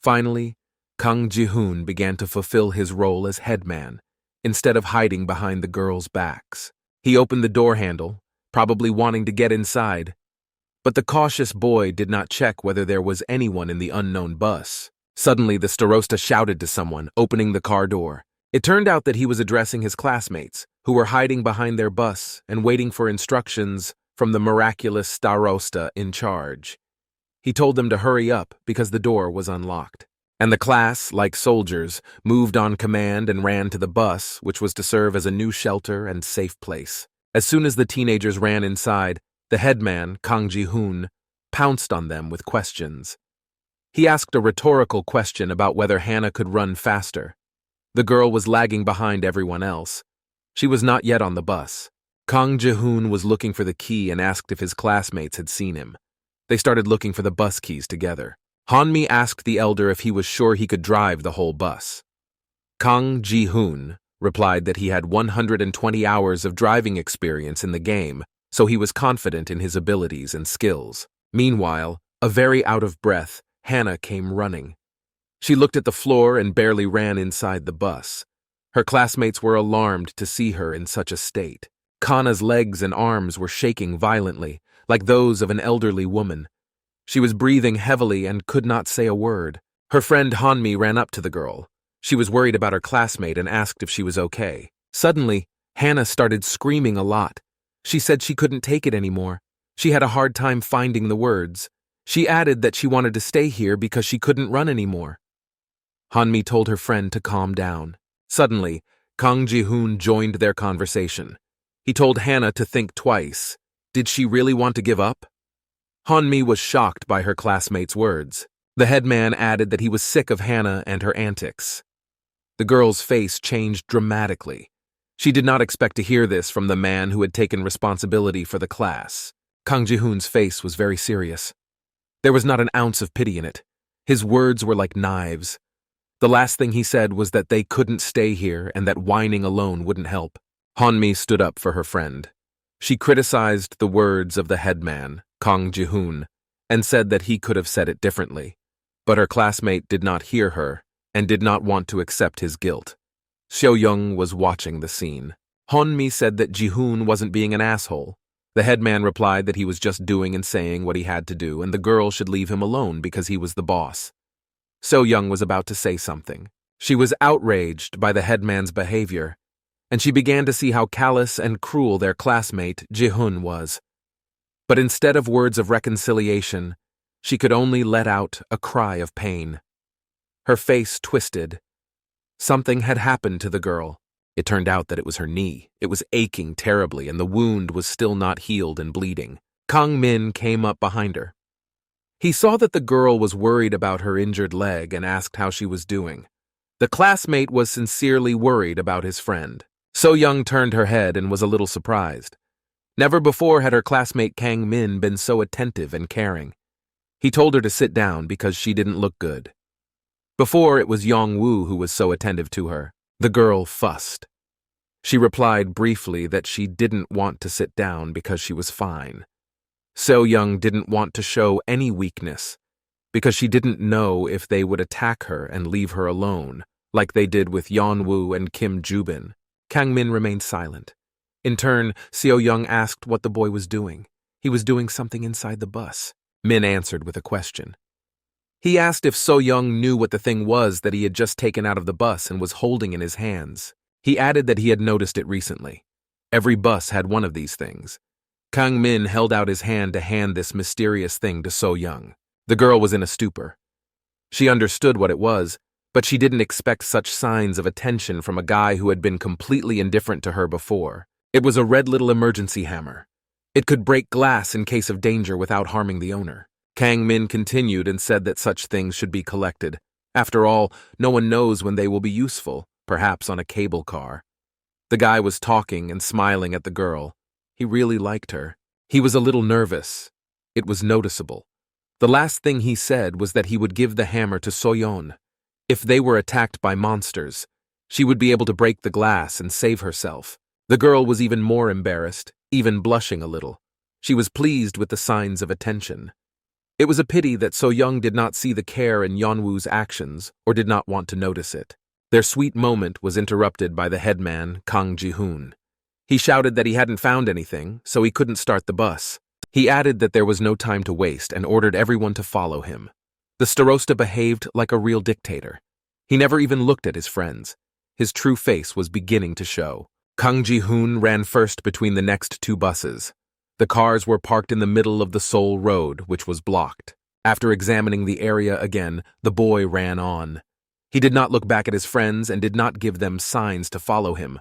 [SPEAKER 1] Finally, Kang Ji-hoon began to fulfill his role as headman, instead of hiding behind the girls' backs. He opened the door handle, probably wanting to get inside. But the cautious boy did not check whether there was anyone in the unknown bus. Suddenly, the starosta shouted to someone, opening the car door. It turned out that he was addressing his classmates, who were hiding behind their bus and waiting for instructions from the miraculous starosta in charge. He told them to hurry up because the door was unlocked. And the class, like soldiers, moved on command and ran to the bus, which was to serve as a new shelter and safe place. As soon as the teenagers ran inside, the headman, Kang Ji-hoon, pounced on them with questions. He asked a rhetorical question about whether Hannah could run faster. The girl was lagging behind everyone else. She was not yet on the bus. Kang Ji-hoon was looking for the key and asked if his classmates had seen him. They started looking for the bus keys together. Hanmi asked the elder if he was sure he could drive the whole bus. Kang Ji-hoon replied that he had 120 hours of driving experience in the game, so he was confident in his abilities and skills. Meanwhile, a very out-of-breath Hannah came running. She looked at the floor and barely ran inside the bus. Her classmates were alarmed to see her in such a state. Kana's legs and arms were shaking violently, like those of an elderly woman. She was breathing heavily and could not say a word. Her friend Hanmi ran up to the girl. She was worried about her classmate and asked if she was okay. Suddenly, Hannah started screaming a lot. She said she couldn't take it anymore. She had a hard time finding the words. She added that she wanted to stay here because she couldn't run anymore. Hanmi told her friend to calm down. Suddenly, Kang Ji-hoon joined their conversation. He told Hannah to think twice. Did she really want to give up? Hanmi was shocked by her classmate's words. The headman added that he was sick of Hannah and her antics. The girl's face changed dramatically. She did not expect to hear this from the man who had taken responsibility for the class. Kang Ji-hoon's face was very serious. There was not an ounce of pity in it. His words were like knives. The last thing he said was that they couldn't stay here and that whining alone wouldn't help. Hanmi stood up for her friend. She criticized the words of the headman, Kang Ji-hoon, and said that he could have said it differently. But her classmate did not hear her and did not want to accept his guilt. Seo-young was watching the scene. Hanmi said that Ji-hoon wasn't being an asshole. The headman replied that he was just doing and saying what he had to do and the girl should leave him alone because he was the boss. Seo-young was about to say something. She was outraged by the headman's behavior, and she began to see how callous and cruel their classmate, Ji-hoon, was. But instead of words of reconciliation, she could only let out a cry of pain. Her face twisted. Something had happened to the girl. It turned out that it was her knee. It was aching terribly, and the wound was still not healed and bleeding. Kang Min came up behind her. He saw that the girl was worried about her injured leg and asked how she was doing. The classmate was sincerely worried about his friend. So-young turned her head and was a little surprised. Never before had her classmate Kang Min been so attentive and caring. He told her to sit down because she didn't look good. Before, it was Yeon-woo who was so attentive to her. The girl fussed. She replied briefly that she didn't want to sit down because she was fine. So-young didn't want to show any weakness because she didn't know if they would attack her and leave her alone, like they did with Yeon-woo and Kim Ju-bin. Kang Min remained silent. In turn, Seo-young asked what the boy was doing. He was doing something inside the bus. Min answered with a question. He asked if So-young knew what the thing was that he had just taken out of the bus and was holding in his hands. He added that he had noticed it recently. Every bus had one of these things. Kang Min held out his hand to hand this mysterious thing to So-young. The girl was in a stupor. She understood what it was, but she didn't expect such signs of attention from a guy who had been completely indifferent to her before. It was a red little emergency hammer. It could break glass in case of danger without harming the owner. Kang Min continued and said that such things should be collected. After all, no one knows when they will be useful, perhaps on a cable car. The guy was talking and smiling at the girl. He really liked her. He was a little nervous. It was noticeable. The last thing he said was that he would give the hammer to Soyon. If they were attacked by monsters, she would be able to break the glass and save herself. The girl was even more embarrassed, even blushing a little. She was pleased with the signs of attention. It was a pity that So-young did not see the care in Yeon-woo's actions or did not want to notice it. Their sweet moment was interrupted by the headman, Kang Ji-hoon. He shouted that he hadn't found anything, so he couldn't start the bus. He added that there was no time to waste and ordered everyone to follow him. The starosta behaved like a real dictator. He never even looked at his friends. His true face was beginning to show. Kang Ji-hoon ran first between the next two buses. The cars were parked in the middle of the Seoul road, which was blocked. After examining the area again, the boy ran on. He did not look back at his friends and did not give them signs to follow him.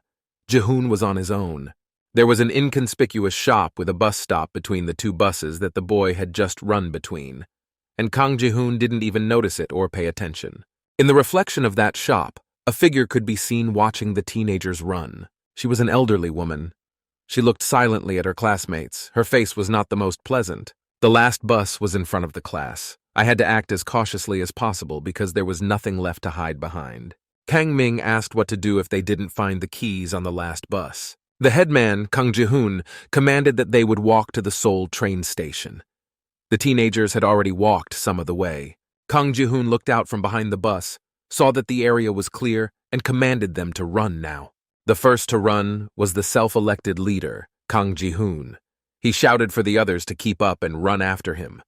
[SPEAKER 1] Ji-hoon was on his own. There was an inconspicuous shop with a bus stop between the two buses that the boy had just run between, and Kang Ji-hoon didn't even notice it or pay attention. In the reflection of that shop, a figure could be seen watching the teenagers run. She was an elderly woman. She looked silently at her classmates. Her face was not the most pleasant. The last bus was in front of the class. I had to act as cautiously as possible because there was nothing left to hide behind. Kang Ming asked what to do if they didn't find the keys on the last bus. The headman, Kang Ji-hoon, commanded that they would walk to the Seoul train station. The teenagers had already walked some of the way. Kang Ji-hoon looked out from behind the bus, saw that the area was clear, and commanded them to run now. The first to run was the self-elected leader, Kang Ji-hoon. He shouted for the others to keep up and run after him.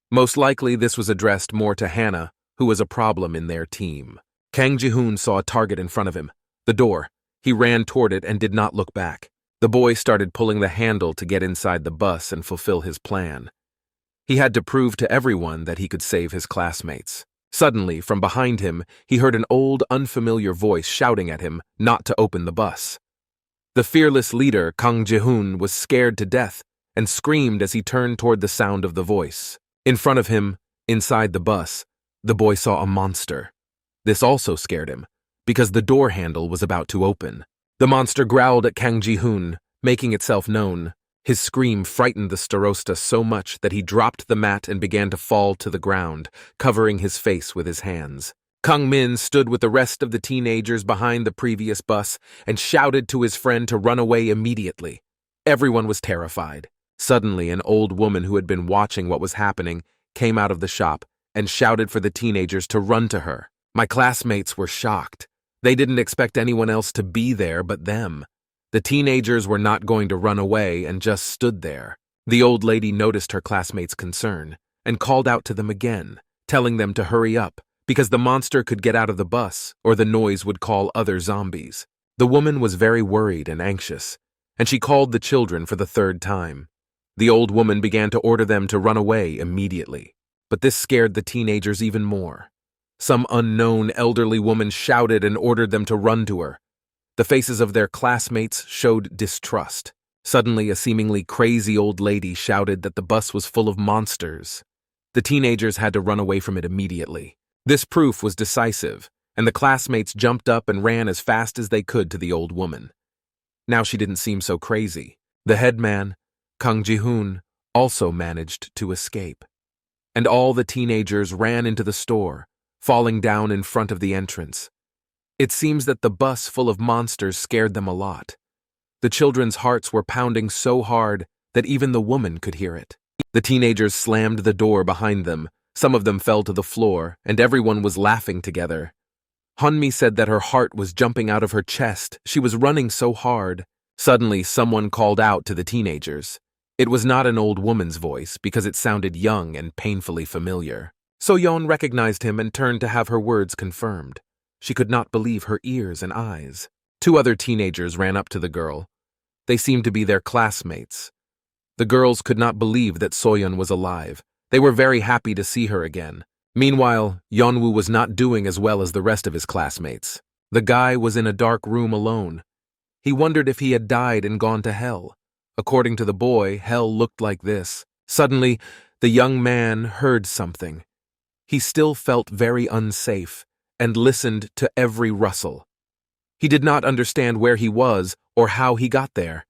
[SPEAKER 1] Most likely this was addressed more to Hannah, who was a problem in their team. Kang Ji-hoon saw a target in front of him, the door. He ran toward it and did not look back. The boy started pulling the handle to get inside the bus and fulfill his plan. He had to prove to everyone that he could save his classmates. Suddenly, from behind him, he heard an old, unfamiliar voice shouting at him not to open the bus. The fearless leader, Kang Ji-hoon, was scared to death and screamed as he turned toward the sound of the voice. In front of him, inside the bus, the boy saw a monster. This also scared him, because the door handle was about to open. The monster growled at Kang Ji-hoon, making itself known. His scream frightened the starosta so much that he dropped the mat and began to fall to the ground, covering his face with his hands. Kang Min stood with the rest of the teenagers behind the previous bus and shouted to his friend to run away immediately. Everyone was terrified. Suddenly, an old woman who had been watching what was happening came out of the shop and shouted for the teenagers to run to her. My classmates were shocked. They didn't expect anyone else to be there but them. The teenagers were not going to run away and just stood there. The old lady noticed her classmates' concern and called out to them again, telling them to hurry up because the monster could get out of the bus or the noise would call other zombies. The woman was very worried and anxious, and she called the children for the third time. The old woman began to order them to run away immediately, but this scared the teenagers even more. Some unknown elderly woman shouted and ordered them to run to her. The faces of their classmates showed distrust. Suddenly, a seemingly crazy old lady shouted that the bus was full of monsters. The teenagers had to run away from it immediately. This proof was decisive, and the classmates jumped up and ran as fast as they could to the old woman. Now she didn't seem so crazy. The headman, Kang Ji-hoon, also managed to escape. And all the teenagers ran into the store, falling down in front of the entrance. It seems that the bus full of monsters scared them a lot. The children's hearts were pounding so hard that even the woman could hear it. The teenagers slammed the door behind them. Some of them fell to the floor, and everyone was laughing together. Hunmi said that her heart was jumping out of her chest. She was running so hard. Suddenly, someone called out to the teenagers. It was not an old woman's voice because it sounded young and painfully familiar. Soyon recognized him and turned to have her words confirmed. She could not believe her ears and eyes. Two other teenagers ran up to the girl. They seemed to be their classmates. The girls could not believe that Soyon was alive. They were very happy to see her again. Meanwhile, Yeon-woo was not doing as well as the rest of his classmates. The guy was in a dark room alone. He wondered if he had died and gone to hell. According to the boy, hell looked like this. Suddenly, the young man heard something. He still felt very unsafe and listened to every rustle. He did not understand where he was or how he got there.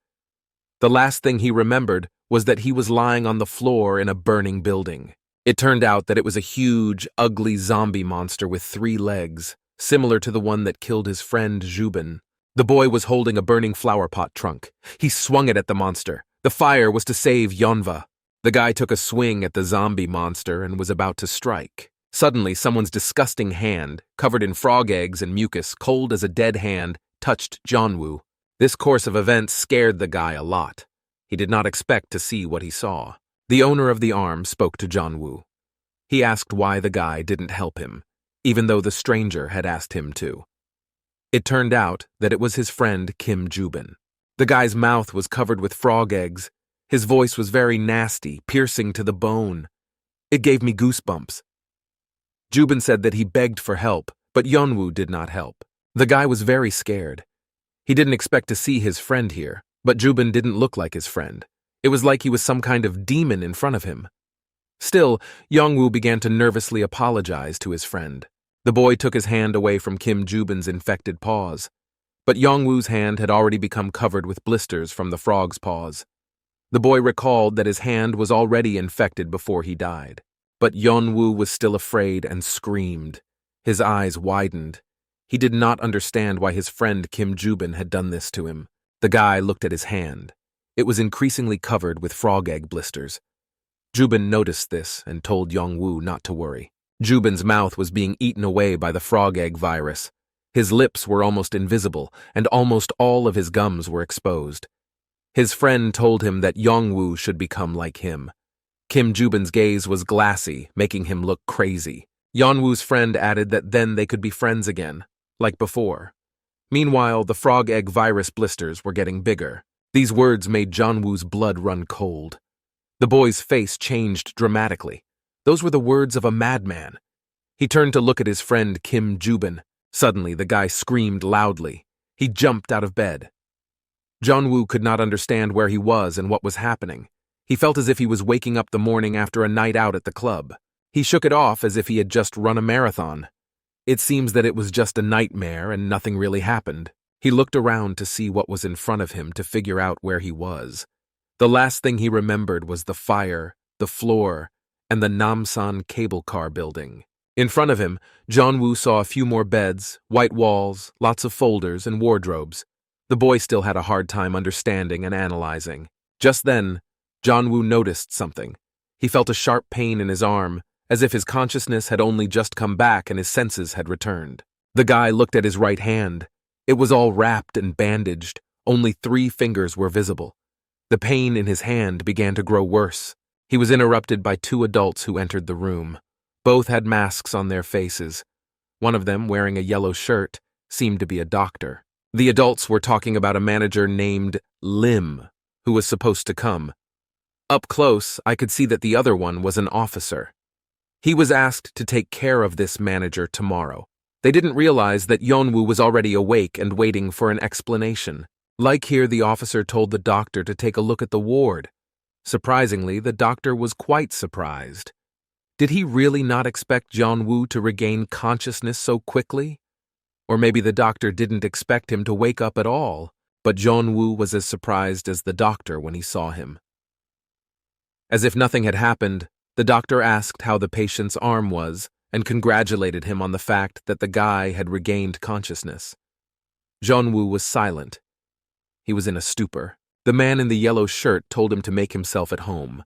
[SPEAKER 1] The last thing he remembered was that he was lying on the floor in a burning building. It turned out that it was a huge, ugly zombie monster with 3 legs, similar to the one that killed his friend Jubin. The boy was holding a burning flower pot trunk. He swung it at the monster. The fire was to save Yeonwoo. The guy took a swing at the zombie monster and was about to strike. Suddenly, someone's disgusting hand, covered in frog eggs and mucus, cold as a dead hand, touched Yeon-woo. This course of events scared the guy a lot. He did not expect to see what he saw. The owner of the arm spoke to Yeon-woo. He asked why the guy didn't help him, even though the stranger had asked him to. It turned out that it was his friend Kim Jubin. The guy's mouth was covered with frog eggs. His voice was very nasty, piercing to the bone. It gave me goosebumps. Jubin said that he begged for help, but Yeon-woo did not help. The guy was very scared. He didn't expect to see his friend here, but Jubin didn't look like his friend. It was like he was some kind of demon in front of him. Still, Yeon-woo began to nervously apologize to his friend. The boy took his hand away from Kim Jubin's infected paws, but Yeon-woo's hand had already become covered with blisters from the frog's paws. The boy recalled that his hand was already infected before he died. But Yeon-woo was still afraid and screamed. His eyes widened. He did not understand why his friend Kim Jubin had done this to him. The guy looked at his hand. It was increasingly covered with frog egg blisters. Jubin noticed this and told Yeon-woo not to worry. Jubin's mouth was being eaten away by the frog egg virus. His lips were almost invisible, and almost all of his gums were exposed. His friend told him that Yeon-woo should become like him. Kim Jubin's gaze was glassy, making him look crazy. Yeon-woo's friend added that then they could be friends again, like before. Meanwhile, the frog egg virus blisters were getting bigger. These words made Yeon-woo's blood run cold. The boy's face changed dramatically. Those were the words of a madman. He turned to look at his friend Kim Jubin. Suddenly, the guy screamed loudly. He jumped out of bed. Yeon-woo could not understand where he was and what was happening. He felt as if he was waking up the morning after a night out at the club. He shook it off as if he had just run a marathon. It seems that it was just a nightmare and nothing really happened. He looked around to see what was in front of him to figure out where he was. The last thing he remembered was the fire, the floor, and the Namsan cable car building. In front of him, Yeon-woo saw a few more beds, white walls, lots of folders, and wardrobes. The boy still had a hard time understanding and analyzing. Just then, Yeon-woo noticed something. He felt a sharp pain in his arm, as if his consciousness had only just come back and his senses had returned. The guy looked at his right hand. It was all wrapped and bandaged. Only 3 fingers were visible. The pain in his hand began to grow worse. He was interrupted by 2 adults who entered the room. Both had masks on their faces. One of them, wearing a yellow shirt, seemed to be a doctor. The adults were talking about a manager named Lim, who was supposed to come. Up close, I could see that the other one was an officer. He was asked to take care of this manager tomorrow. They didn't realize that Yeon-woo was already awake and waiting for an explanation. Like here, the officer told the doctor to take a look at the ward. Surprisingly, the doctor was quite surprised. Did he really not expect Yeon-woo to regain consciousness so quickly? Or maybe the doctor didn't expect him to wake up at all, but Yeon-woo was as surprised as the doctor when he saw him. As if nothing had happened, the doctor asked how the patient's arm was and congratulated him on the fact that the guy had regained consciousness. Yeon-woo was silent. He was in a stupor. The man in the yellow shirt told him to make himself at home,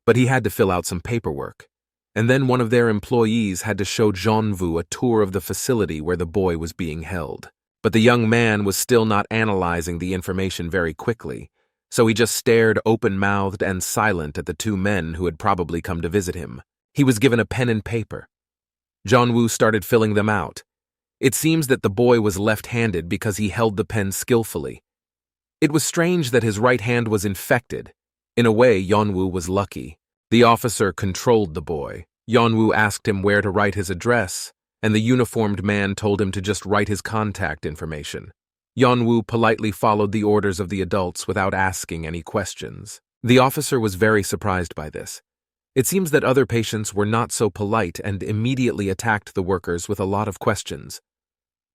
[SPEAKER 1] but he had to fill out some paperwork. And then one of their employees had to show Yeon-woo a tour of the facility where the boy was being held. But the young man was still not analyzing the information very quickly, so he just stared open-mouthed and silent at the 2 men who had probably come to visit him. He was given a pen and paper. Yeon-woo started filling them out. It seems that the boy was left-handed because he held the pen skillfully. It was strange that his right hand was infected. In a way, Yeon-woo was lucky. The officer controlled the boy. Yeon-woo asked him where to write his address, and the uniformed man told him to just write his contact information. Yeon-woo politely followed the orders of the adults without asking any questions. The officer was very surprised by this. It seems that other patients were not so polite and immediately attacked the workers with a lot of questions.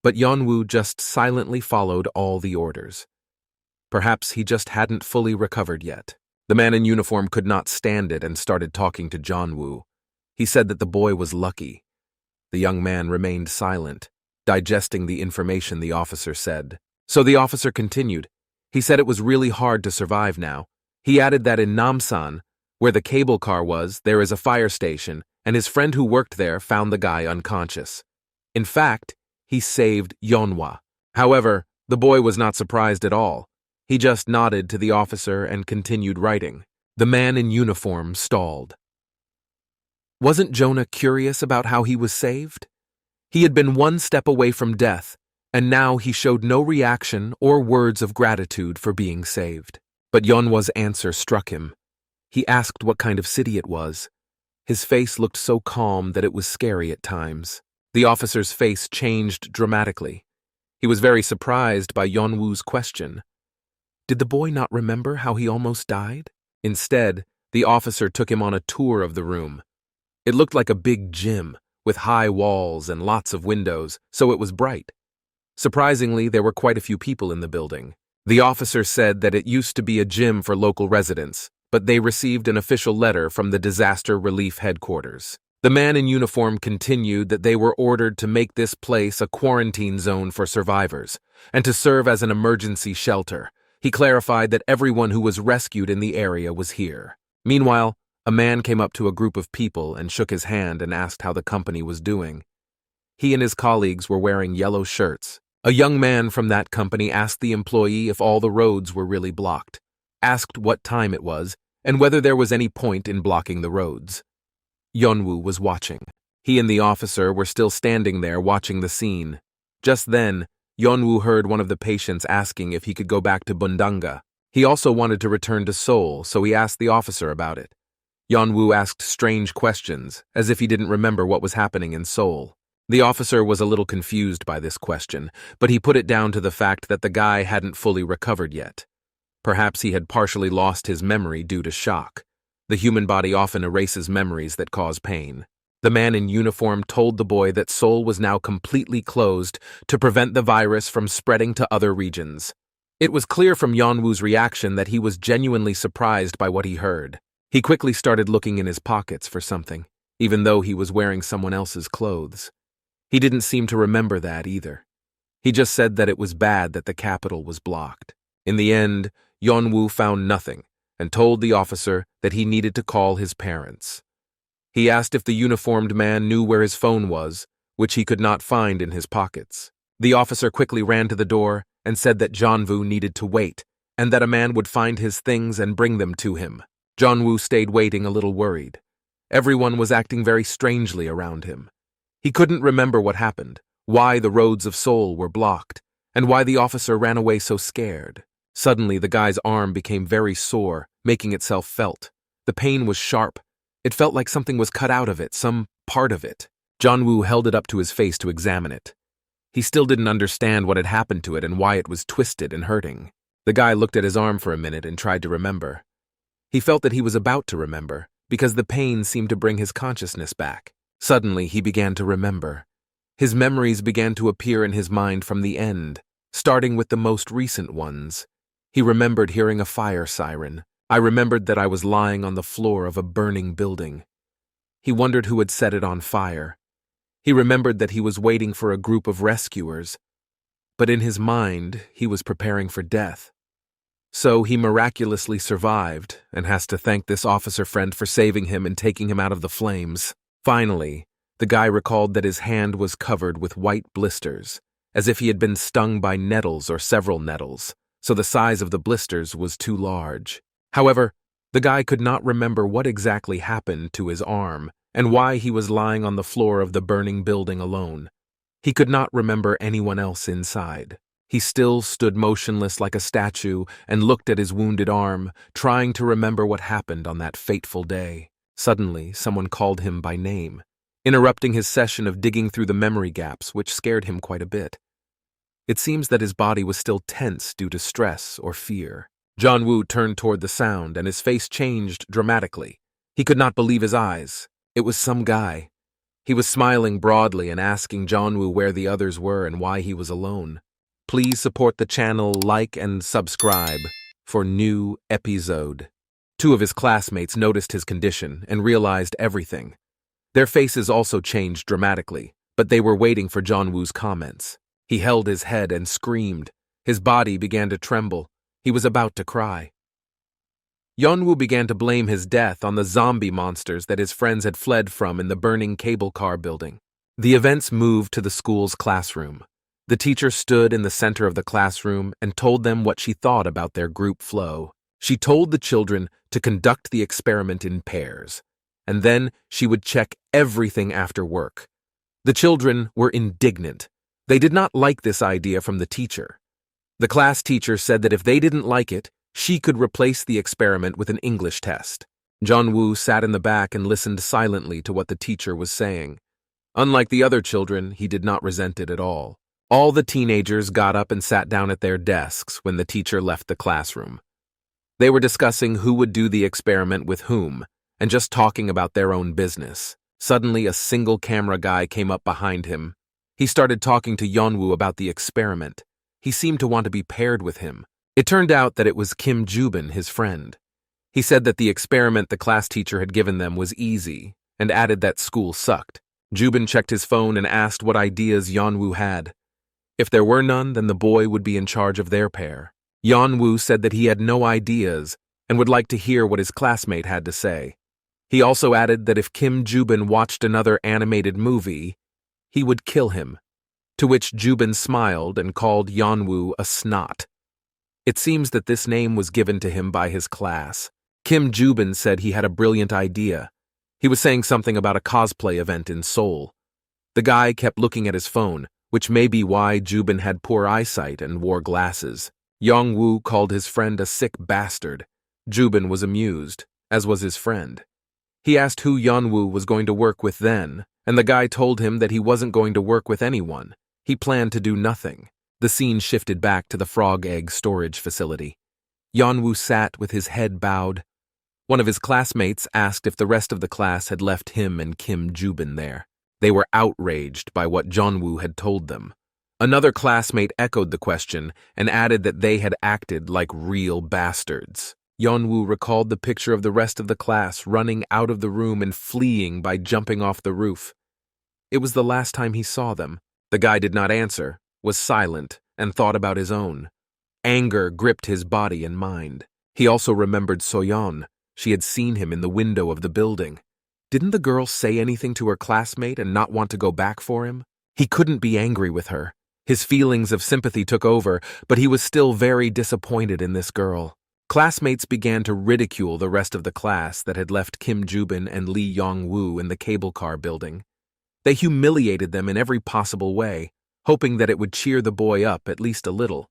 [SPEAKER 1] But Yeon-woo just silently followed all the orders. Perhaps he just hadn't fully recovered yet. The man in uniform could not stand it and started talking to Yeon-woo. He said that the boy was lucky. The young man remained silent, digesting the information the officer said. So the officer continued. He said it was really hard to survive now. He added that in Namsan, where the cable car was, there is a fire station, and his friend who worked there found the guy unconscious. In fact, he saved Yeonwoo. However, the boy was not surprised at all. He just nodded to the officer and continued writing. The man in uniform stalled. Wasn't Jonah curious about how he was saved? He had been 1 step away from death, and now he showed no reaction or words of gratitude for being saved. But Yeonwoo's answer struck him. He asked what kind of city it was. His face looked so calm that it was scary at times. The officer's face changed dramatically. He was very surprised by Yeonwoo's question. Did the boy not remember how he almost died? Instead, the officer took him on a tour of the room. It looked like a big gym, with high walls and lots of windows, so it was bright. Surprisingly, there were quite a few people in the building. The officer said that it used to be a gym for local residents, but they received an official letter from the disaster relief headquarters. The man in uniform continued that they were ordered to make this place a quarantine zone for survivors, and to serve as an emergency shelter, He clarified that everyone who was rescued in the area was here. Meanwhile, a man came up to a group of people and shook his hand and asked how the company was doing. He and his colleagues were wearing yellow shirts. A young man from that company asked the employee if all the roads were really blocked, asked what time it was, and whether there was any point in blocking the roads. Yeon-woo was watching. He and the officer were still standing there watching the scene. Just then, Yeon-woo heard one of the patients asking if he could go back to Bundanga. He also wanted to return to Seoul, so he asked the officer about it. Yeon-woo asked strange questions, as if he didn't remember what was happening in Seoul. The officer was a little confused by this question, but he put it down to the fact that the guy hadn't fully recovered yet. Perhaps he had partially lost his memory due to shock. The human body often erases memories that cause pain. The man in uniform told the boy that Seoul was now completely closed to prevent the virus from spreading to other regions. It was clear from Yeon-woo's reaction that he was genuinely surprised by what he heard. He quickly started looking in his pockets for something, even though he was wearing someone else's clothes. He didn't seem to remember that either. He just said that it was bad that the capital was blocked. In the end, Yeon-woo found nothing and told the officer that he needed to call his parents. He asked if the uniformed man knew where his phone was, which he could not find in his pockets. The officer quickly ran to the door and said that Yeon-woo needed to wait and that a man would find his things and bring them to him. Yeon-woo stayed waiting a little worried. Everyone was acting very strangely around him. He couldn't remember what happened, why the roads of Seoul were blocked, and why the officer ran away so scared. Suddenly, the guy's arm became very sore, making itself felt. The pain was sharp. It felt like something was cut out of it, some part of it. Yeon-woo held it up to his face to examine it. He still didn't understand what had happened to it and why it was twisted and hurting. The guy looked at his arm for a minute and tried to remember. He felt that he was about to remember, because the pain seemed to bring his consciousness back. Suddenly, he began to remember. His memories began to appear in his mind from the end, starting with the most recent ones. He remembered hearing a fire siren. I remembered that I was lying on the floor of a burning building. He wondered who had set it on fire. He remembered that he was waiting for a group of rescuers. But in his mind, he was preparing for death. So he miraculously survived and has to thank this officer friend for saving him and taking him out of the flames. Finally, the guy recalled that his hand was covered with white blisters, as if he had been stung by nettles or several nettles, so the size of the blisters was too large. However, the guy could not remember what exactly happened to his arm and why he was lying on the floor of the burning building alone. He could not remember anyone else inside. He still stood motionless like a statue and looked at his wounded arm, trying to remember what happened on that fateful day. Suddenly, someone called him by name, interrupting his session of digging through the memory gaps, which scared him quite a bit. It seems that his body was still tense due to stress or fear. Yeon-woo turned toward the sound, and his face changed dramatically. He could not believe his eyes. It was some guy. He was smiling broadly and asking Yeon-woo where the others were and why he was alone. Please support the channel, like and subscribe for new episode. Two of his classmates noticed his condition and realized everything. Their faces also changed dramatically, but they were waiting for Yeon-woo's comments. He held his head and screamed. His body began to tremble. He was about to cry. Yeon-woo began to blame his death on the zombie monsters that his friends had fled from in the burning cable car building. The events moved to the school's classroom. The teacher stood in the center of the classroom and told them what she thought about their group flow. She told the children to conduct the experiment in pairs, and then she would check everything after work. The children were indignant. They did not like this idea from the teacher. The class teacher said that if they didn't like it, she could replace the experiment with an English test. Yeon-woo sat in the back and listened silently to what the teacher was saying. Unlike the other children, he did not resent it at all. All the teenagers got up and sat down at their desks when the teacher left the classroom. They were discussing who would do the experiment with whom, and just talking about their own business. Suddenly, a single camera guy came up behind him. He started talking to Yeon-woo about the experiment. He seemed to want to be paired with him. It turned out that it was Kim Jubin, his friend. He said that the experiment the class teacher had given them was easy, and added that school sucked. Jubin checked his phone and asked what ideas Yeon-woo had. If there were none, then the boy would be in charge of their pair. Yeon-woo said that he had no ideas and would like to hear what his classmate had to say. He also added that if Kim Jubin watched another animated movie, he would kill him, to which Jubin smiled and called Yeonwoo a snot. It seems that this name was given to him by his class. Kim Jubin said he had a brilliant idea. He was saying something about a cosplay event in Seoul. The guy kept looking at his phone, which may be why Jubin had poor eyesight and wore glasses. Yeonwoo called his friend a sick bastard. Jubin was amused, as was his friend. He asked who Yeonwoo was going to work with then, and the guy told him that he wasn't going to work with anyone. He planned to do nothing. The scene shifted back to the frog egg storage facility. Yeonwoo sat with his head bowed. One of his classmates asked if the rest of the class had left him and Kim Jubin there. They were outraged by what Yeonwoo had told them. Another classmate echoed the question and added that they had acted like real bastards. Yeonwoo recalled the picture of the rest of the class running out of the room and fleeing by jumping off the roof. It was the last time he saw them. The guy did not answer, was silent, and thought about his own. Anger gripped his body and mind. He also remembered Soyon. She had seen him in the window of the building. Didn't the girl say anything to her classmate and not want to go back for him? He couldn't be angry with her. His feelings of sympathy took over, but he was still very disappointed in this girl. Classmates began to ridicule the rest of the class that had left Kim Jubin and Lee Yong-woo in the cable car building. They humiliated them in every possible way, hoping that it would cheer the boy up at least a little.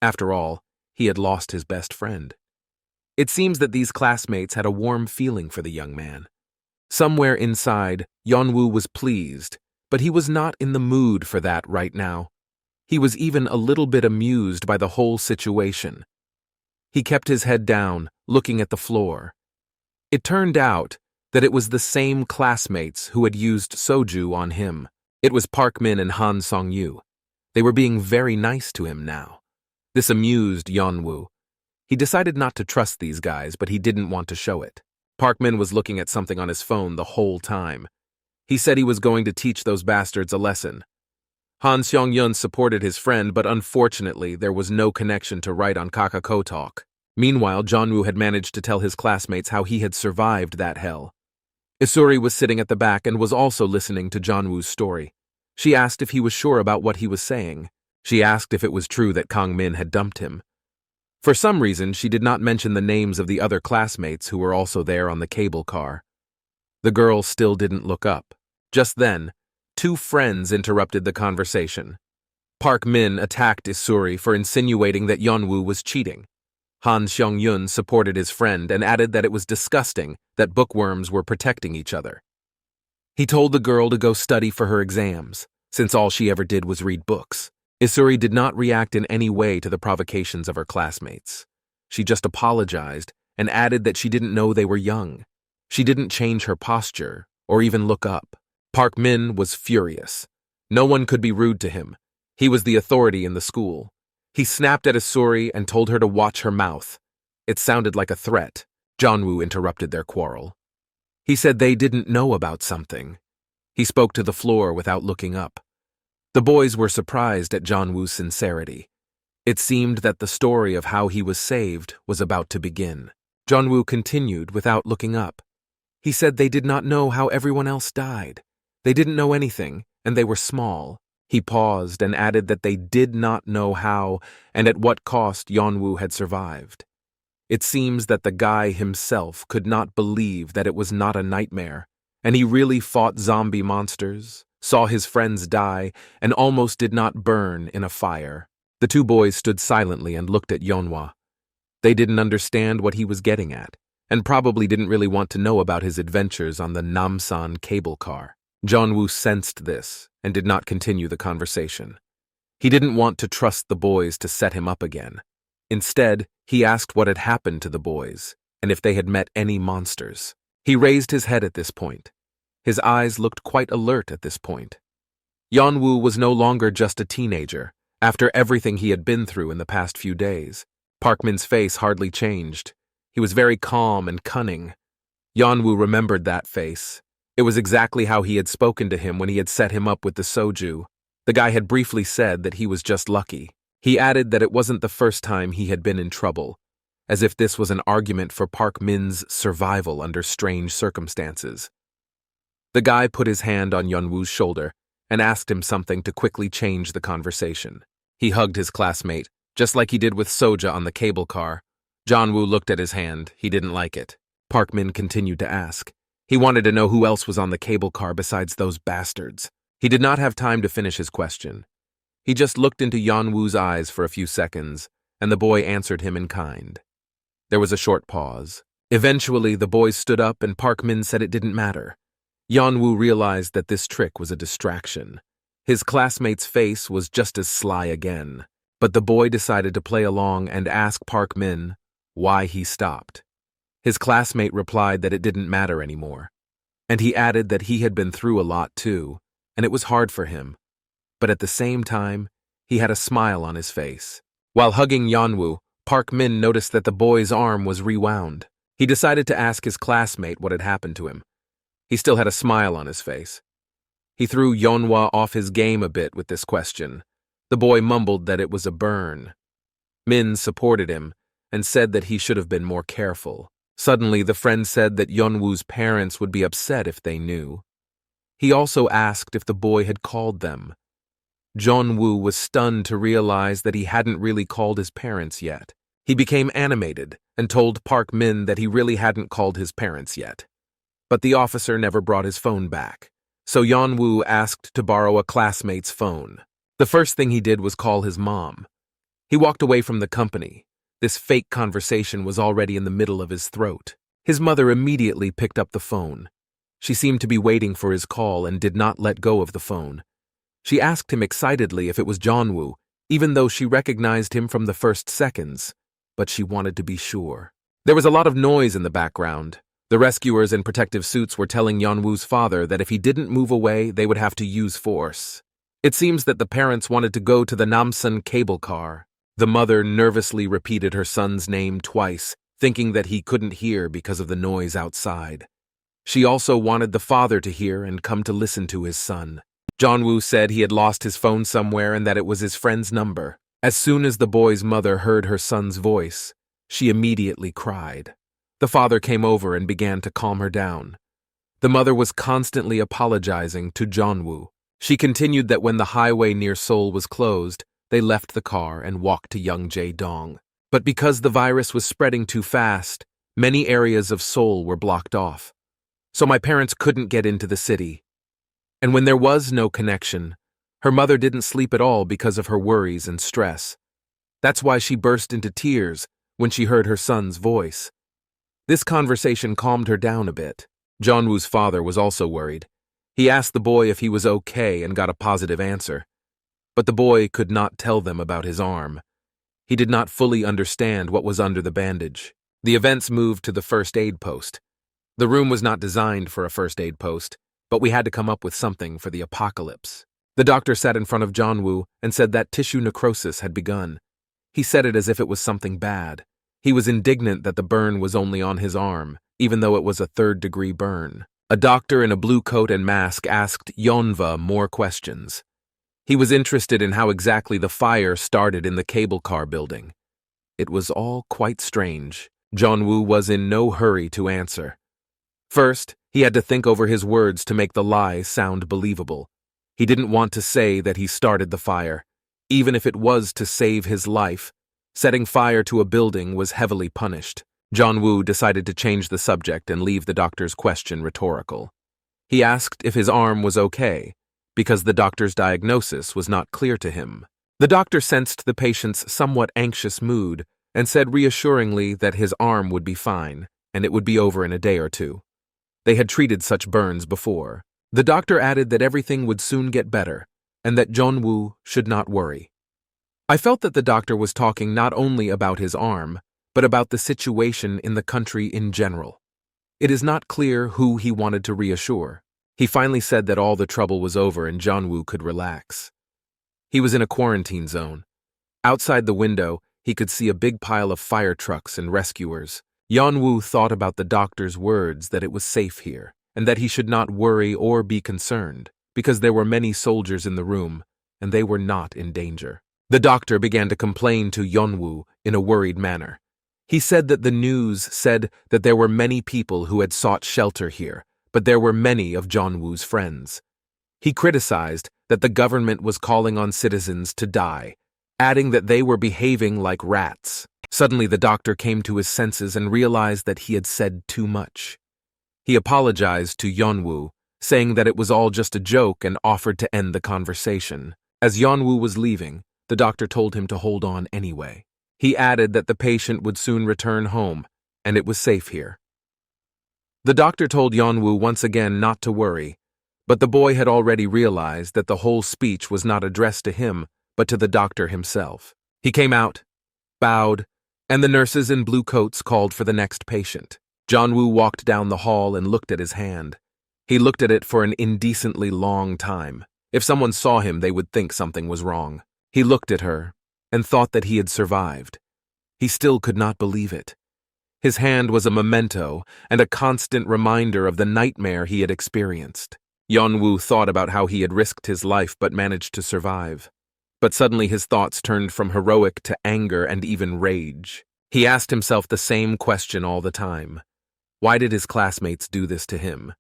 [SPEAKER 1] After all, he had lost his best friend. It seems that these classmates had a warm feeling for the young man. Somewhere inside, Yeonwoo was pleased, but he was not in the mood for that right now. He was even a little bit amused by the whole situation. He kept his head down, looking at the floor. It turned out that it was the same classmates who had used soju on him. It was Park Min and Han Song-yu. They were being very nice to him now. This amused Yeonwoo. He decided not to trust these guys, but he didn't want to show it. Park Min was looking at something on his phone the whole time. He said he was going to teach those bastards a lesson. Han Seong-yun supported his friend, but unfortunately there was no connection to write on Kakako Talk. Meanwhile, Jeonwoo had managed to tell his classmates how he had survived that hell. Isuri was sitting at the back and was also listening to Jeonwoo's story. She asked if he was sure about what he was saying. She asked if it was true that Kang Min had dumped him. For some reason, she did not mention the names of the other classmates who were also there on the cable car. The girl still didn't look up. Just then, two friends interrupted the conversation. Park Min attacked Isuri for insinuating that Yeonwoo was cheating. Han Seong-yun supported his friend and added that it was disgusting that bookworms were protecting each other. He told the girl to go study for her exams, since all she ever did was read books. Isuri did not react in any way to the provocations of her classmates. She just apologized and added that she didn't know they were young. She didn't change her posture or even look up. Park Min was furious. No one could be rude to him. He was the authority in the school. He snapped at Isuri and told her to watch her mouth. It sounded like a threat. Jeonwoo interrupted their quarrel. He said they didn't know about something. He spoke to the floor without looking up. The boys were surprised at Jeonwoo's sincerity. It seemed that the story of how he was saved was about to begin. Jeonwoo continued without looking up. He said they did not know how everyone else died. They didn't know anything, and they were small. He paused and added that they did not know how and at what cost Yeonwoo had survived. It seems that the guy himself could not believe that it was not a nightmare, and he really fought zombie monsters, saw his friends die, and almost did not burn in a fire. The two boys stood silently and looked at Yeonwoo. They didn't understand what he was getting at, and probably didn't really want to know about his adventures on the Namsan cable car. Jeonwoo sensed this and did not continue the conversation. He didn't want to trust the boys to set him up again. Instead, he asked what had happened to the boys and if they had met any monsters. He raised his head at this point. His eyes looked quite alert at this point. Yeonwoo was no longer just a teenager, after everything he had been through in the past few days. Park Min's face hardly changed. He was very calm and cunning. Yeonwoo remembered that face. It was exactly how he had spoken to him when he had set him up with the soju. The guy had briefly said that he was just lucky. He added that it wasn't the first time he had been in trouble, as if this was an argument for Park Min's survival under strange circumstances. The guy put his hand on Yeonwoo's shoulder and asked him something to quickly change the conversation. He hugged his classmate, just like he did with Soja on the cable car. Yeonwoo looked at his hand. He didn't like it. Park Min continued to ask. He wanted to know who else was on the cable car besides those bastards. He did not have time to finish his question. He just looked into Yeonwoo's eyes for a few seconds, and the boy answered him in kind. There was a short pause. Eventually, the boys stood up and Park Min said it didn't matter. Yeonwoo realized that this trick was a distraction. His classmate's face was just as sly again, but the boy decided to play along and ask Park Min why he stopped. His classmate replied that it didn't matter anymore, and he added that he had been through a lot too, and it was hard for him. But at the same time, he had a smile on his face. While hugging Yeonwoo, Park Min noticed that the boy's arm was rewound. He decided to ask his classmate what had happened to him. He still had a smile on his face. He threw Yeonwoo off his game a bit with this question. The boy mumbled that it was a burn. Min supported him and said that he should have been more careful. Suddenly, the friend said that Yeonwoo's parents would be upset if they knew. He also asked if the boy had called them. Yeonwoo was stunned to realize that he hadn't really called his parents yet. He became animated and told Park Min that he really hadn't called his parents yet. But the officer never brought his phone back, so Yeonwoo asked to borrow a classmate's phone. The first thing he did was call his mom. He walked away from the company. This fake conversation was already in the middle of his throat. His mother immediately picked up the phone. She seemed to be waiting for his call and did not let go of the phone. She asked him excitedly if it was Yeonwoo, even though she recognized him from the first seconds, but she wanted to be sure. There was a lot of noise in the background. The rescuers in protective suits were telling Yeonwoo's father that if he didn't move away, they would have to use force. It seems that the parents wanted to go to the Namsan cable car. The mother nervously repeated her son's name twice, thinking that he couldn't hear because of the noise outside. She also wanted the father to hear and come to listen to his son. Yeonwoo said he had lost his phone somewhere and that it was his friend's number. As soon as the boy's mother heard her son's voice, she immediately cried. The father came over and began to calm her down. The mother was constantly apologizing to Yeonwoo. She continued that when the highway near Seoul was closed, they left the car and walked to Yeongjae-dong. But because the virus was spreading too fast, many areas of Seoul were blocked off. So my parents couldn't get into the city. And when there was no connection, her mother didn't sleep at all because of her worries and stress. That's why she burst into tears when she heard her son's voice. This conversation calmed her down a bit. Yeonwoo's father was also worried. He asked the boy if he was okay and got a positive answer. But the boy could not tell them about his arm. He did not fully understand what was under the bandage. The events moved to the first aid post. The room was not designed for a first aid post, but we had to come up with something for the apocalypse. The doctor sat in front of Yeonwoo and said that tissue necrosis had begun. He said it as if it was something bad. He was indignant that the burn was only on his arm, even though it was a third-degree burn. A doctor in a blue coat and mask asked Yeonwoo more questions. He was interested in how exactly the fire started in the cable car building. It was all quite strange. Yeonwoo was in no hurry to answer. First, he had to think over his words to make the lie sound believable. He didn't want to say that he started the fire, even if it was to save his life. Setting fire to a building was heavily punished. Yeonwoo decided to change the subject and leave the doctor's question rhetorical. He asked if his arm was okay, because the doctor's diagnosis was not clear to him. The doctor sensed the patient's somewhat anxious mood and said reassuringly that his arm would be fine, and it would be over in a day or two. They had treated such burns before. The doctor added that everything would soon get better, and that Yeonwoo should not worry. I felt that the doctor was talking not only about his arm, but about the situation in the country in general. It is not clear who he wanted to reassure. He finally said that all the trouble was over and Yeonwoo could relax. He was in a quarantine zone. Outside the window, he could see a big pile of fire trucks and rescuers. Yeonwoo thought about the doctor's words that it was safe here, and that he should not worry or be concerned, because there were many soldiers in the room, and they were not in danger. The doctor began to complain to Yeonwoo in a worried manner. He said that the news said that there were many people who had sought shelter here, but there were many of Jeonwoo's friends. He criticized that the government was calling on citizens to die, adding that they were behaving like rats. Suddenly the doctor came to his senses and realized that he had said too much. He apologized to Yeonwoo, saying that it was all just a joke and offered to end the conversation. As Yeonwoo was leaving, the doctor told him to hold on anyway. He added that the patient would soon return home, and it was safe here. The doctor told Yeonwoo once again not to worry, but the boy had already realized that the whole speech was not addressed to him, but to the doctor himself. He came out, bowed, and the nurses in blue coats called for the next patient. Jeonwoo walked down the hall and looked at his hand. He looked at it for an indecently long time. If someone saw him, they would think something was wrong. He looked at her and thought that he had survived. He still could not believe it. His hand was a memento and a constant reminder of the nightmare he had experienced. Yeonwoo thought about how he had risked his life but managed to survive. But suddenly his thoughts turned from heroic to anger and even rage. He asked himself the same question all the time. Why did his classmates do this to him?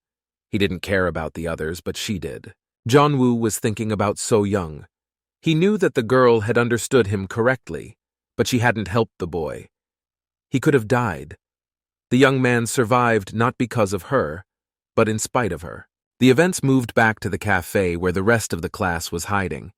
[SPEAKER 1] He didn't care about the others, but she did. Jeonwoo was thinking about Soyoung. He knew that the girl had understood him correctly, but she hadn't helped the boy. He could have died. The young man survived not because of her, but in spite of her. The events moved back to the cafe where the rest of the class was hiding.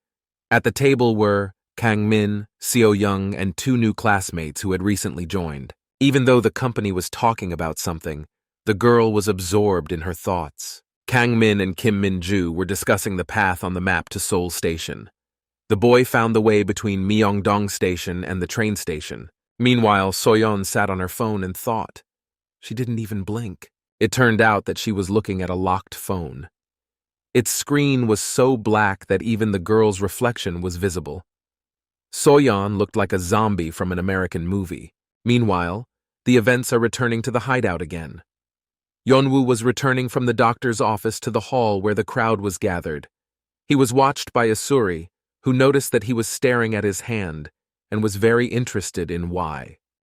[SPEAKER 1] At the table were Kang-min, Seo-young, and 2 new classmates who had recently joined. Even though the company was talking about something, the girl was absorbed in her thoughts. Kang-min and Kim Min-ju were discussing the path on the map to Seoul Station. The boy found the way between Myeongdong Station and the train station. Meanwhile, Soyon sat on her phone and thought. She didn't even blink. It turned out that she was looking at a locked phone. Its screen was so black that even the girl's reflection was visible. Soyon looked like a zombie from an American movie. Meanwhile, the events are returning to the hideout again. Yeonwoo was returning from the doctor's office to the hall where the crowd was gathered. He was watched by Asuri, who noticed that he was staring at his hand and was very interested in why.